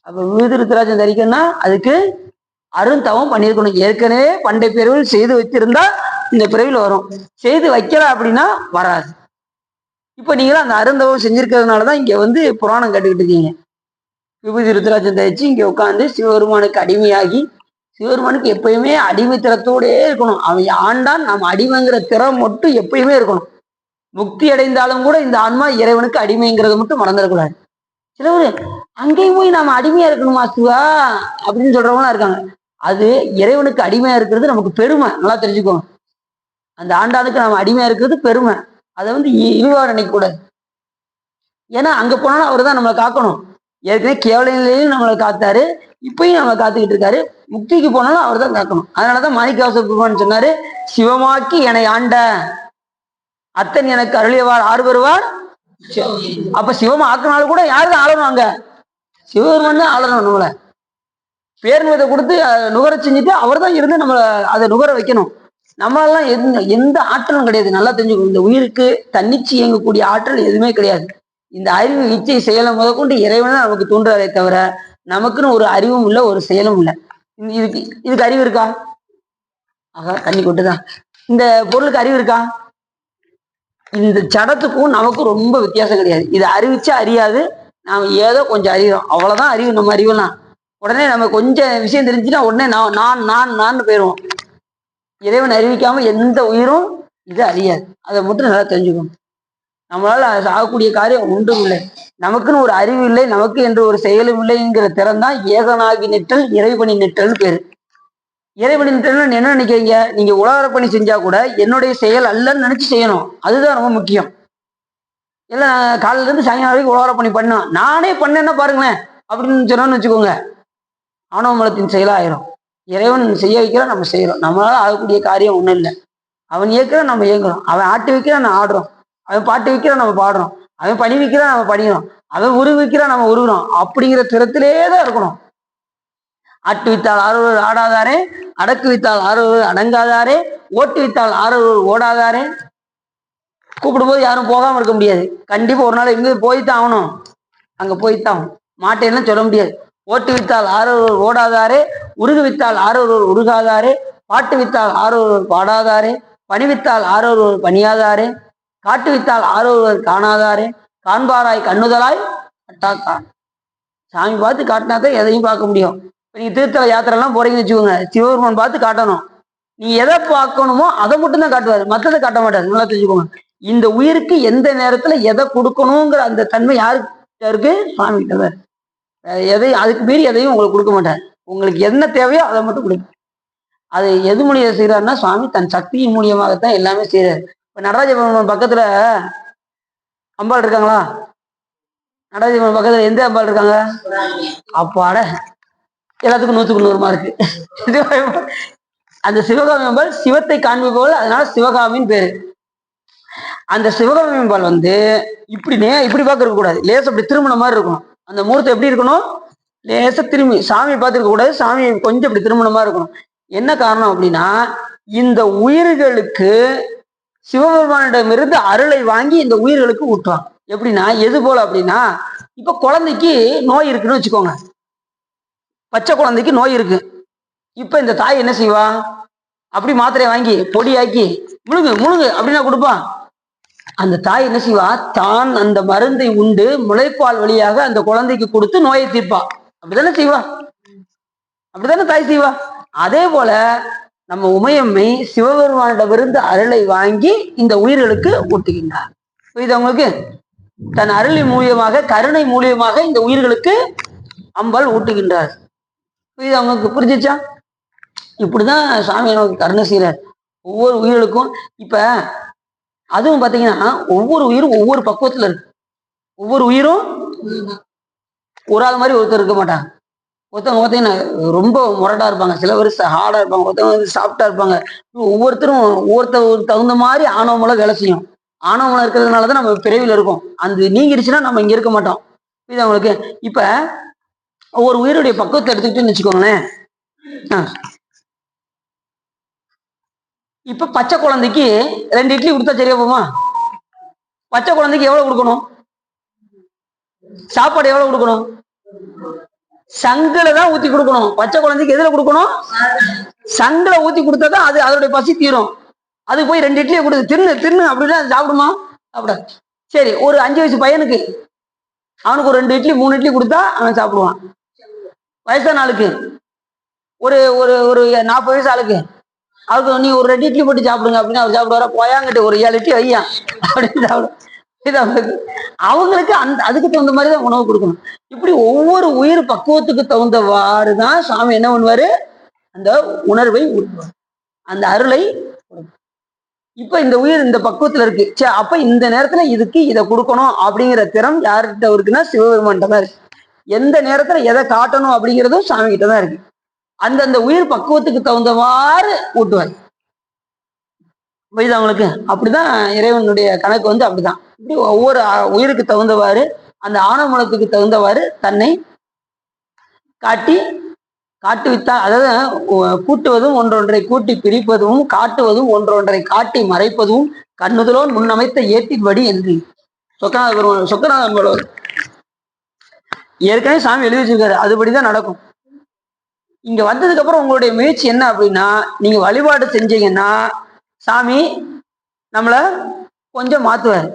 அப்ப விபூதி ருத்ராட்சம் தரிக்கணும்னா அதுக்கு அருந்தவம் பண்ணியிருக்கணும். ஏற்கனவே பண்டை பிறவில் செய்து வச்சிருந்தா இந்த பிறவில வரும். செய்து வைக்கல அப்படின்னா வராது. இப்ப நீங்களும் அந்த அருந்தவம் செஞ்சிருக்கிறதுனாலதான் இங்க வந்து புராணம் கேட்டுக்கிட்டு இருக்கீங்க. விபூதி ருத்ராட்சம் தரிச்சு இங்க உட்காந்து சிவபெருமானுக்கு அடிமையாகி, சிவபெருமானுக்கு எப்பயுமே அடிமைத்தனத்தோடே இருக்கணும். அவன் ஆண்டான், நம்ம அடிமைங்கிற திறம் மட்டும் எப்பயுமே இருக்கணும். முக்தி அடைந்தாலும் கூட இந்த ஆன்மா இறைவனுக்கு அடிமைங்கிறத மட்டும் மறந்துடக்கூடாது. சிலவர் அங்கேயும் போய் நாம அடிமையா இருக்கணுமா சிவா அப்படின்னு சொல்றவங்களாம் இருக்காங்க. அது இறைவனுக்கு அடிமையா இருக்கிறது நமக்கு பெருமை. நல்லா தெரிஞ்சுக்கோங்க. அந்த ஆண்டாளுக்கு நாம அடிமையா இருக்கிறது பெருமை. அதை வந்து இழிவா நினைக்க கூடாது. ஏன்னா அங்க போனாலும் அவர் தான் நம்மளை காக்கணும். ஏற்கனவே கேவல நிலையிலும் நம்மளை காத்தாரு, இப்பயும் நம்மளை காத்துக்கிட்டு இருக்காரு. முக்திக்கு போனாலும் அவர் தான் காக்கணும். அதனாலதான் மாணிக்கவாசக பெருமான் சொன்னாரு, சிவமாக்கி என்னை ஆண்ட அத்தன் எனக்கு அருளியவார் ஆறு வருவார். அப்ப சிவமா ஆக்கினாலும் கூட யாருதான் ஆளணும்? அங்க சிவபெருமான் தான் ஆளணும். நம்மளை பேர்வதை கொடுத்து நுகர செஞ்சுட்டு அவர் தான் இருந்து நம்மளை அதை நுகர வைக்கணும். நம்மளெல்லாம் எந்த ஆற்றலும் கிடையாது. நல்லா தெரிஞ்சுக்கணும். இந்த உயிருக்கு தன்னிச்சு இயங்கக்கூடிய ஆற்றல் எதுவுமே கிடையாது. இந்த அறிவு இச்சை செயலை முதற்கொண்டு இறைவன் தான் நமக்கு தூண்டுறதை தவிர நமக்குன்னு ஒரு அறிவும் இல்லை, ஒரு செயலும் இல்லை. இதுக்கு அறிவு இருக்கா? ஆகா, தண்ணி கொட்டுதான். இந்த பொருளுக்கு அறிவு இருக்கா? இந்த சடத்துக்கும் நமக்கும் ரொம்ப வித்தியாசம் கிடையாது. இது அறிவிச்சா அறியாது, நாம ஏதோ கொஞ்சம் அறிவோம், அவ்வளவுதான் அறிவு. நம்ம அறிவெல்லாம் உடனே நம்ம கொஞ்சம் விஷயம் தெரிஞ்சுன்னா உடனே நான் போயிடுவோம். இறைவன் அறிவிக்காம எந்த உயிரும் இது அறியாது. அதை மட்டும் நல்லா தெரிஞ்சுக்கணும். நம்மளால ஆகக்கூடிய காரியம் ஒன்றும் இல்லை. நமக்குன்னு ஒரு அறிவு இல்லை, நமக்கு என்று ஒரு செயலும் இல்லைங்கிற திறம் தான் ஏகனாகி நிற்றல், இறைவனி நிற்றல்னு பேரு. இறைவனி நிற்றல்னு என்ன நினைக்கிறீங்க? நீங்க உலக பணி செஞ்சா கூட என்னுடைய செயல் அல்லன்னு நினைச்சு செய்யணும். அதுதான் ரொம்ப முக்கியம். எல்லாம் காலையில இருந்து சாயங்காலம் வரைக்கும் உலக பணி பண்ணோம், நானே பண்ணேன்னா பாருங்களேன் அப்படின்னு சொன்னோன்னு வச்சுக்கோங்க, ஆணவ மலத்தின் செயலாயிரும். இறைவன் செய்ய வைக்கிறான், நம்ம செய்யறோம். நம்மளால ஆகக்கூடிய காரியம் ஒண்ணும் இல்லை. அவன் இயக்கிறான், நம்ம இயங்குறோம். அவன் ஆட்டி வைக்கிறான், நம்ம ஆடுறோம். அவன் பாட்டு வைக்கிறான், நம்ம பாடுறோம். அவன் பணி வைக்கிறான், நம்ம பணிகிறோம். அவன் உருவி வைக்கிறான், நம்ம உருகுறோம். அப்படிங்கிற திறத்திலே தான் இருக்கணும். ஆட்டு வித்தால் ஆறுவர் ஆடாதாரே, அடக்கு வித்தால் ஆறுவர் அடங்காதாரே, ஓட்டு வித்தால் ஆறுவர் ஓடாதாரே. கூப்பிடும்போது யாரும் போகாம இருக்க முடியாது. கண்டிப்பா ஒரு நாள் எங்க போய்த்தான் ஆகணும், அங்க போய்த்தான் ஆகணும். மாட்டேன்னு சொல்ல முடியாது. ஓட்டு வித்தால் ஆறுவர் ஓடாதாரே, உருகு வித்தால் ஆறுவர் உருகாதாரே, பாட்டு வித்தால் ஆறுவர் பாடாதாரே, பணி வித்தால் ஆறுவர் பணியாதாரே, காட்டு வித்தால் ஆறுவர் காணாதாரே, காண்பாராய் கண்ணுதலாய் கட்டாக்கான். சாமி பார்த்து காட்டினாதான் எதையும் பார்க்க முடியும். இப்போ நீங்க திருத்தல யாத்திரைலாம் போறீங்கன்னு வச்சுக்கோங்க, சிவபெருமான் பார்த்து காட்டணும். நீ எதை பார்க்கணுமோ அதை மட்டும்தான் காட்டுவாரு, மற்றதை காட்ட மாட்டாரு. நல்லா தெரிஞ்சுக்கோங்க. இந்த உயிருக்கு எந்த நேரத்துல எதை கொடுக்கணுங்கிற அந்த தன்மை யாருக்கு இருக்கு? சுவாமி கிட்ட. எதையும் அதுக்கு மீறி எதையும் உங்களுக்கு கொடுக்க மாட்டார். உங்களுக்கு என்ன தேவையோ அதை மட்டும் கொடுக்கும். அது எது மூலியம் செய்யறாருன்னா, சுவாமி தன் சக்தியின் மூலியமாகத்தான் எல்லாமே செய்யறாரு. இப்ப நடராஜ பெருமான் பக்கத்துல அம்பாள் இருக்காங்களா? நடராஜ பெருமான் பக்கத்துல எந்த அம்பாள் இருக்காங்க? அப்பாட, எல்லாத்துக்கும் 100க்கு 100 மார்க்கு. அந்த சிவகாமி அம்பாள் சிவத்தை காண்பிப்பவள், அதனால சிவகாமின்னு பேரு. அந்த சிவகாமி அம்பாள் இப்படி பார்க்க இருக்க கூடாது, லேச அப்படி திரும்பின மாதிரி இருக்கணும். அந்த மூர்த்தம் எப்படி இருக்கணும்? லேச திரும்பி சாமியை பார்த்துருக்க கூடாது, சாமியை கொஞ்சம் இப்படி திரும்பின மாதிரி இருக்கணும். என்ன காரணம் அப்படின்னா, இந்த உயிர்களுக்கு சிவபெருமானிடமிருந்து அருளை வாங்கி இந்த உயிர்களுக்கு ஊட்டுவாங்க. எப்படின்னா, எது போல அப்படின்னா, இப்ப குழந்தைக்கு நோய் இருக்குன்னு வச்சுக்கோங்க. பச்சை குழந்தைக்கு நோய் இருக்கு. இப்ப இந்த தாய் என்ன செய்வா? அப்படி மாத்திரையை வாங்கி பொடியாக்கி முழுங்கு முழுங்கு அப்படின்னா கொடுப்பான். அந்த தாய் என்ன செய்வா? தான் அந்த மருந்தை உண்டு முளைப்பால் வழியாக அந்த குழந்தைக்கு கொடுத்து நோயை தீர்ப்பா. அப்படித்தானே செய்வா? அப்படித்தானே தாய் செய்வா? அதே போல நம்ம உமையம்மை சிவபெருமானிடமிருந்து அருளை வாங்கி இந்த உயிர்களுக்கு ஊட்டுகின்றார். இது அவங்களுக்கு தன் அருளின் மூலியமாக, கருணை மூலியமாக இந்த உயிர்களுக்கு அம்பாள் ஊட்டுகின்றார். இது அவங்களுக்கு புரிஞ்சிச்சா? இப்படிதான் சாமி நமக்கு கருணை செய்யறார் ஒவ்வொரு உயிர்களுக்கும். இப்ப அதுவும் பாத்தீங்கன்னா, ஒவ்வொரு உயிரும் ஒவ்வொரு பக்குவத்துல இருக்கு. ஒவ்வொரு உயிரும் ஒரு ஆள் மாதிரி ஒருத்தர் இருக்க மாட்டாங்க. ஒருத்தவங்க பார்த்தீங்கன்னா ரொம்ப முரடா இருப்பாங்க, சில பேர் ஹார்டா இருப்பாங்க, ஒருத்தவங்க வந்து சாஃப்டா இருப்பாங்க. ஒவ்வொருத்தரும் ஒவ்வொருத்தர் தகுந்த மாதிரி ஆணவமலம் வேலை செய்யும். ஆணவமலம் இருக்கிறதுனாலதான் நம்ம பிறவில இருக்கோம். அந்த நீங்கிருச்சுன்னா நம்ம இங்க இருக்க மாட்டோம். இது அவங்களுக்கு. இப்ப ஒவ்வொரு உயிருடைய பக்குவத்தை எடுத்துக்கிட்டுன்னு வச்சுக்கோங்களேன். இப்ப பச்சை குழந்தைக்கு 2 இட்லி கொடுத்தா சரியா போமா? பச்சை குழந்தைக்கு எவ்வளவு கொடுக்கணும்? சாப்பாடு எவ்வளவு கொடுக்கணும்? சங்குல தான் ஊத்தி கொடுக்கணும். பச்சை குழந்தைக்கு எதுல கொடுக்கணும்? சங்குல ஊத்தி கொடுத்தாதான் அது அதோடைய பசி தீரும். அது போய் 2 இட்லியை கொடுத்து தின்னு தின்னு அப்படின்னா சாப்பிடுமா? சாப்பிடாது. சரி, ஒரு 5 வயசு பையனுக்கு அவனுக்கு ஒரு 2 இட்லி 3 இட்லி கொடுத்தா அவன் சாப்பிடுவான். வயசான ஆளுக்கு ஒரு ஒரு ஒரு 40 வயசு ஆளுக்கு அவருக்கு நீ ஒரு 2 இட்லி போட்டு சாப்பிடுங்க அப்படின்னு அவர் சாப்பிடுவாரா? போயாங்கிட்ட ஒரு 7 இட்லி வையா அப்படின்னு சாப்பிடும். இது அவங்களுக்கு அதுக்கு தகுந்த மாதிரி தான் உணவு கொடுக்கணும். இப்படி ஒவ்வொரு உயிர் பக்குவத்துக்கு தகுந்தவாறு தான் சாமி என்ன பண்ணுவாரு? அந்த உணர்வை ஊட்டுவார், அந்த அருளை. இப்ப இந்த உயிர் இந்த பக்குவத்துல இருக்கு, சரி அப்ப இந்த நேரத்துல இதுக்கு இதை கொடுக்கணும் அப்படிங்கிற திறம் யார்கிட்ட இருக்குன்னா சிவபெருமான்கிட்ட தான் இருக்கு. எந்த நேரத்துல எதை காட்டணும் அப்படிங்கிறதும் சாமி கிட்ட தான் இருக்கு. அந்தந்த உயிர் பக்குவத்துக்கு தகுந்தவாறு ஊட்டுவார். புரியுது அவங்களுக்கு? அப்படிதான் இறைவனுடைய கணக்கு வந்து அப்படிதான். இப்படி ஒவ்வொரு உயிருக்கு தகுந்தவாறு, அந்த ஆணவமலத்துக்கு தகுந்தவாறு தன்னை காட்டுவித்தால், அதாவது கூட்டுவதும் ஒன்றொன்றை கூட்டி பிரிப்பதும், காட்டுவதும் ஒன்றொன்றை காட்டி மறைப்பதும் கண்ணுதலோன் முன்னமைத்த ஏற்றின்படி என்று. சொக்கநாத பெருமாள் சொக்கநாதன் போலவர் ஏற்கனவே சாமி எழுதி வச்சிருக்காரு, அதுபடிதான் நடக்கும். இங்க வந்ததுக்கு அப்புறம் உங்களுடைய முயற்சி என்ன அப்படின்னா, நீங்க வழிபாடு செஞ்சீங்கன்னா சாமி நம்மள கொஞ்சம் மாத்துவாரு.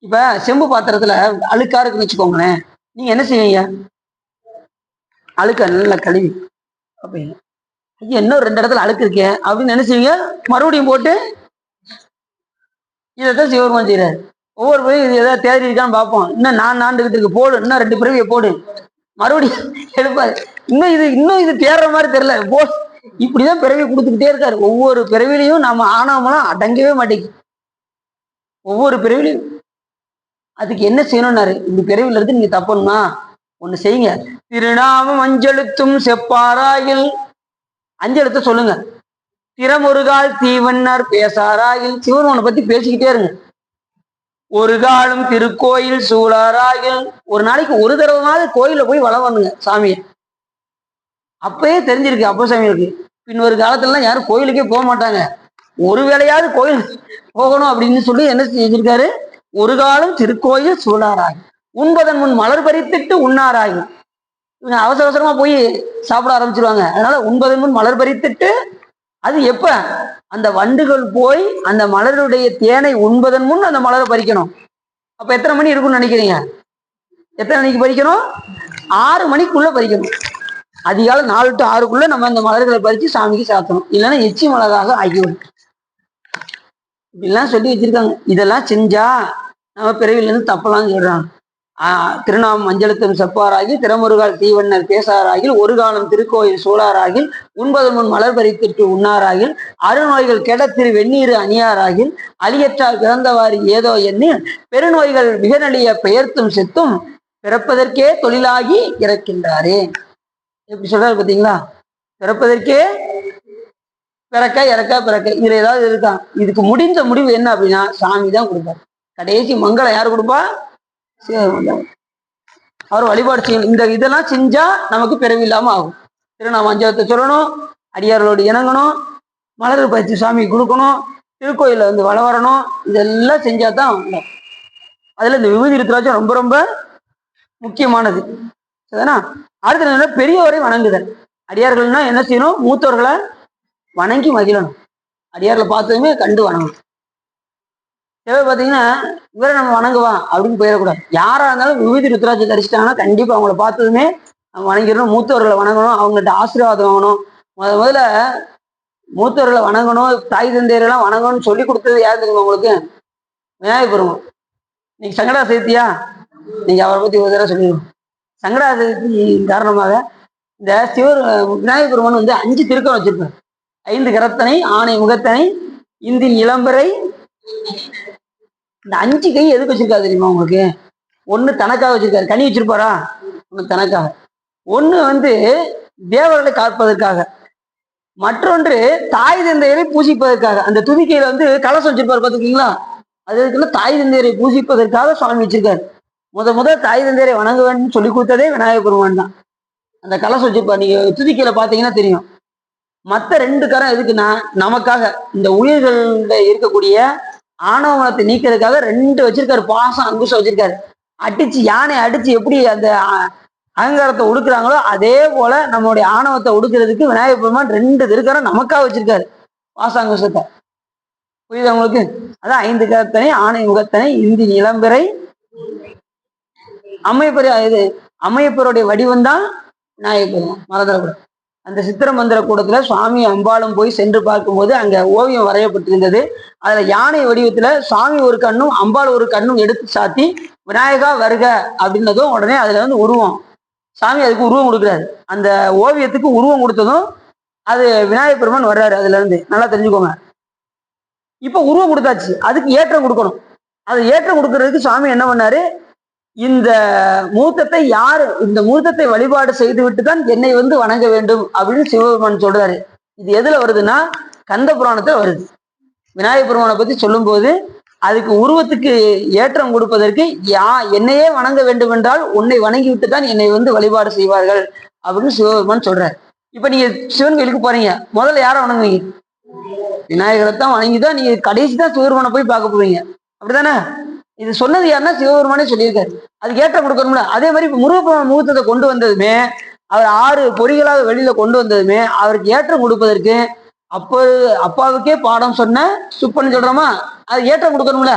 இப்ப செம்பு பாத்திரத்துல அழுக்கா இருக்குன்னு வச்சுக்கோங்களேன், நீங்க என்ன செய்வீங்க? அழுக்க நல்லா கழுவி அப்படின்னு ஐயா இன்னும் 2 இடத்துல அழுக்கு இருக்கேன் அப்படின்னு என்ன செய்வீங்க? மறுபடியும் போட்டு இதைத்தான் சிவபெருமான் செய்யறாரு. ஒவ்வொரு பிறவி இது ஏதாவது தேடி இருக்கான்னு பார்ப்போம், இன்னும் 4 ஆண்டுகிட்டு இருக்கு போடு, இன்னும் 2 பிறவியை போடு, மறுபடியும் எடுப்பாரு. இன்னும் இது தேடுற மாதிரி தெரியல போ. இப்படிதான் பிறவி கொடுத்துக்கிட்டே இருக்காரு. ஒவ்வொரு பிறவிலையும் நம்ம ஆணவமெல்லாம் அடங்கவே மாட்டேங்குது. ஒவ்வொரு பிறவிலையும் அதுக்கு என்ன செய்யணும்னாரு, இந்த பிறவில இருந்து நீங்க தப்பணுமா ஒண்ணு செய்யுங்க. திருநாமம் அஞ்செழுத்தும் செப்பாராயில், அஞ்செழுத்த சொல்லுங்க. திறமொருகால் தீவன்னர் பேசாராயில், சிவபெருமானை பத்தி பேசிக்கிட்டே இருங்க. ஒரு காலம் திருக்கோயில் சூழாராயில், ஒரு நாளைக்கு ஒரு தடவைனாவது கோயில போய் வளம் பண்ணுங்க சாமியை. அப்பயே தெரிஞ்சிருக்கு அப்போ சாமிகளுக்கு, பின்னொரு காலத்துலலாம் யாரும் கோயிலுக்கே போக மாட்டாங்க, ஒரு வேளையாவது கோயில் போகணும் அப்படின்னு சொல்லி என்ன செஞ்சிருக்காரு, ஒரு காலம் திருக்கோயில் சூழாராய் உண்பதன் முன் மலர் பறித்துட்டு உண்ணாராய். இவங்க அவசர அவசரமா போய் சாப்பிட ஆரம்பிச்சிருவாங்க. அதனால உண்பதன் முன் மலர் பறித்துட்டு, அது எப்ப அந்த வண்டுகள் போய் அந்த மலருடைய தேனை உண்பதன் முன் அந்த மலரை பறிக்கணும். அப்ப எத்தனை மணி இருக்கும்னு நினைக்கிறீங்க? எத்தனை மணிக்கு பறிக்கணும்? 6 மணிக்குள்ள பறிக்கணும். அதிகாலை 4 to 6க்குள்ள நம்ம அந்த மலர்களை பறிச்சு சாமிக்கு சாத்தணும், இல்லைன்னா எச்சி மிளகாக ஆகிவிடும். இப்படிலாம் சொல்லி வச்சிருக்காங்க. இதெல்லாம் செஞ்சா நம்ம பிறவிலிருந்து தப்பலாம்னு சொல்றாங்க. திருநாமம் அஞ்செழுத்தும் செப்பாராகில் திறமுருகால் தீவன்னர் பேசாராகில் ஒரு காலம் திருக்கோயில் சூழாராகில் உண்பதன் முன் மலர் பறித்திட்டு உண்ணாராகில் அருநோய்கள் கெட திரு வெந்நீர் அணியாராகில் அழியற்றால் பிறந்தவாறு ஏதோ எண்ணில் பெருநோய்கள் மிக நலிய பெயர்த்தும் செத்தும் பிறப்பதற்கே தொழிலாகி இறக்கின்றாரே. எப்படி சொல்றாரு பார்த்தீங்களா? பிறப்பதற்கே பிறக்க இறக்க பிறக்க, இதுல ஏதாவது இருக்கா? இதுக்கு முடிந்த முடிவு என்ன அப்படின்னா சாமி தான் கொடுப்பார். கடைசி மங்களம் யாரு கொடுப்பா? அவர் வழிபாடு செய்யணும். இதெல்லாம் செஞ்சா நமக்கு பிறவி இல்லாம ஆகும். திருநாம அஞ்செழுத்தை சொல்லணும், அடியார்களோடு இணங்கணும், மலர் பறிச்சு சாமி கொடுக்கணும், திருக்கோயில வந்து வளம் வரணும். இதெல்லாம் செஞ்சா தான் அதுல இந்த விபூதி ருத்ராட்சம் ரொம்ப ரொம்ப முக்கியமானது. சரிதானா? அடுத்த பெரியவரை வணங்குதல். அடியார்கள்னா என்ன செய்யணும்? மூத்தவர்களை வணங்கி மகிழணும். அடியார்களை பார்த்ததுமே கண்டு வணங்கணும். பார்த்தீங்கன்னா இவரை நம்ம வணங்குவா அப்படின்னு போயிடக்கூடாது. யாரா இருந்தாலும் விபூதி ருத்ராட்சம் தரிச்சிட்டாங்கன்னா கண்டிப்பா அவங்கள பார்த்ததுமே நம்ம வணங்கிடணும். மூத்தவர்களை வணங்கணும், அவங்கள்ட்ட ஆசீர்வாதம் வாங்கணும். முதல்ல மூத்தவர்களை வணங்கணும், தாய் தந்தையரெல்லாம் வணங்கணும்னு சொல்லி கொடுத்தது யார் தெரியுமா உங்களுக்கு? விநாயகர் பெருமான். நீங்க சங்கடா சேர்த்தியா, நீங்க அவரை பத்தி ஒரு தடவை சொல்லிடுவோம். சங்கடா சேர்த்தி காரணமாக இந்த விநாயகர் பெருமான் வந்து 5 திருக்கம் வச்சிருப்பார். 5 கரத்தனை, ஆணை முகத்தனை, இந்தின் இளம்பரை. இந்த 5 கை எதுக்கு வச்சிருக்காரு தெரியுமா உங்களுக்கு? ஒண்ணு தனக்காக வச்சிருக்காரு, கனி வச்சிருப்பாரா? ஒண்ணு தனக்காக, ஒண்ணு வந்து தேவர்களை காப்பதற்காக, மற்றொன்று தாய் தந்தையரை பூசிப்பதற்காக. அந்த துதிக்கையில வந்து கலசம் வச்சிருப்பாரு பாத்துக்கீங்களா? அதுக்குள்ள தாய் தந்தையரை பூசிப்பதற்காக சுவாமி வச்சிருக்காரு. முதல் தாய் தந்தையரை வணங்க வேண்டும் சொல்லி கொடுத்ததே விநாயகர் பெருமான் தான். அந்த கலசம் வச்சிருப்பார், நீங்க துதிக்கையில பாத்தீங்கன்னா தெரியும். மற்ற 2 கரம் எதுக்குன்னா நமக்காக, இந்த உயிர்கள இருக்கக்கூடிய ஆணவத்தை நீக்கிறதுக்காக 2 வச்சிருக்காரு. பாசம் அங்குசம் வச்சிருக்காரு. அடிச்சு யானை அடிச்சு எப்படி அந்த அகங்காரத்தை உடுக்குறாங்களோ அதே போல நம்மளுடைய ஆணவத்தை உடுக்கிறதுக்கு விநாயகர் பெருமான் 2 திருக்கரம் நமக்காக வச்சிருக்காரு, பாசாங்குசத்தை. புரியுது உங்களுக்கு? அதான் 5 கரத்தனை, ஆணை முகத்தனை, இந்தி இளம்பிறை. அம்மையப்பருடைய வடிவம் தான் விநாயகர் பெருமான், மறந்துடக்கூடாது. அந்த சித்திர மந்திர கூடத்துல சுவாமி அம்பாளும் போய் சென்று பார்க்கும்போது அங்க ஓவியம் வரையப்பட்டிருந்தது. அதுல யானை வடிவத்துல சுவாமி ஒரு கண்ணும் அம்பாள் ஒரு கண்ணும் எடுத்து சாத்தி விநாயகா வருக அப்படின்னதும் உடனே அதுல வந்து உருவம், சாமி அதுக்கு உருவம் கொடுக்குறாரு. அந்த ஓவியத்துக்கு உருவம் கொடுத்ததும் அது விநாயகர் பெருமான் வர்றாரு. அதுல இருந்து நல்லா தெரிஞ்சுக்கோங்க. இப்ப உருவம் கொடுத்தாச்சு, அதுக்கு ஏற்றம் கொடுக்கணும். அது ஏற்றம் கொடுக்கறதுக்கு சுவாமி என்ன பண்ணாரு, இந்த மூர்த்தத்தை வழிபாடு செய்து விட்டு தான் என்னை வந்து வணங்க வேண்டும் அப்படின்னு சிவபெருமான் சொல்றாரு. இது எதுல வருதுன்னா கந்த புராணத்துல வருது. விநாயகர் பெருமானை பத்தி சொல்லும் போது அதுக்கு உருவத்துக்கு ஏற்றம் கொடுப்பதற்கு என்னையே வணங்க வேண்டும் என்றால் உன்னை வணங்கி விட்டு தான் என்னை வந்து வழிபாடு செய்வார்கள் அப்படின்னு சிவபெருமான் சொல்றாரு. இப்ப நீங்க சிவன் கோயிலுக்கு போறீங்க, முதல்ல யாரை வணங்குவீங்க? விநாயகரை தான் வணங்கிதான் நீங்க கடைசி தான் சிவபெருமானை போய் பார்க்க போவீங்க, அப்படிதானே? இது சொன்னது யாருன்னா சிவபெருமானே சொல்லியிருக்காரு. அதுக்கு ஏற்றம் கொடுக்கணும்ல. அதே மாதிரி முருகப்பெருமான் முகூர்த்தத்தை கொண்டு வந்ததுமே, அவர் 6 பொறிகளாக வெளியில கொண்டு வந்ததுமே அவருக்கு ஏற்றம் கொடுப்பதற்கு அப்போ அப்பாவுக்கே பாடம் சொன்ன சுப்பன்னு சொல்றோமா, அது ஏற்றம் கொடுக்கணும்ல.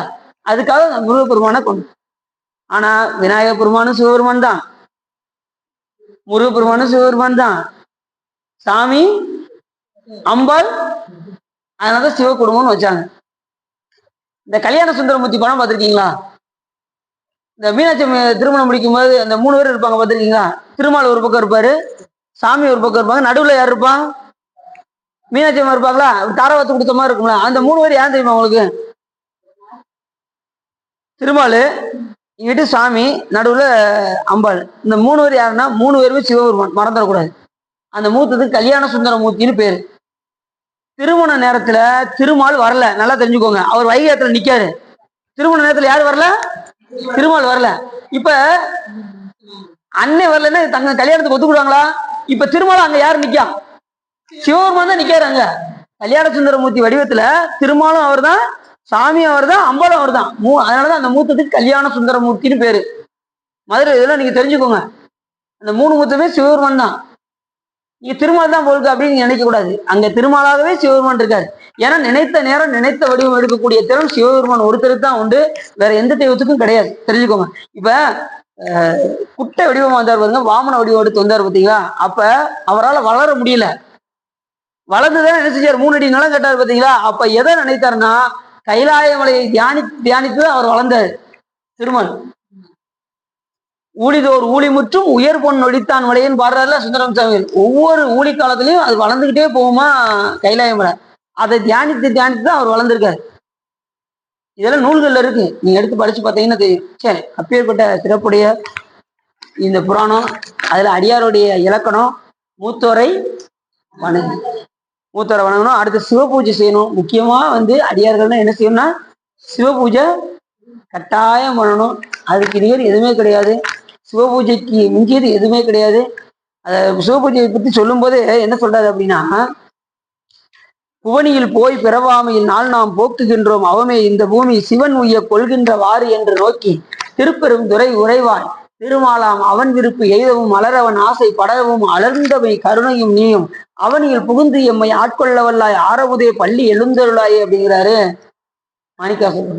அதுக்காக முருகப்பெருமான கொண்டு. ஆனா விநாயக பெருமானும் சிவபெருமான் தான், முருகப்பெருமானும் சிவபெருமான் தான், சாமி அம்பாள், அதனாலதான் சிவ குடும்பம்னு வச்சாங்க. இந்த கல்யாண சுந்தரமூர்த்தி படம் பார்த்திருக்கீங்களா? இந்த மீனாட்சி திருமணம் முடிக்கும் போது அந்த 3 பேர் இருப்பாங்க பார்த்திருக்கீங்களா? திருமால் ஒரு பக்கம் இருப்பாரு, சாமி ஒரு பக்கம் இருப்பாங்க, நடுவுல யார் இருப்பான்? மீனாட்சி அம்மா இருப்பாங்களா? தாராவத்து கொடுத்த மாதிரி இருக்குங்களா? அந்த 3 பேர் ஏன் தெரியுமா உங்களுக்கு? திருமால், இங்கிட்டு சாமி, நடுவுல அம்பாள். இந்த 3 பேர் யாருன்னா 3 பேருமே சிவபெருமான், மறந்துடக்கூடாது. அந்த மூத்தத்துக்கு கல்யாண சுந்தரமூர்த்தின்னு பேரு. திருமண நேரத்துல திருமால் வரல, நல்லா தெரிஞ்சுக்கோங்க. அவர் வைகாத்துல நிக்காரு. திருமண நேரத்துல யாரு வரல? திருமால் வரல. இப்ப அன்னை வரலன்னா தங்க கல்யாணத்துக்கு ஒத்துக்கிடுவாங்களா? இப்ப திருமால் அங்க யாரு நிக்கா? சிவபெருமான் தான் நிக்காரு அங்க. கல்யாண சுந்தரமூர்த்தி வடிவத்துல திருமாலும் அவர் தான், சாமியும் அவர் தான், அம்பாலும் அவர் தான். அதனாலதான் அந்த மூத்தத்துக்கு கல்யாண சுந்தரமூர்த்தின்னு பேரு. மதுரை இதெல்லாம் நீங்க தெரிஞ்சுக்கோங்க. அந்த 3 மூத்தமே சிவபெருமான் தான். நீங்க திருமால் தான் போருக்கு அப்படின்னு நினைக்க கூடாது. அங்க திருமாலாகவே சிவபெருமான் இருக்காரு. ஏன்னா நினைத்த நேரம் நினைத்த வடிவம் எடுக்கக்கூடிய திறன் சிவபெருமான் ஒருத்தருக்கு தான் உண்டு, வேற எந்த தெய்வத்துக்கும் கிடையாது. தெரிஞ்சுக்கோங்க. இப்ப குட்டை வடிவம் வந்தார் பாருங்க, வாமன வடிவம் எடுத்து வந்தார் பார்த்தீங்களா? அப்ப அவரால் வளர முடியல. வளர்ந்துதான் என்ன செஞ்சார்? 3 அடி நிலம் கட்டார் பார்த்தீங்களா? அப்ப எதை நினைத்தாருன்னா கைலாய மலையை தியானித்து அவர் வளர்ந்தார் திருமால். ஊழிதோர் ஊழி முற்றும் உயர் பொன் நொடித்தான் மலையன்னு பாடுறாருல சுந்தரம் சாமி. ஒவ்வொரு ஊழி காலத்திலையும் அது வளர்ந்துகிட்டே போகுமா கைலாய மலை. அதை தியானித்து தான் அவர் வளர்ந்திருக்காரு. இதெல்லாம் நூல்கள்ல இருக்கு, நீங்க எடுத்து படிச்சு பார்த்தீங்கன்னா தெரியும். சரி, அப்பேற்பட்ட சிறப்புடைய இந்த புராணம், அதுல அடியாருடைய இலக்கணம் மூத்தோரை வணங்கு, மூத்தோரை வணங்கணும். அடுத்து சிவ பூஜை செய்யணும். முக்கியமா அடியார்கள்னா என்ன செய்யணும்னா சிவ பூஜை கட்டாயம் பண்ணணும். அதுக்கு நிகர் எதுவுமே கிடையாது. சிவபூஜைக்கு மிஞ்சியது எதுவுமே கிடையாது. அதை சிவபூஜையை பற்றி சொல்லும் போது என்ன சொல்றாரு அப்படின்னா, புவனியில் போய் பிறவாமையில் நாள் நாம் போக்குகின்றோம், அவமே இந்த பூமி சிவன் உய்ய கொள்கின்றவாறு என்று நோக்கி திருப்பெரும் துறை உறைவாய் திருமாலாம் அவன் விருப்பு எய்தவும் மலரவன் ஆசை படவும் அலர்ந்தவை கருணையும் நீயும் அவனியில் புகுந்து எம்மை ஆட்கொள்ளவல்லாய் ஆரமுதே பள்ளி எழுந்தருளாய் அப்படிங்கிறாரு மாணிக்காசன்.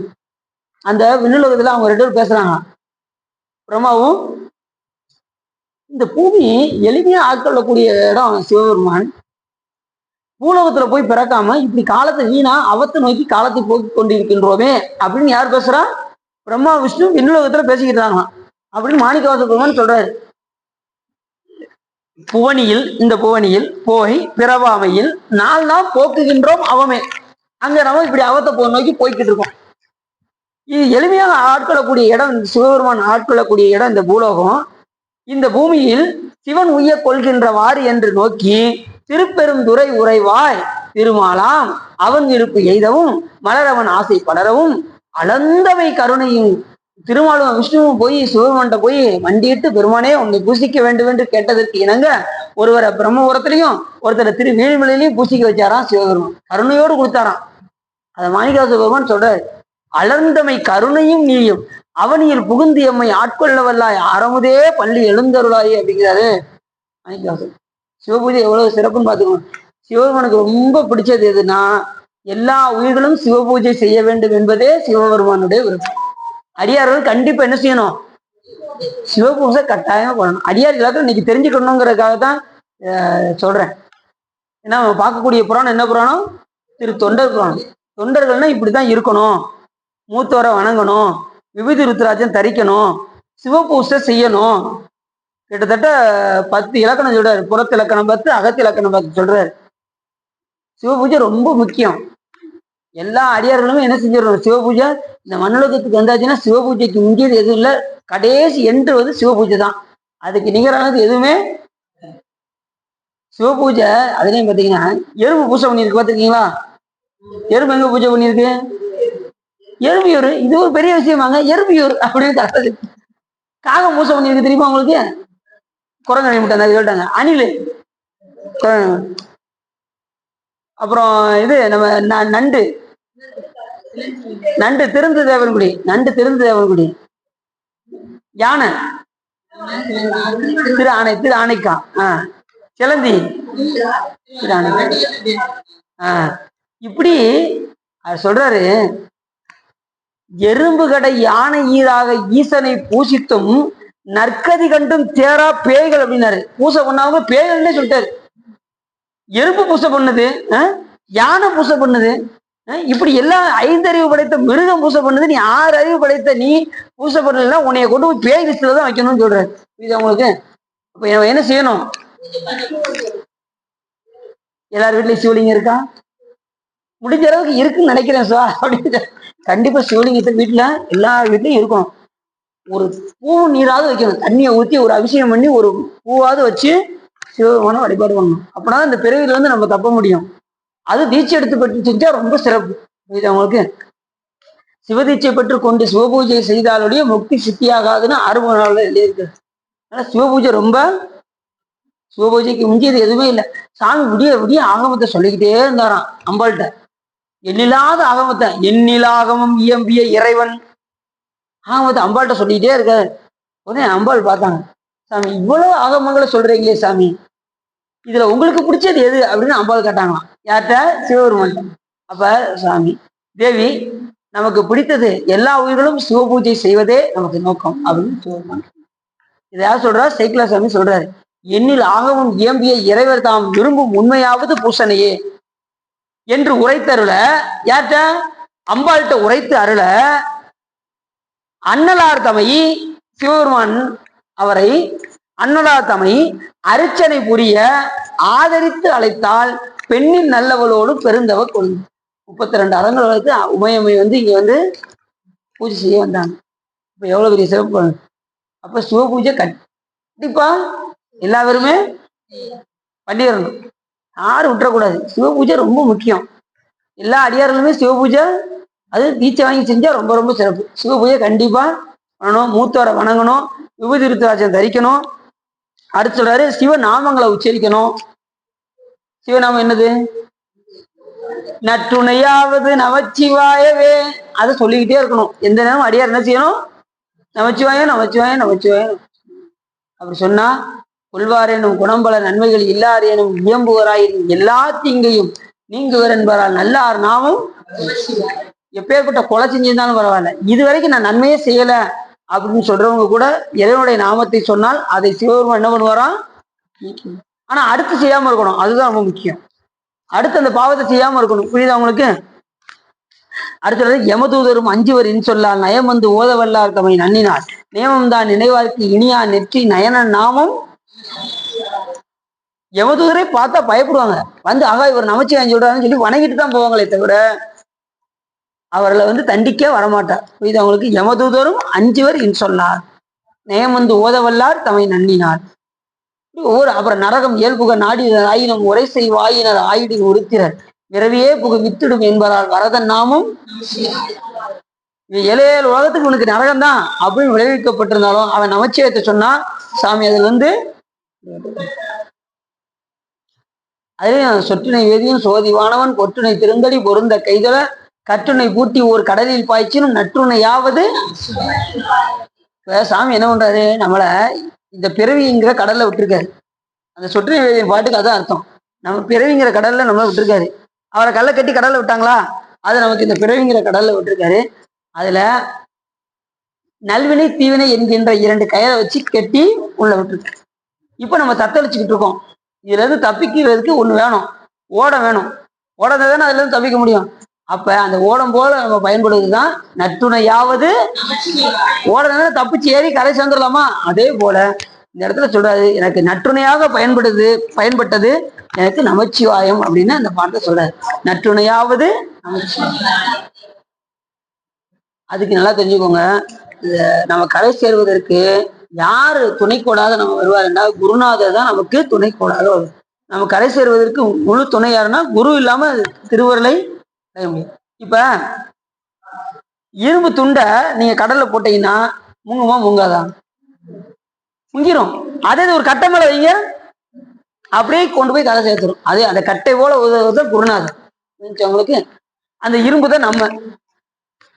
அந்த விண்ணுலகத்துல அவங்க 2 பேரும் பேசுறாங்க, பிரம்மாவும். இந்த பூமி எளிமையா ஆட்கொள்ளக்கூடிய இடம் சிவபெருமான். பூலோகத்துல போய் பிறக்காம இப்படி காலத்தை வீணா அவத்தை நோக்கி காலத்தை போக்கி கொண்டிருக்கின்றோமே அப்படின்னு யார் பேசுறா? பிரம்மா விஷ்ணு விண்ணுலகத்துல பேசிக்கிட்டாங்க அப்படின்னு மாணிக்கவாச பெருமான் சொல்றாரு. புவனியில், இந்த புவனியில் போய் பிறவாமையில் நாள் நாம் போக்குகின்றோம் அவமே. அங்க நம்ம இப்படி அவத்தை நோக்கி போய்கிட்டு இருக்கோம். இது எளிமையாக ஆட்கொள்ளக்கூடிய இடம், சிவபெருமான் ஆட்கொள்ளக்கூடிய இடம் இந்த பூலோகம். இந்த பூமியில் சிவன் உய்ய கொள்கின்றவாறு என்று நோக்கி திருப்பெருந்துறை உறைவாய் திருமாலாம் அவன் விருப்பு எய்தவும் மலரவன் ஆசை படரவும் அளந்தவை கருணையும். திருமாலும் விஷ்ணுவும் போய் சிவபெருமான்கிட்ட போய் மண்டியிட்டு பெருமானே உன்னை பூசிக்க வேண்டும் என்று கேட்டதற்கு இணங்க ஒருவரை பிரம்மபுரத்திலையும் ஒருத்தரை திருவேலிமலையிலையும் பூசிக்க வச்சாராம் சிவபெருமான். கருணையோடு கொடுத்தாராம். அதை மாணிக்கவாச பெருமான் சொல்றாரு, அலர்ந்தமை கருணையும் நீயும் அவனியில் புகுந்து எம்மை ஆட்கொள்ளவல்லாய் அறமுதே பள்ளி எழுந்தருளாய் அப்படிங்கிறாரு மாணிக்கவாசன். சிவபூஜை எவ்வளவு சிறப்புன்னு பார்த்துக்கணும். சிவபெருமானுக்கு ரொம்ப பிடிச்சது எதுனா எல்லா உயிர்களும் சிவபூஜை செய்ய வேண்டும் என்பதே சிவபெருமானுடைய விருப்பம். அடியார்கள் கண்டிப்பா என்ன செய்யணும்? சிவபூஜை கட்டாயமா பண்ணணும். அடியார் எல்லாத்தையும் இன்னைக்கு தெரிஞ்சுக்கணுங்கிறதுக்காக தான் சொல்றேன். ஏன்னா பார்க்கக்கூடிய புராணம் என்ன புராணம்? திரு தொண்டர் புராணம். தொண்டர்கள்னா இப்படிதான் இருக்கணும், மூத்தோரை வணங்கணும், விபூதி ருத்ராட்சம் தரிக்கணும், சிவபூஜை செய்யணும். கிட்டத்தட்ட 10 இலக்கணம் சொல்றாரு. புறத்து இலக்கணம் 10, அகத்து இலக்கணம் 10 சொல்றாரு. சிவபூஜை ரொம்ப முக்கியம். எல்லா அடியார்களுமே என்ன செஞ்சிடணும்? சிவபூஜை இந்த மண்ணுலகத்துக்கு வந்தாச்சுன்னா சிவபூஜைக்கு முங்கியது எதுவும் இல்லை. கடைசி என்று சிவபூஜை தான். அதுக்கு நிகரானது எதுவுமே. சிவபூஜை அதுலயும் பாத்தீங்கன்னா எறும்பு பூஜை பண்ணியிருக்கு, பார்த்துருக்கீங்களா? எறும்பு எங்க பூஜை பண்ணியிருக்கு? எறும்பியூர். இது ஒரு பெரிய விஷயமாங்க, எறும்பியூர் அப்படின்னு. காகம் பூஜை பண்ணியிருக்கு தெரியுமா உங்களுக்கு? குரங்கு அணிவிட்டாங்க, அது கேட்டாங்க. அணில், அப்புறம் இது நம்ம நண்டு, நண்டு திருந்து தேவன்குடி, நண்டு திருந்து தேவன்குடி. யானை திரு ஆணை, திரு ஆணைக்கா. சிலந்தி திரு ஆணை. இப்படி சொல்றாரு, எறும்பு கடை யானை ஈராக ஈசனை பூசித்தும் நற்கதி கண்டும் தேரா பேய்கள் அப்படின்னாரு. பூசை பண்ணாங்க பேய்கள்னே சொல்லிட்டாரு. எறும்பு பூசை பண்ணுது, யானை பூசை பண்ணுது, இப்படி எல்லாம் 5 அறிவு படைத்த மிருகம் பூசை பண்ணுது. நீ 6 அறிவு படைத்த நீ பூசை பண்ணல, உன்னைய கொண்டு போய் பேய் லிஸ்ட்ல தான் வைக்கணும்னு சொல்றாரு. இது உங்களுக்கு இப்ப என்ன செய்யணும்? எல்லார் வீட்லயும் சிவலிங்கம் இருக்கா? முடிஞ்ச அளவுக்கு இருக்குன்னு நினைக்கிறேன் சார் அப்படின்னு. கண்டிப்பா சிவலிங்கத்தை வீட்டுல எல்லார் வீட்லயும் இருக்கணும். ஒரு பூ நீராவது வைக்கணும், தண்ணியை ஊற்றி ஒரு அபிஷேகம் பண்ணி ஒரு பூவாவது வச்சு சிவபெருமான வழிபாடு பண்ணணும். அப்படின்னா இந்த பிறவியில வந்து நம்ம தப்ப முடியும். அது தீட்சை எடுத்து பெற்று செஞ்சா ரொம்ப சிறப்பு. அவங்களுக்கு சிவதீட்சை பெற்று கொண்டு சிவபூஜை செய்தாலுடைய முக்தி சித்தியாகாதுன்னு 60 நாள்ல எழுதியிருக்கு. ஆனா சிவபூஜை ரொம்ப, சிவபூஜைக்கு முந்தியது எதுவுமே இல்லை. சாமி விடிய விடிய ஆகமத்தை சொல்லிக்கிட்டே இருந்தாராம் அம்பாள்கிட்ட. எண்ணில்லாத ஆகமத்தை, எண்ணிலாகமம் இயம்பிய இறைவன் ஆகமத்தை அம்பாள்கிட்ட சொல்லிக்கிட்டே இருக்காரு. உடனே அம்பாள் பார்த்தாங்க, சாமி இவ்வளவு ஆகமங்களை சொல்றீங்களே சாமி, இதுல உங்களுக்கு பிடிச்சது எது அப்படின்னு அம்பாள் கேட்டாங்களாம். யார்கிட்ட? சிவபெருமான். அப்ப சாமி, தேவி நமக்கு பிடித்தது எல்லா உயிர்களும் சிவபூஜை செய்வதே நமக்கு நோக்கம் அப்படின்னு சிவபெருமான். இதை யார் சொல்றா? சேக்கிழா சாமி சொல்றாரு. எண்ணில் ஆகவும் இயம்பிய இறைவர் தாம் விரும்பும் உண்மையாவது பூசணையே என்று உரைத்தருள, யார்கிட்ட? அம்பாள்கிட்ட உரைத்து அருள அன்னலார் தமை சிவபெருமான் அவரை அன்னலார் தமை அர்ச்சனை புரிய ஆதரித்து அழைத்தால் பெண்ணின் நல்லவளோடு பெருந்தவ கொழுந்து. 32 அரங்கள் வளர்த்து உமையம்மை வந்து இங்க வந்து பூஜை செய்ய வந்தாங்க. இப்ப எவ்வளவு பெரிய சிறப்பு. அப்ப சிவ பூஜை கண்டிப்பா எல்லாருமே பண்ணிடணும், யாரும் விட்டுறக்கூடாது. சிவ பூஜை ரொம்ப முக்கியம். எல்லா அடியார்களுமே சிவ பூஜை அது தீட்சை வாங்கி செஞ்சா ரொம்ப ரொம்ப சிறப்பு. சிவ பூஜை கண்டிப்பா பண்ணணும். மூத்தவரை வணங்கணும், விபூதி ருத்ராட்சம் தரிக்கணும். அடுத்து சொல்றாரு சிவநாமங்களை உச்சரிக்கணும். சிவநாமம் என்னது? நற்றுணையாவது நமச்சிவாயவே. அதை சொல்லிக்கிட்டே இருக்கணும். எந்த நேரம் அடியார் என்ன செய்யணும்? நமச்சிவாயம் நமச்சிவாயம் நமச்சிவாயம். அப்படி சொன்னா கொள்வாரேனும் குணம்பல நன்மைகள் இல்லாரேனும் இயம்புவராயின் எல்லா தீங்கையும் நீங்குவர் என்பதால் நல்லார் நாமும் எப்பேற்பட்ட கொலை செஞ்சிருந்தாலும் பரவாயில்ல, இது வரைக்கும் நான் நன்மையே செய்யல அப்படின்னு சொல்றவங்க கூட இறைவனுடைய நாமத்தை சொன்னால் அதை சிவபெருமான் என்ன பண்ணுவாராம்? ஆனா அடுத்து செய்யாம இருக்கணும், அதுதான் ரொம்ப முக்கியம். அடுத்து அந்த பாவத்தை செய்யாம இருக்கணும். புரியுதா உங்களுக்கு? அடுத்தது யமதூதரும் 5 சொல்லால் நயம் வந்து ஓதவல்லார் தம்மை நன்னினார் நியமம் தான் நினைவார்க்கு இனியா நெற்றி நயன நாமம். யமதூதரை பார்த்தா பயப்படுவாங்க, வந்து ஆகா இவர் நமச்சிவாயம் சொல்றாருன்னு சொல்லி வணங்கிட்டு தான் போவாங்களே தவிர அவர்களை வந்து தண்டிக்க வரமாட்டார். புரியுது அவங்களுக்கு? யமதூதரும் 5 சொல்லார் நயம் வந்து ஓதவல்லார் தம்மை நன்னினார். அப்புறம் நரகம் இயல்புக நாடினர் ஆயினும் உரை செய் வாயினர் ஆயிடின் உறுத்தினர் விரவியே புக வித்திடும் என்பதால் வரதன் நாமும். 7 உலகத்துக்கு உனக்கு நரகம் தான் அப்படின்னு விளைவிக்கப்பட்டிருந்தாலும் அவன் நமச்சிவாயத்தை சொன்னா சாமி அதுல இருந்து அதுலயும் சொற்றுனை வேதியும் சோதிவானவன் பொற்றுனை திருந்தடி பொருந்த கைதல கற்றுனை பூட்டி ஒரு கடலில் பாய்ச்சினும் நற்றுணையாவது. சாமி என்ன பண்றாரு? நம்மள இந்த பிறவிங்கிற கடல்ல விட்டுருக்காரு. அந்த சொற்றுனை வேதியின் பாட்டுக்கு அதான் அர்த்தம். நம்ம பிறவிங்கிற கடல்ல நம்மள விட்டுருக்காரு. அவரை கல்லை கட்டி கடல்ல விட்டாங்களா? அது நமக்கு இந்த பிறவிங்கிற கடல்ல விட்டுருக்காரு. அதுல நல்வினை தீவினை என்கின்ற 2 கயரை வச்சு கட்டி உள்ள விட்டுருக்காரு. இப்ப நம்ம தத்தளிச்சுக்கிட்டு இருக்கோம். இதுல இருந்து தப்பிக்கிறதுக்கு ஒண்ணு வேணும், ஓடம் வேணும். ஓடம் தானே அதுல இருந்து தப்பிக்க முடியும். அப்ப அந்த ஓடம் போல நம்ம பயன்படுவதுதான் நற்றுணையாவது. ஓடம் தப்பிச்சு ஏறி கரை சேர்ந்துடலாமா? அதே போல இந்த இடத்துல சொல்றாரு, எனக்கு நற்றுணையாக பயன்பட்டது எனக்கு நமச்சிவாயம் அப்படின்னு அந்த பாட்டை சொல்றாரு. நற்றுணையாவது நமச்சிவாயம். அதுக்கு நல்லா தெரிஞ்சுக்கோங்க, நம்ம கரை சேர்வதற்கு யாரு துணைக்கோடாக நம்ம வருவாருன்னா குருநாதர் தான் நமக்கு துணைக்கோடாக வரும். நம்ம கரை சேர்வதற்கு முழு துணை யாருன்னா குரு இல்லாம திருவருளை செய்ய முடியும். இப்ப இரும்பு துண்டை நீங்க கடல்ல போட்டீங்கன்னா முங்குமா? முங்காதான்? முங்கிரும். அதே ஒரு கட்டை மேல வைங்க, அப்படியே கொண்டு போய் கரை சேர்த்துரும். அதே அந்த கட்டை போல உதவுதான் குருநாதர். உங்களுக்கு அந்த இரும்பு தான் நம்ம.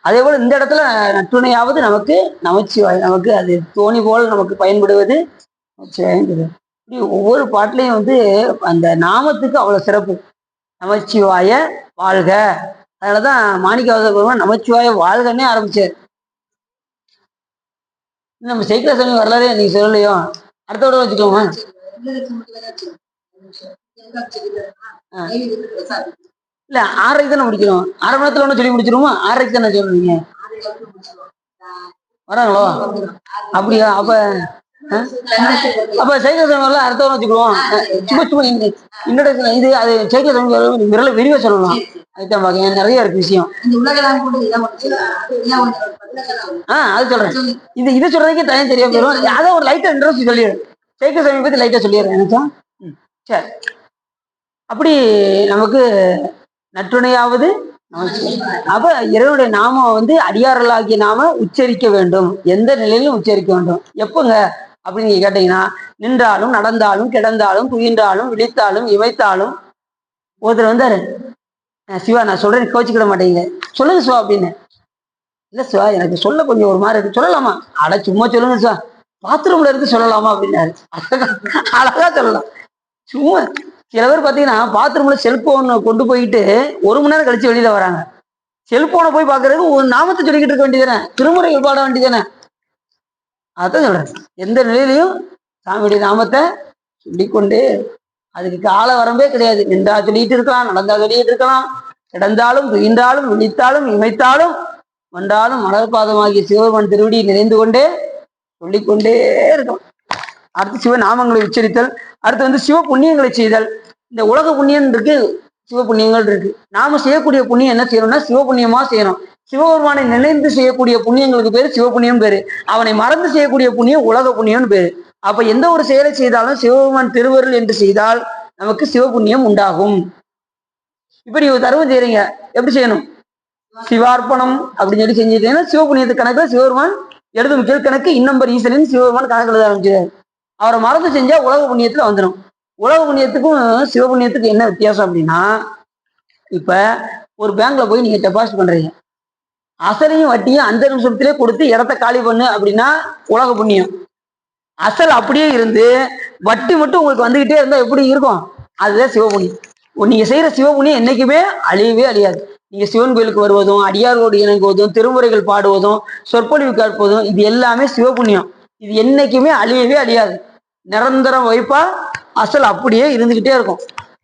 அதே போல இந்த இடத்துல நற்றுணையாவது நமக்கு நமச்சிவாய், நமக்கு அது தோணி போல் நமக்கு பயன்படுவது நமச்சிவாய்ங்கிறது. இப்படி ஒவ்வொரு பாட்டிலையும் வந்து அந்த நாமத்துக்கு அவ்வளவு சிறப்பு. நமச்சிவாய வாழ்க. அதனாலதான் மாணிக்கவாசகர் பெருமான் நமச்சிவாய வாழ்கன்னே ஆரம்பிச்சார். நம்ம சைக்கிள சாமி வரலாறே நீங்க சொல்லலையோ, அடுத்த விட வச்சுக்கோமா. இல்ல 6:30 தானே முடிக்கணும். 1/2 மணி நேரத்துல ஒண்ணு சொல்லி முடிச்சிருவோமா? 6:30 தானே சொல்லுவீங்க. வராங்களோ? அப்படியா? அப்ப சைக்கிள் சாமி வரல, அடுத்த வாரம் வச்சுக்குவோம். சும்மா சும்மா இன்ட்ரோடக்ஷன் இது அது சைக்கிள் சாமி விரல விரிவா சொல்லலாம். அதுதான் பாக்க நிறைய இருக்கு விஷயம். அது சொல்றேன். இதை சொல்றதுக்கே டைம் தெரியாம போயிடும். அதான் ஒரு லைட்டா இன்ட்ரோடக்ஷன் சொல்லிடுறேன். சைக்கிள் சாமி பத்தி லைட்டா சொல்லிடுறேன் எனக்கா. சரி, அப்படி நமக்கு நற்றுணையாவது. அப்ப இறைவனுடைய நாமம் வந்து அடியார்களாகிய நாம உச்சரிக்க வேண்டும். எந்த நிலையிலும் உச்சரிக்க வேண்டும். எப்பங்க அப்படின்னு நீங்க கேட்டீங்கன்னா, நின்றாலும் நடந்தாலும் கிடந்தாலும் துயின்றாலும் விழித்தாலும் இமைத்தாலும். ஒருத்தர் வந்தாரு, சிவா நான் சொல்றேன் கோச்சிக்கிட மாட்டேங்க, சொல்லுங்க சிவா அப்படின்னு. இல்ல சிவா எனக்கு சொல்ல கொஞ்சம் ஒரு மாதிரி இருக்கு. சொல்லலாமா? அட சும்மா சொல்லுங்க சிவா, பாத்ரூம்ல இருந்து சொல்லலாமா அப்படின்னாரு. அழகா சொல்லலாம். சும்மா சில பேர் பாத்தீங்கன்னா பாத்ரூம்ல செல்போன் கொண்டு போயிட்டு 1 மணி நேரம் கழிச்சு வெளியில வராங்க. செல்போனை போய் பாக்குறதுக்கு ஒரு நாமத்தை சொல்லிக்கிட்டு இருக்க வேண்டியதானே, திருமுறைகள் பாட வேண்டியதானே. அதான் சொல்றேன், எந்த நிலையிலையும் சாமியுடைய நாமத்தை சொல்லிக்கொண்டே, அதுக்கு கால வரம்பே கிடையாது. நின்றா சொல்லிட்டு இருக்கலாம், நடந்தா சொல்லிட்டு இருக்கலாம், கிடந்தாலும் துயின்றாலும் விழித்தாலும் இமைத்தாலும் வந்தாலும் மலர்பாதமாகிய சிவபெருமான் திருவடி நிறைந்து கொண்டே சொல்லிக்கொண்டே இருக்கும். அடுத்து சிவ நாமங்களை உச்சரித்தல். அடுத்து வந்து சிவ புண்ணியங்களை செய்தல். இந்த உலக புண்ணியம் இருக்கு, சிவ புண்ணியங்கள் இருக்கு. நாம செய்யக்கூடிய புண்ணியம் என்ன செய்யணும்னா சிவபுண்ணியமா செய்யணும். சிவபெருமானை நினைந்து செய்யக்கூடிய புண்ணியங்களுக்கு பேரு சிவபுண்ணியம் பேரு. அவனை மறந்து செய்யக்கூடிய புண்ணியம் உலக புண்ணியம்னு பேரு. அப்ப எந்த ஒரு செயலை செய்தாலும் சிவபெருமான் திருவருள் என்று செய்தால் நமக்கு சிவபுண்ணியம் உண்டாகும். இப்படி ஒரு தர்மம் செய்யறீங்க, எப்படி செய்யணும்? சிவார்ப்பணம் அப்படின்னு சொல்லி செஞ்சுட்டீங்கன்னா சிவபுண்ணியத்து கணக்குல சிவபெருமான் எழுதும் கீழ்கணக்கு இன்னம்பர் ஈசனின் சிவபெருமான் கணக்கு எழுத ஆரம்பிச்சாரு. அவரை மறந்து செஞ்சா உலக புண்ணியத்துல வந்துடும். உலக புண்ணியத்துக்கும் சிவபுண்ணியத்துக்கும் என்ன வித்தியாசம் அப்படின்னா, இப்ப ஒரு பேங்க்ல போய் நீங்க டெபாசிட் பண்றீங்க, அசலையும் வட்டியும் அந்த நிமிஷத்திலே கொடுத்து இடத்த காலி பண்ணு அப்படின்னா உலக புண்ணியம். அசல் அப்படியே இருந்து வட்டி மட்டும் உங்களுக்கு வந்துகிட்டே இருந்தா எப்படி இருக்கும்? அதுதான் சிவபுண்ணியம். நீங்க செய்யற சிவபுண்ணியம் என்னைக்குமே அழியவே அழியாது. நீங்க சிவன் கோயிலுக்கு வருவதும், அடியாரோடு இணங்குவதும், திருமுறைகள் பாடுவதும், சொற்பொழிவு கேட்பதும், இது எல்லாமே சிவபுண்ணியம். இது என்னைக்குமே அழியவே அழியாது. நிரந்தரம் வைப்பா அசல் அப்படியே இருந்துகிட்டே இருக்கும்.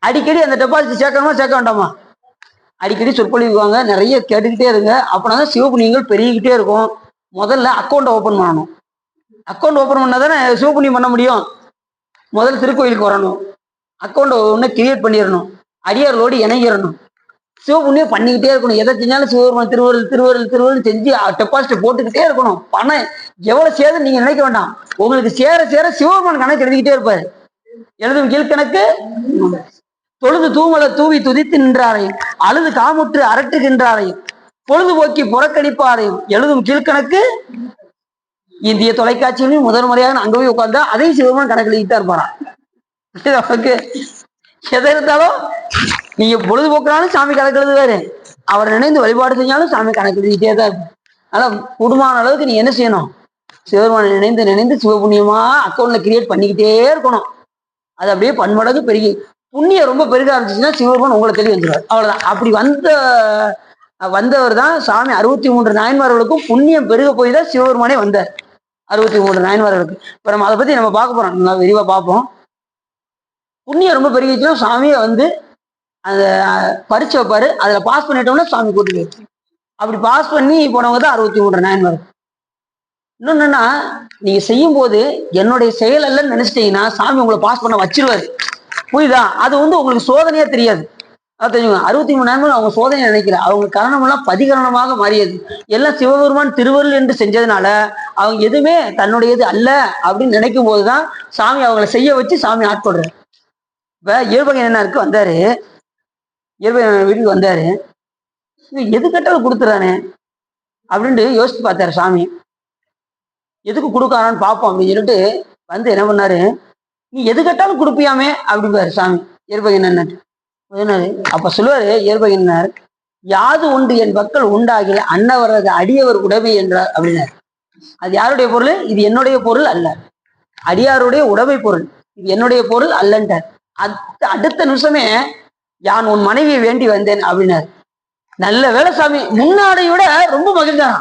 அடிக்கடி அந்த டெபாசிட் சேர்க்கணுமா சேர்க்க வேண்டாமா? அடிக்கடி சொற்பொழிவுவாங்க, நிறைய கேட்டுக்கிட்டே இருங்க. அப்படின்னா சிவபுண்ணியங்கள் பெருகிக்கிட்டே இருக்கும். முதல்ல அக்கௌண்ட் ஓபன் பண்ணணும். அக்கௌண்ட் ஓபன் பண்ணாதானே சிவபுண்ணியம் பண்ண முடியும். முதல்ல திருக்கோயிலுக்கு வரணும், அக்கௌண்ட் ஒன்று கிரியேட் பண்ணிடணும், அடியார்களோடு இணைஞ்சிடணும், சிவபுண்ணியம் பண்ணிக்கிட்டே இருக்கணும். எதை செஞ்சாலும் சிவபெருமான் திருவருள் திருவருள் திருவருள் செஞ்சு டெபாசிட் போட்டுக்கிட்டே இருக்கணும். பணம் எவ்வளவு சேருன்னு நீங்க நினைக்க வேண்டாம். உங்களுக்கு சேர சேர சிவபெருமான் கணக்கு எழுதிக்கிட்டே இருப்பாரு. எழுதும் கீழ்கணக்கு தொழுது தூமலை தூவி துதித்து நின்றாரையும், அழுது காமுற்று அரட்டுகின்றாரையும், பொழுதுபோக்கி புறக்கணிப்பாரையும் எழுதும் கீழ்கணக்கு. இந்திய தொலைக்காட்சியிலும் முதல் முறையாக அங்க போய் உட்கார்ந்தா அதையும் சிவபெருமான் கணக்கு எழுதிட்டா இருப்பாராம். நமக்கு எதை இருந்தாலும் நீங்க பொழுதுபோக்குனாலும் சாமி கணக்கு எழுதுவாரு, அவரை நினைந்து வழிபாடு செஞ்சாலும் சாமி கணக்கு எழுதிக்கிட்டே தான் இருக்கும். அதனால கூடுமான அளவுக்கு நீ என்ன செய்யணும்? சிவபெருமானை நினைந்து நினைந்து சிவபுண்ணியமா அக்கௌண்ட்ல கிரியேட் பண்ணிக்கிட்டே இருக்கணும். அது அப்படியே பன்மடங்கு பெருகி புண்ணியம் ரொம்ப பெருக ஆரம்பிச்சுன்னா சிவபெருமான் உங்களை தெரிய வந்துடுவார். அவ்வளவுதான். அப்படி வந்தவர் தான் சாமி. 63 நாயன்மார்களுக்கும் புண்ணியம் பெருக போய் தான் சிவபெருமானே வந்தார். 63 நாயன்மார்களுக்கு. இப்ப நம்ம அதை பத்தி நம்ம பார்க்க போறோம், நல்லா விரிவா பார்ப்போம். புண்ணியம் ரொம்ப பெருகிச்சுன்னா சாமியை வந்து அந்த பரிச்சு வைப்பாரு. அதுல பாஸ் பண்ணிட்டோம்னா சாமி கூட்டு போயிடுச்சு. அப்படி பாஸ் பண்ணி போனவங்க தான் 63 நாயன்மார்கள். இன்னொன்னா, நீங்க செய்யும் போது என்னுடைய செயல் அல்லன்னு நினைச்சிட்டீங்கன்னா சாமி உங்களை பாஸ் பண்ண வச்சிருவாரு. புரியுதா? அது வந்து உங்களுக்கு சோதனையா தெரியாது. அது தெரியுங்க. 63 நாயன்மார்கள் அவங்க சோதனையை நினைக்கல, அவங்க கரணம் எல்லாம் பதிகரணமாக மாறியது. எல்லாம் சிவபெருமான் திருவருள் என்று செஞ்சதுனால அவங்க எதுவுமே தன்னுடையது அல்ல அப்படின்னு நினைக்கும் போதுதான் சாமி அவங்களை செய்ய வச்சு சாமி ஆட்கொள்றாரு. இப்ப இயல்பகனாருக்கு வந்தாரு, இயல்பகன் வீட்டுக்கு வந்தாரு, எது கேட்டாலும் கொடுத்துறானே அப்படின்ட்டு யோசிச்சு பார்த்தாரு சாமி. எதுக்கு கொடுக்காரான்னு பார்ப்போம் அப்படின்னு சொல்லிட்டு வந்து என்ன பண்ணாரு, நீ எது கேட்டாலும் கொடுப்பியாமே அப்படிப்பாரு சாமி இயல்பகன். அப்ப சொல்லுவாரு இயல்பகனார், யாது உண்டு என் மக்கள் உண்டாகிய அன்னவரது அடியவர் உடைமை என்றார் அப்படின்னார். அது யாருடைய பொருள்? இது என்னுடைய பொருள் அல்ல, அடியாருடைய உடைமை பொருள், இது என்னுடைய பொருள் அல்லன்றார். அடுத்த நிமிஷமே யான் உன் மனைவியை வேண்டி வந்தேன் அப்படின்னாரு. நல்ல வேலை சாமி, முன்னாடியை விட ரொம்ப மகிழ்ந்தான்.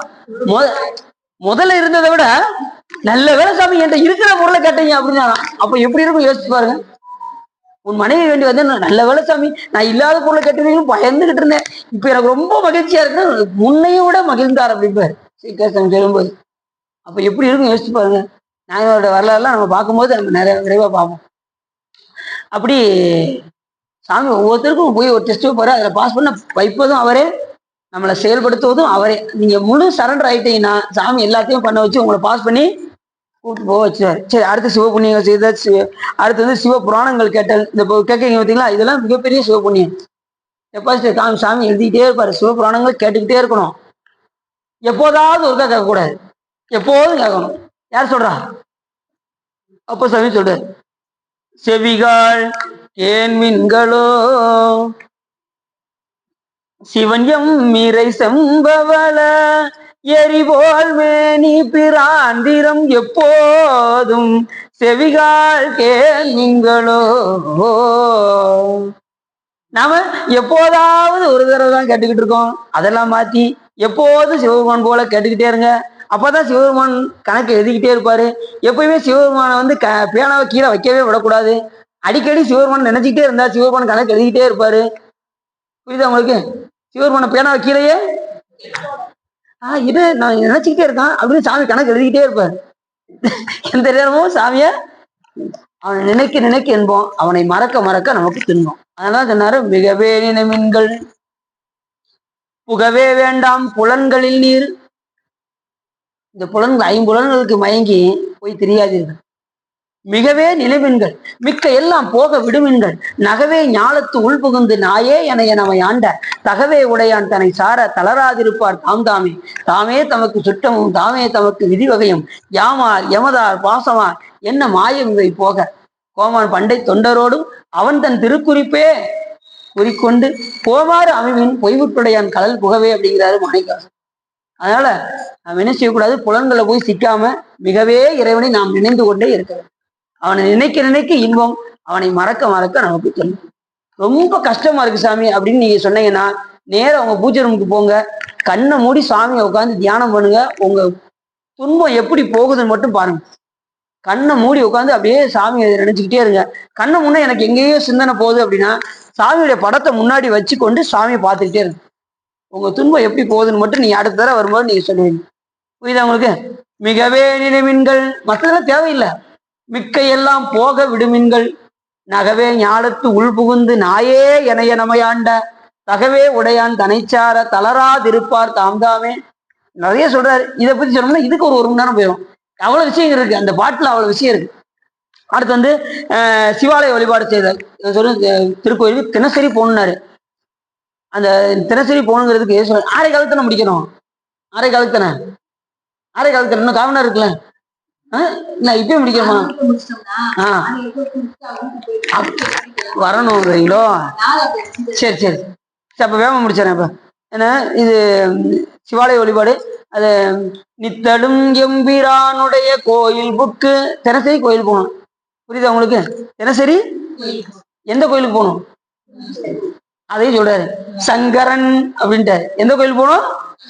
முதல்ல இருந்ததை விட நல்ல வேலை சாமி என்கிட்ட இருக்கிற பொருளை கேட்டீங்க அப்படின்னா அப்ப எப்படி இருக்கும் யோசிச்சு பாருங்க. உன் மனைவி வேண்டி வந்து நல்ல வேலை சாமி, நான் இல்லாத பொருளை கேட்டுருந்தீங்கன்னு பயந்துகிட்டு இருந்தேன், இப்ப எனக்கு ரொம்ப மகிழ்ச்சியா இருக்கு, முன்னையும் விட மகிழ்ந்தார் அப்படிப்பாரு சீக்கிரம் சொல்லும்போது. அப்ப எப்படி இருக்கும் யோசிச்சு பாருங்க. நாயனோட வரலாறுலாம் நம்ம பார்க்கும்போது நம்ம நிறைய விரைவா பார்ப்போம். அப்படி சாமி ஒவ்வொருத்தருக்கும் போய் ஒரு டெஸ்ட் வைப்பாரு, அதுல பாஸ் பண்ண வைப்பதும் அவரே, நம்மளை செயல்படுத்துவதும் அவரே. நீங்க முழு சரண்டர் ஆயிட்டீங்கன்னா சாமி எல்லாத்தையும் பண்ண வச்சு உங்களை பாஸ் பண்ணி கூப்பிட்டு போக வச்சுருவாரு. சரி, அடுத்து சிவபுண்ணியங்கள் செய்த அடுத்து வந்து சிவ புராணங்கள் கேட்டல், இந்த கேட்கீங்க பார்த்தீங்களா, இதெல்லாம் மிகப்பெரிய சிவபுண்ணியம். எப்போ சாமி எழுதிக்கிட்டே இருப்பாரு, சிவபுராணங்கள் கேட்டுக்கிட்டே இருக்கணும். எப்போதாவது ஒருக்கா கேட்கக்கூடாது, எப்போதும் கேட்கணும். யார் சொல்றா? அப்போ சாமி சொல்றாரு, செவிகாள் ஏன்மின்களோ சிவன் எம் மீரை செம்பவள எரிபோல் மேனி பிராந்திரம் எப்போதும் செவிகாள் கேள்விங்களோ. நாம எப்போதாவது ஒரு தடவை தான் கேட்டுக்கிட்டு இருக்கோம், அதெல்லாம் மாத்தி எப்போதும் சிவபெருமான் போல கேட்டுக்கிட்டே இருங்க. அப்பதான் சிவபெருமான் கணக்கு எழுதிக்கிட்டே இருப்பாரு. எப்பயுமே சிவபெருமானை வந்து பேனாவை கீழே வைக்கவே விடக்கூடாது. அடிக்கடி சிவபெருமான் நினைச்சுக்கிட்டே இருந்தா சிவபெருமான் கணக்கு எழுதிக்கிட்டே இருப்பாரு. புரியுதா உங்களுக்கு? சிவபெருமானை பேனாவை கீழேயே இது நான் நினைச்சுக்கிட்டே இருக்கான் அப்படின்னு சாமி கணக்கு எழுதிக்கிட்டே இருப்பாரு. எந்த நேரமும் சாமிய அவனை நினைக்க நினைக்க என்போம், அவனை மறக்க மறக்க நமக்கு தின்போம். அதனால சொன்னாரு, மிகவே நினைமின்கள் புகவே வேண்டாம் புலன்களில் நீர். இந்த புலன்கள் 5 மயங்கி போய் தெரியாதீர்கள். மிகவே நினைவின்கள் மிக்க எல்லாம் போக விடுமின்கள் நகவே ஞாலத்து உள்புகுந்து நாயே என எனவை ஆண்ட தகவே உடையான் தன்னை சார தளராதிருப்பார் தாம் தாமே. தாமே தமக்கு சுற்றமும் தாமே தமக்கு விதிவகையும் யாமார் எமதார் பாசமார் என்ன மாயம் இவை போக கோமான் பண்டை தொண்டரோடும் அவன் தன் திருக்குறிப்பே குறிக்கொண்டு போவாறு அமைவின் பொய்வுட்டுடையான் கடல் புகவே அப்படிங்கிறாரு மாணிக்காசன். அதனால நாம் என்ன செய்யக்கூடாது, புலன்களை போய் சிக்காம மிகவே இறைவனை நாம் நினைந்து கொண்டே இருக்கிறோம். அவனை நினைக்க நினைக்க இன்பம், அவனை மறக்க மறக்க நமக்கு சொல்லும். ரொம்ப கஷ்டமா இருக்கு சாமி அப்படின்னு நீங்க சொன்னீங்கன்னா நேரம் உங்க பூஜை ரூமுக்கு போங்க, கண்ணை மூடி சாமியை உட்காந்து தியானம் பண்ணுங்க. உங்க துன்பம் எப்படி போகுதுன்னு மட்டும் பாருங்க. கண்ணை மூடி உட்காந்து அப்படியே சாமியை நினைச்சுக்கிட்டே இருங்க. கண்ணை முன்னே எனக்கு எங்கேயோ சிந்தனை போகுது அப்படின்னா சாமியுடைய படத்தை முன்னாடி வச்சு கொண்டு சாமியை பார்த்துக்கிட்டே இருங்க. உங்க துன்பம் எப்படி போகுதுன்னு மட்டும் நீங்க அடுத்த தடவை வரும்போது நீங்க சொல்லுவீங்க. புரியுதா உங்களுக்கு? மிகவே நினைவின்கள் மற்றதெல்லாம் தேவையில்லை. மிக்க எல்லாம் போக விடுமின்கள் நகவே ஞாலத்து உள்புகுந்து நாயே எனைய நமையாண்ட தகவே உடையான் தனைச்சார தளராதிருப்பார் தாம் தாமே. நிறைய சொல்றாரு. இதை பத்தி சொன்னோம்னா இதுக்கு ஒரு 1 மணி நேரம் போயிடும். அவ்வளவு விஷயங்கள் இருக்கு அந்த பாட்டுல, அவ்வளவு விஷயம் இருக்கு. அடுத்து வந்து சிவாலய வழிபாடு செய்தார். திருக்கோயிலுக்கு தினசரி போகணுன்னாரு. அந்த தினசரி போகணுங்கிறதுக்கு ஆரை காலத்தானே முடிக்கணும். ஆரை காலத்தானே இன்னும் காவனா இருக்குல்ல, இப்பயும் முடிக்கணுமா? வரணுங்கிறீங்களோ? சரி சரி அப்ப வேகமா முடிச்சிடறேன். இப்ப என்ன இது சிவாலய வழிபாடு, அது நித்தடும் எம்பிரானுடைய கோயில் புக்கு. தினசரி கோயில் போகணும். புரியுதா உங்களுக்கு? தினசரி எந்த கோயிலுக்கு போகணும் அதையும் சொல்றாரு. சங்கரன் அப்படின்ட்டாரு. எந்த கோயில் போகணும்?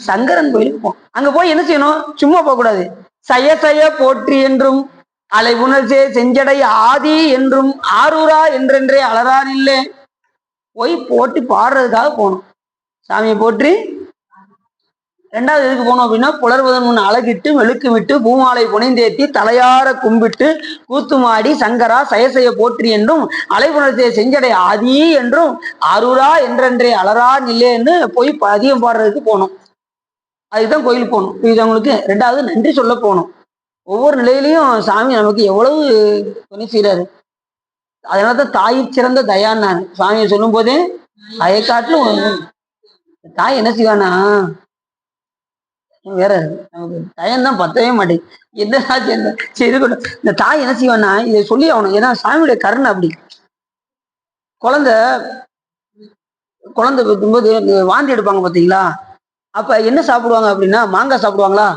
சங்கரன் கோயிலுக்கு போகணும். அங்க போய் என்ன செய்யணும்? சும்மா போக கூடாது. சய சய போற்றி என்றும் அலைபுணர்ச்சே செஞ்சடை ஆதி என்றும் ஆரூரா என்றென்றே அலறான் இல்லை. போய் போட்டி பாடுறதுக்காக போகணும். சாமியை போற்றி. 2வது எதுக்கு போனோம் அப்படின்னா, புலர்வதன் முன் அழகிட்டு மெழுக்கு விட்டு பூமாலை புனைந்தேத்தி தலையார கும்பிட்டு கூத்துமாடி சங்கரா சயசய போற்றி என்றும் அலைபுணர்ச்சே செஞ்சடை ஆதி என்றும் ஆரூரா என்றென்றே அலறான் இல்லைன்னு போய் அதிகம் பாடுறதுக்கு போனோம். அதுதான் கோயிலுக்கு போகணும். இது உங்களுக்கு 2வது நன்றி சொல்ல போகணும். ஒவ்வொரு நிலையிலையும் சாமி நமக்கு எவ்வளவு துணை செய்யறாரு. அதனாலதான் தாய் சிறந்த தயான்னு நான் சாமியை சொல்லும் போதே அதை காட்டிலும் தாய் என்ன செய்வானா வேற நமக்கு தயம்தான் பத்தவே மாட்டேங்குது. என்ன சரி இருக்கட்டும். இந்த தாய் என்ன செய்வானா இதை சொல்லி ஆகணும். ஏன்னா சாமியுடைய கருணை அப்படி. குழந்தை குழந்தை வைக்கும்போது வாந்தி எடுப்பாங்க பார்த்தீங்களா? அப்ப என்ன சாப்பிடுவாங்க அப்படின்னா, மாங்காய் சாப்பிடுவாங்களா?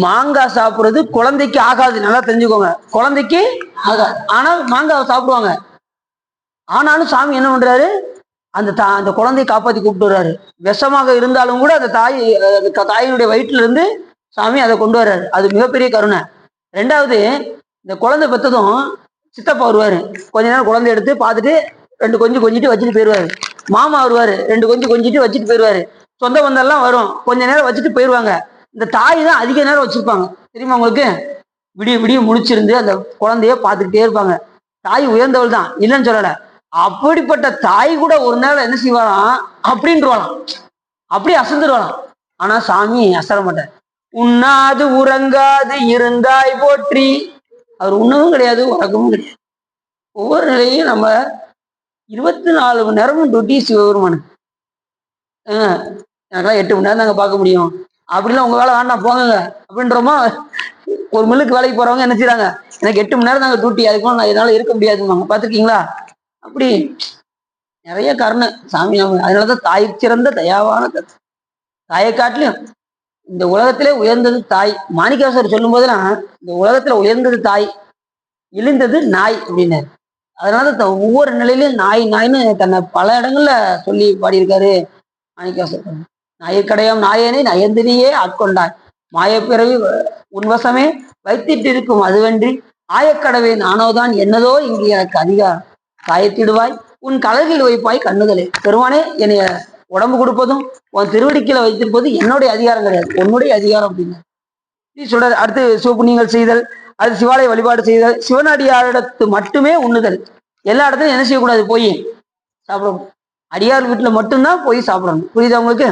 மாங்காய் சாப்பிடுறது குழந்தைக்கு ஆகாது, நல்லா தெரிஞ்சுக்கோங்க. குழந்தைக்கு ஆகாது, ஆனால் மாங்காய் சாப்பிடுவாங்க. ஆனாலும் சாமி என்ன பண்றாரு, அந்த குழந்தையை காப்பாத்தி கூப்பிட்டு வர்றாரு. விஷமாக இருந்தாலும் கூட அந்த தாயினுடைய வயிற்றுல இருந்து சாமி அதை கொண்டு வர்றாரு. அது மிகப்பெரிய கருணை. ரெண்டாவது, இந்த குழந்தை பெற்றதும் சித்தப்பா வருவாரு. கொஞ்ச நேரம் குழந்தை எடுத்து பார்த்துட்டு 2 கொஞ்சம் கொஞ்சிட்டு வச்சுட்டு போயிடுவாரு. மாமா வருவாரு, 2 கொஞ்சம் கொஞ்சிட்டு வச்சுட்டு போயிடுவாரு. சொந்த பந்தம் எல்லாம் வரும், கொஞ்ச நேரம் வச்சுட்டு போயிடுவாங்க. இந்த தாய் தான் அதிக நேரம் வச்சிருப்பாங்க, தெரியுமா உங்களுக்கு? விடிய விடிய முழிச்சிருந்து அந்த குழந்தைய பார்த்துக்கிட்டே இருப்பாங்க. தாய் உயர்ந்தவள் தான், இல்லைன்னு சொல்லல. அப்படிப்பட்ட தாய் கூட ஒரு நேரம் என்ன செய்வாராம், அப்படின்றவாளாம், அப்படி அசந்துருவாளாம். ஆனா சாமி அசர மாட்டார். உண்ணாது உறங்காது இருந்தாய் போற்றி. அவர் உண்ணவும் கிடையாது, உறக்கவும் கிடையாது. ஒவ்வொரு நிலையும் நம்ம 24 மணி நேரமும் டியூட்டி சிவபெருமானு. எனக்கெல்லாம் 8 மணி நேரம் தாங்க பார்க்க முடியும், அப்படிலாம் உங்க வேலை வேண்டாம் போங்க அப்படின்றோமா? ஒரு மில்லுக்கு வேலைக்கு போறவங்க என்ன செய்யறாங்க, எனக்கு 8 மணி நேரம் தாங்க டியூட்டி, அதுக்கு நான் என்னால இருக்க முடியாதுங்க. பார்த்துருக்கீங்களா? அப்படி நிறைய கருணை சாமி. அதனாலதான் தாய் சிறந்த தயாவான தாயை காட்டிலும் இந்த உலகத்திலே உயர்ந்தது தாய். மாணிக்கவாசகர் சொல்லும் போதெல்லாம் இந்த உலகத்துல உயர்ந்தது தாய், இழிந்தது நாய் அப்படின்னாரு. அதனால ஒவ்வொரு நிலையிலும் நாய் நாய்னு தன்னை பல இடங்கள்ல சொல்லி பாடியிருக்காரு மாணிக்கவாசகர். நாயக்கடையாம் நாயனை நயந்திரியே ஆட்கொண்டாய், மாயப்பிறவி உன்வசமே வைத்திட்டு இருக்கும் அதுவன்றி ஆயக்கடவே நானோதான் என்னதோ இங்கு எனக்கு அதிகாரம் காயத்திடுவாய் உன் கலகில் வைப்பாய் கண்ணுதலே. பெருமானே, என்னைய உடம்பு கொடுப்பதும் உன் திருவடிக்கீழ வைத்திருப்பது என்னுடைய அதிகாரம் கிடையாது, உன்னுடைய அதிகாரம் அப்படின்னு சொல்றாரு. அடுத்து சிவபுண்ணியங்கள் செய்தல், அது சிவாலய வழிபாடு செய்தல், சிவனடியாரிடத்து மட்டுமே உண்ணுதல். எல்லா இடத்துலையும் என்ன செய்யக்கூடாது, போய் சாப்பிடணும். அடியார் வீட்டுல மட்டும்தான் போய் சாப்பிடணும். புரியுதா உங்களுக்கு?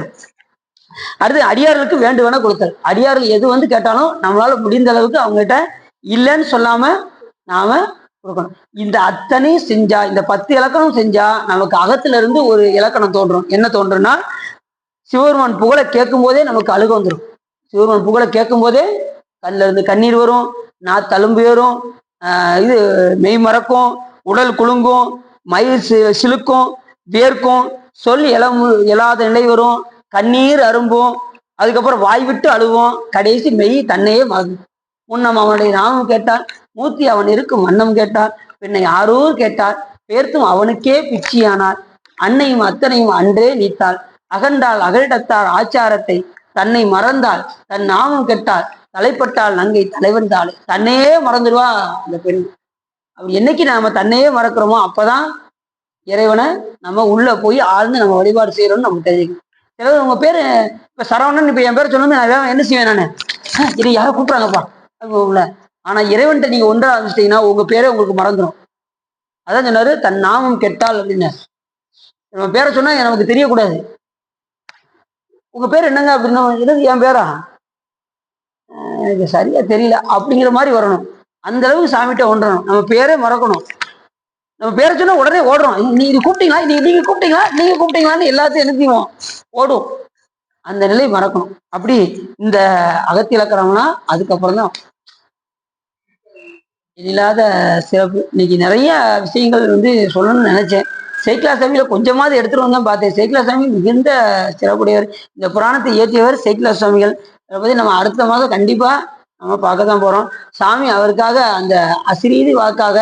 அடுத்து அடியார்களுக்கு வேண்டுவன கொடுத்தல். அடியார்கள் எது கேட்டாலும் நம்மளால முடிந்த அளவுக்கு அவங்ககிட்ட இல்லைன்னு சொல்லாம நாம கொடுக்கணும். இந்த அத்தனையும் செஞ்சா, இந்த 10 இலக்கணம் செஞ்சா நமக்கு அகத்துல இருந்து ஒரு இலக்கணம் தோன்றும். என்ன தோன்றும்னா, சிவபெருமான் புகழை கேட்கும் போதே நமக்கு அழுக வந்துடும். சிவபெருமான் புகழை கேட்கும் போதே கண்ணுல இருந்து கண்ணீர் வரும், தழும்பு ஏறும், இது மெய் மறக்கும், உடல் குலுங்கும், மயில் சிலுக்கும், வேர்க்கும், சொல் எழாத நிலை வரும், கண்ணீர் அரும்பும், அதுக்கப்புறம் வாய் விட்டு அழுவோம், கடைசி மெய் தன்னையே மறந்து. முன்னம் அவனுடைய நாமம் கேட்டார், மூர்த்தி அவன் இருக்கும் வண்ணம் கேட்டார், பின்னை யாரோ கேட்டார், பேர்த்தும் அவனுக்கே பிச்சியானார், அன்னையும் அத்தனையும் அன்றே நீத்தாள், அகண்டாள் அகலிடத்தார் ஆச்சாரத்தை, தன்னை மறந்தாள் தன் நாமம் கெட்டாள், தலைப்பட்டாள் நங்கை தலைவன் தாள். தன்னையே மறந்துடுவா அந்த பெண். அப்படி என்னைக்கு நாம தன்னையே மறக்கிறோமோ அப்பதான் இறைவனை நம்ம உள்ள போய் ஆழ்ந்து நம்ம வழிபாடு செய்யறோம்னு நமக்கு தெரியும். சிலது உங்க பேரு இப்ப சரவணன், இப்ப என் பேர் சொன்னது நான் என்ன செய்வேன், நானு இது யாரை கூப்பிட்றாங்கப்பா உள்ள. ஆனா இறைவன்கிட்ட நீங்க ஒன்றா ஆரம்பிச்சிட்டீங்கன்னா உங்க பேரே உங்களுக்கு மறந்துடும். அதான் சொன்னாரு, தன் நாமம் கெட்டால் அப்படின்னு. நம்ம பேரை சொன்னா நமக்கு தெரியக்கூடாது. உங்க பேர் என்னங்க அப்படின்னா, இது என் பேரா, எனக்கு சரியா தெரியல அப்படிங்கிற மாதிரி வரணும். அந்த அளவுக்கு சாமிகிட்ட ஒன்றணும். நம்ம பேரே மறக்கணும். நம்ம பேரை சொன்னா உடனே ஓடுறோம். நீ இது கூப்பிட்டீங்களா, நீங்க கூப்பிட்டீங்களா, நீங்க கூப்பிட்டீங்களான்னு எல்லாத்தையும் என்ன செய்வோம், ஓடும். அந்த நிலை மறக்கணும். அப்படி இந்த அகத்தி இலக்கணம்னா அதுக்கப்புறம் தான் இல்லாத சிறப்பு. இன்னைக்கு நிறைய விஷயங்கள் சொல்லணும்னு நினைச்சேன். சேக்கிழா சாமியில கொஞ்சமாவது எடுத்துட்டு வந்தான் பார்த்தேன். சேக்கிழா சாமி மிகுந்த சிறப்புடையவர். இந்த புராணத்தை இயற்றியவர் சேக்கிழா சுவாமிகள். அதை பத்தி நம்ம அடுத்த மாதம் கண்டிப்பா நம்ம பார்க்க தான் போறோம். சாமி அவருக்காக அந்த அசிரீதி வாக்காக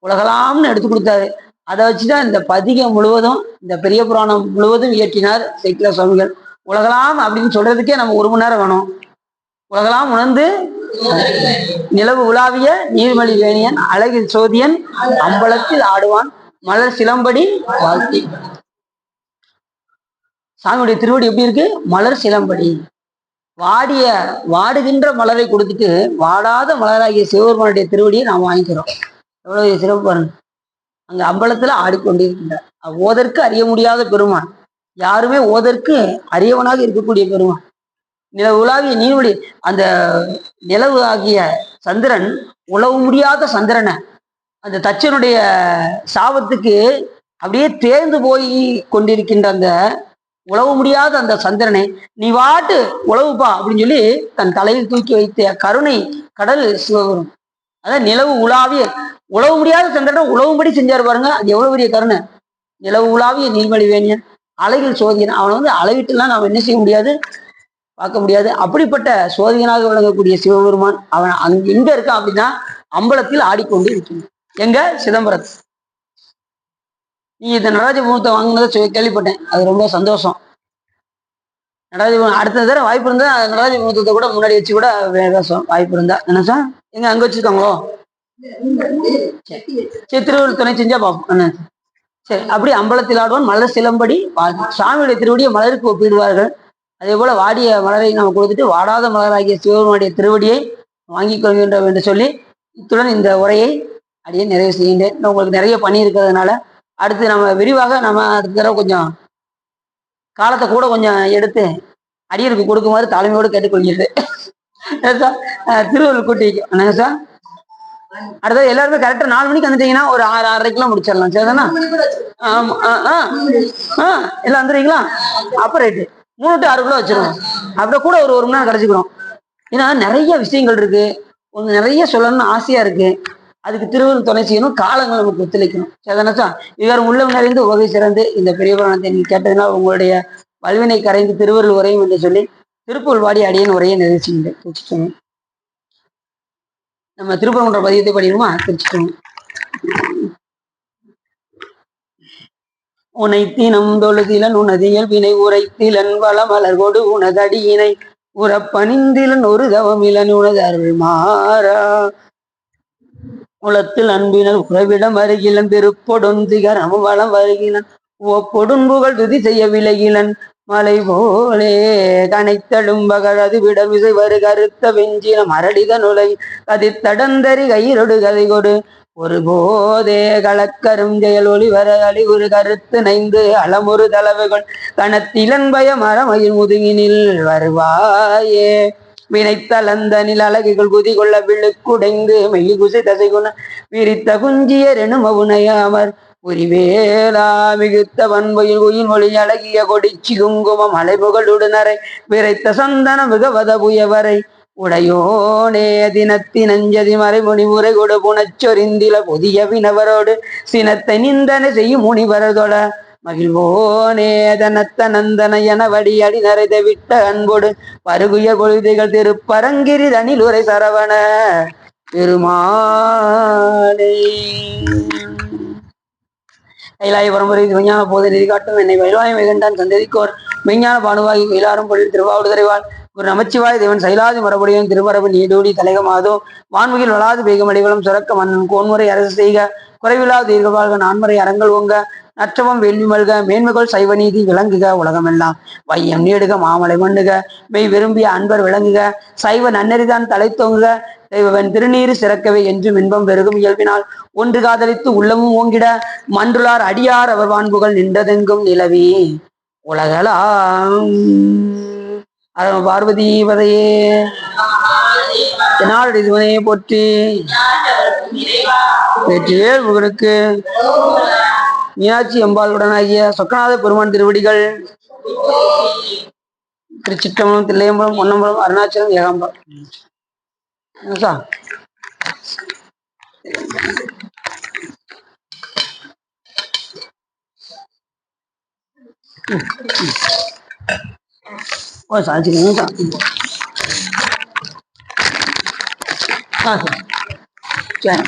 உலகலாம்னு எடுத்து கொடுத்தாரு. அதை வச்சுதான் இந்த பதிகம் முழுவதும், இந்த பெரிய புராணம் முழுவதும் இயற்றினார் சேக்கிழா சுவாமிகள். உலகலாம் அப்படின்னு சொல்றதுக்கே நம்ம 1 மணி நேரம் வேணும். உலகலாம் உணர்ந்து நிலவு உலாவிய நீர்மலி வேணியன் அழகில் சோதியன் அம்பலத்தில் ஆடுவான் மலர் சிலம்படி வாழ்த்தி. சாமியுடைய திருவடி எப்படி இருக்கு, மலர் சிலம்படி. வாடுகின்ற மலரை கொடுத்துட்டு வாடாத மலராகிய சிவபெருமானுடைய திருவடியை நாம் வாங்கிக்கிறோம். எவ்வளவு சிறப்பு பாருங்க. அங்க அம்பலத்துல ஆடிக்கொண்டிருக்கின்றார். ஓதற்கு அறிய முடியாத பெருமான், யாருமே ஓதற்கு அறியவனாக இருக்கக்கூடிய பெருமான். நிலவு உலாவிய நீர்வழி, அந்த நிலவு ஆகிய சந்திரன், உழவு முடியாத சந்திரனை அந்த தச்சனுடைய சாபத்துக்கு அப்படியே தேர்ந்து போய் கொண்டிருக்கின்ற அந்த உழவு முடியாத அந்த சந்திரனை நீ வாட்டு உழவுப்பா அப்படின்னு சொல்லி தன் தலையில் தூக்கி வைத்த கருணை கடல் சிவபெரும். அதான் நிலவு உலாவிய உழவு முடியாத சந்திரனை உழவும்படி செஞ்சாரு பாருங்க. அது எவ்வளவு பெரிய கருணை. நிலவு உலாவிய நீர்மொழி வேணியன் அழகில் சோதியன். அவனை வந்து அளவிட்டுலாம் நாம் என்ன செய்ய முடியாது, பார்க்க முடியாது. அப்படிப்பட்ட சோதியனாக விளங்கக்கூடிய சிவபெருமான் அவன் எங்க இருக்கான் அப்படின்னா அம்பலத்தில் ஆடிக்கொண்டு இருக்கின்றான். எங்க? சிதம்பரத்து. நீ இந்த நடராஜ பூமத்தை வாங்கினதை கேள்விப்பட்டேன், அது ரொம்ப சந்தோஷம். நடராஜ அடுத்த தடவை வாய்ப்பு இருந்தா நடராஜ பூமத்தை கூட முன்னாடி வச்சு கூட பேசுவோம், வாய்ப்பு இருந்தா. என்ன சார், எங்க அங்க வச்சிருக்காங்களோ? சரி, திருவள்ளுவர் துணை செஞ்சா பார்ப்போம். என்ன சரி. அப்படி அம்பலத்தில் ஆடுவான் மலர் சிலம்படி சாமியுடைய திருவடியை மலருக்கு ஒப்பிடுவார்கள். அதே போல வாடிய மலரை நம்ம கொடுத்துட்டு வாடாத மலராகிய சிவபெருமானுடைய திருவடியை வாங்கிக் கொள்கின்றோம் என்று சொல்லி இத்துடன் இந்த உரையை அப்படியே நிறைவு செய்கின்றேன். உங்களுக்கு நிறைய பணி இருக்கிறதுனால அடுத்து நம்ம விரிவாக நம்ம அடுத்த தடவை கொஞ்சம் காலத்தை கூட கொஞ்சம் எடுத்து அடியருக்கு கொடுக்குமாறு தலைமையோடு கேட்டுக்கொள்கிறது. திருவள்ளுவர் கூட்டி வைக்கும். என்னங்க சார், அடுத்தது எல்லாருமே கரெக்டா 4 மணிக்கு வந்துட்டீங்கன்னா ஒரு 6-6:30 முடிச்சிடலாம். சரிதானா? ஆமா. எல்லாம் வந்துடுறீங்களா? அப்ப ரைட்டு. 3 to 6 வச்சிருவோம். அப்படியே கூட ஒரு மணி நேரம் கிடைச்சிக்கிறோம். ஏன்னா நிறைய விஷயங்கள் இருக்கு, கொஞ்சம் நிறைய சொல்லணும்னு ஆசையா இருக்கு. அதுக்கு திருவள்ளுவர் துணை செய்யணும், காலங்கள் நமக்கு ஒத்துழைக்கணும். சரிதானச்சா? இவர் உள்ளம் நிறைந்து உகை சிறந்து இந்த பெரிய புராணத்தை நீங்க கேட்டதுனால் உங்களுடைய வல்வினை கரைந்து திருவள்ளுவர் உரையும் என்று சொல்லி திருப்பூர் வாடி அடியன் உரையை நிறைவேற்றிங்க. நம்ம திருப்பரங்குன்ற பதியத்தை படிக்கணுமா? திருச்சிட்டோம். உனைத்தினம் தொழுதிலன் உனதியல் வினை உரைத்திலன் வளமலர் கொடு உனதடியினை உறப்பணிந்திலன் ஒரு தவமிலன் உனது அருள் மாறா உளத்தில் அன்பினல் உறவிடம் வருகிலன் திருப்பொடுந்திகர் அமுவளம் வருகிலன் ஒப்பொடுன்புகள் துதி செய்ய விலகிலன் மலை போலே கனைத்தடும் பகழது விடமிசை வரு கருத்த வெஞ்சின மரடித நுழை கதித்தடந்தரி கயிறொடு கதை கொடு ஒரு போதே களக்கரும் ஜெயல் ஒளி வர அழி ஒரு கருத்து நைந்து அளமுறு தளவுகள் கணத்திலன் பய மரமயில் முதுகினில் வருவாயே வினைத்தளந்தனில் அழகுகள் குதி கொள்ள விழுக்குடைந்து மெய்யி குசை தசை கொள்ள விரித்த குஞ்சியர் எனும் அவுனையாமர் உரிவேலா மிகுத்த வன்பொயில் உயின் மொழி அழகிய கொடிச்சி குங்குமம் அலைபுகளுடனரை விரைத்த சந்தன மிகவத புயவரை உடையோனே தினத்தினஞ்சதி மறைமுனி முறை கொடு புனச்சொரிந்தில புதிய வினவரோடு சினத்தை நிந்தன செய்யும் முனிவரதொட மகிழ்வோனே தனத்த நந்தன என வடி அடி நரைத விட்ட அன்போடு பருகுய பொழுதுகள் திருப்பரங்கிரி தனில் உரை சரவண பெருமானே. கைலாய பரம்பரை விஞ்ஞான போதை நெறி காட்டும் என்னை வயலாயம் மிகண்டான் சந்ததிக்கோர் மெய்ஞான பானுவாகி மயிலாரும் பொருள் திருவாவடுதுறைவாள் ஒரு நமச்சிவாய் தேவன் சைலாதி மரபுடையும் திருமரபு நீடூடி தலைகமாதோ வான்முகில் வளாது பேகமடிகளும் சுரக்க மன்னன் கோன்முறை அரசு செய்க குறைவிலா தீர்க்கவாழ்க நான்முறை அரங்கள் ஓங்க நற்றவம் வேள்வி மல்க மேன்மைகள் சைவ நீதி விளங்குக உலகமெல்லாம் வையம் நீடுக மாமலை மண்ணுக மெய் விரும்பிய அன்பர் விளங்குக சைவ நன்னெறிதான் தலை தோங்குக தெய்வன் திருநீறு சிறக்கவே என்றும் இன்பம் பெருகும் இயல்பினால் ஒன்று காதலித்து உள்ளமும் ஓங்கிட மன்றுளார் அடியார் அவர் வான்புகள் நின்றதெங்கும் நிலவி உலகலாம் பார்வதி பதையே நாடு சிவனையை போற்றி வெற்றிவேல் முகனுக்கு மீனாட்சி அம்பாளுடனாகிய சொக்கநாத பெருமான் திருவடிகள் திருச்சிற்றம்பலம் தில்லையம்பலம் பொன்னம்பலம் அருணாச்சலம் ஏகாம்பரம். சாதிச்சுக்கோங்க. சரி.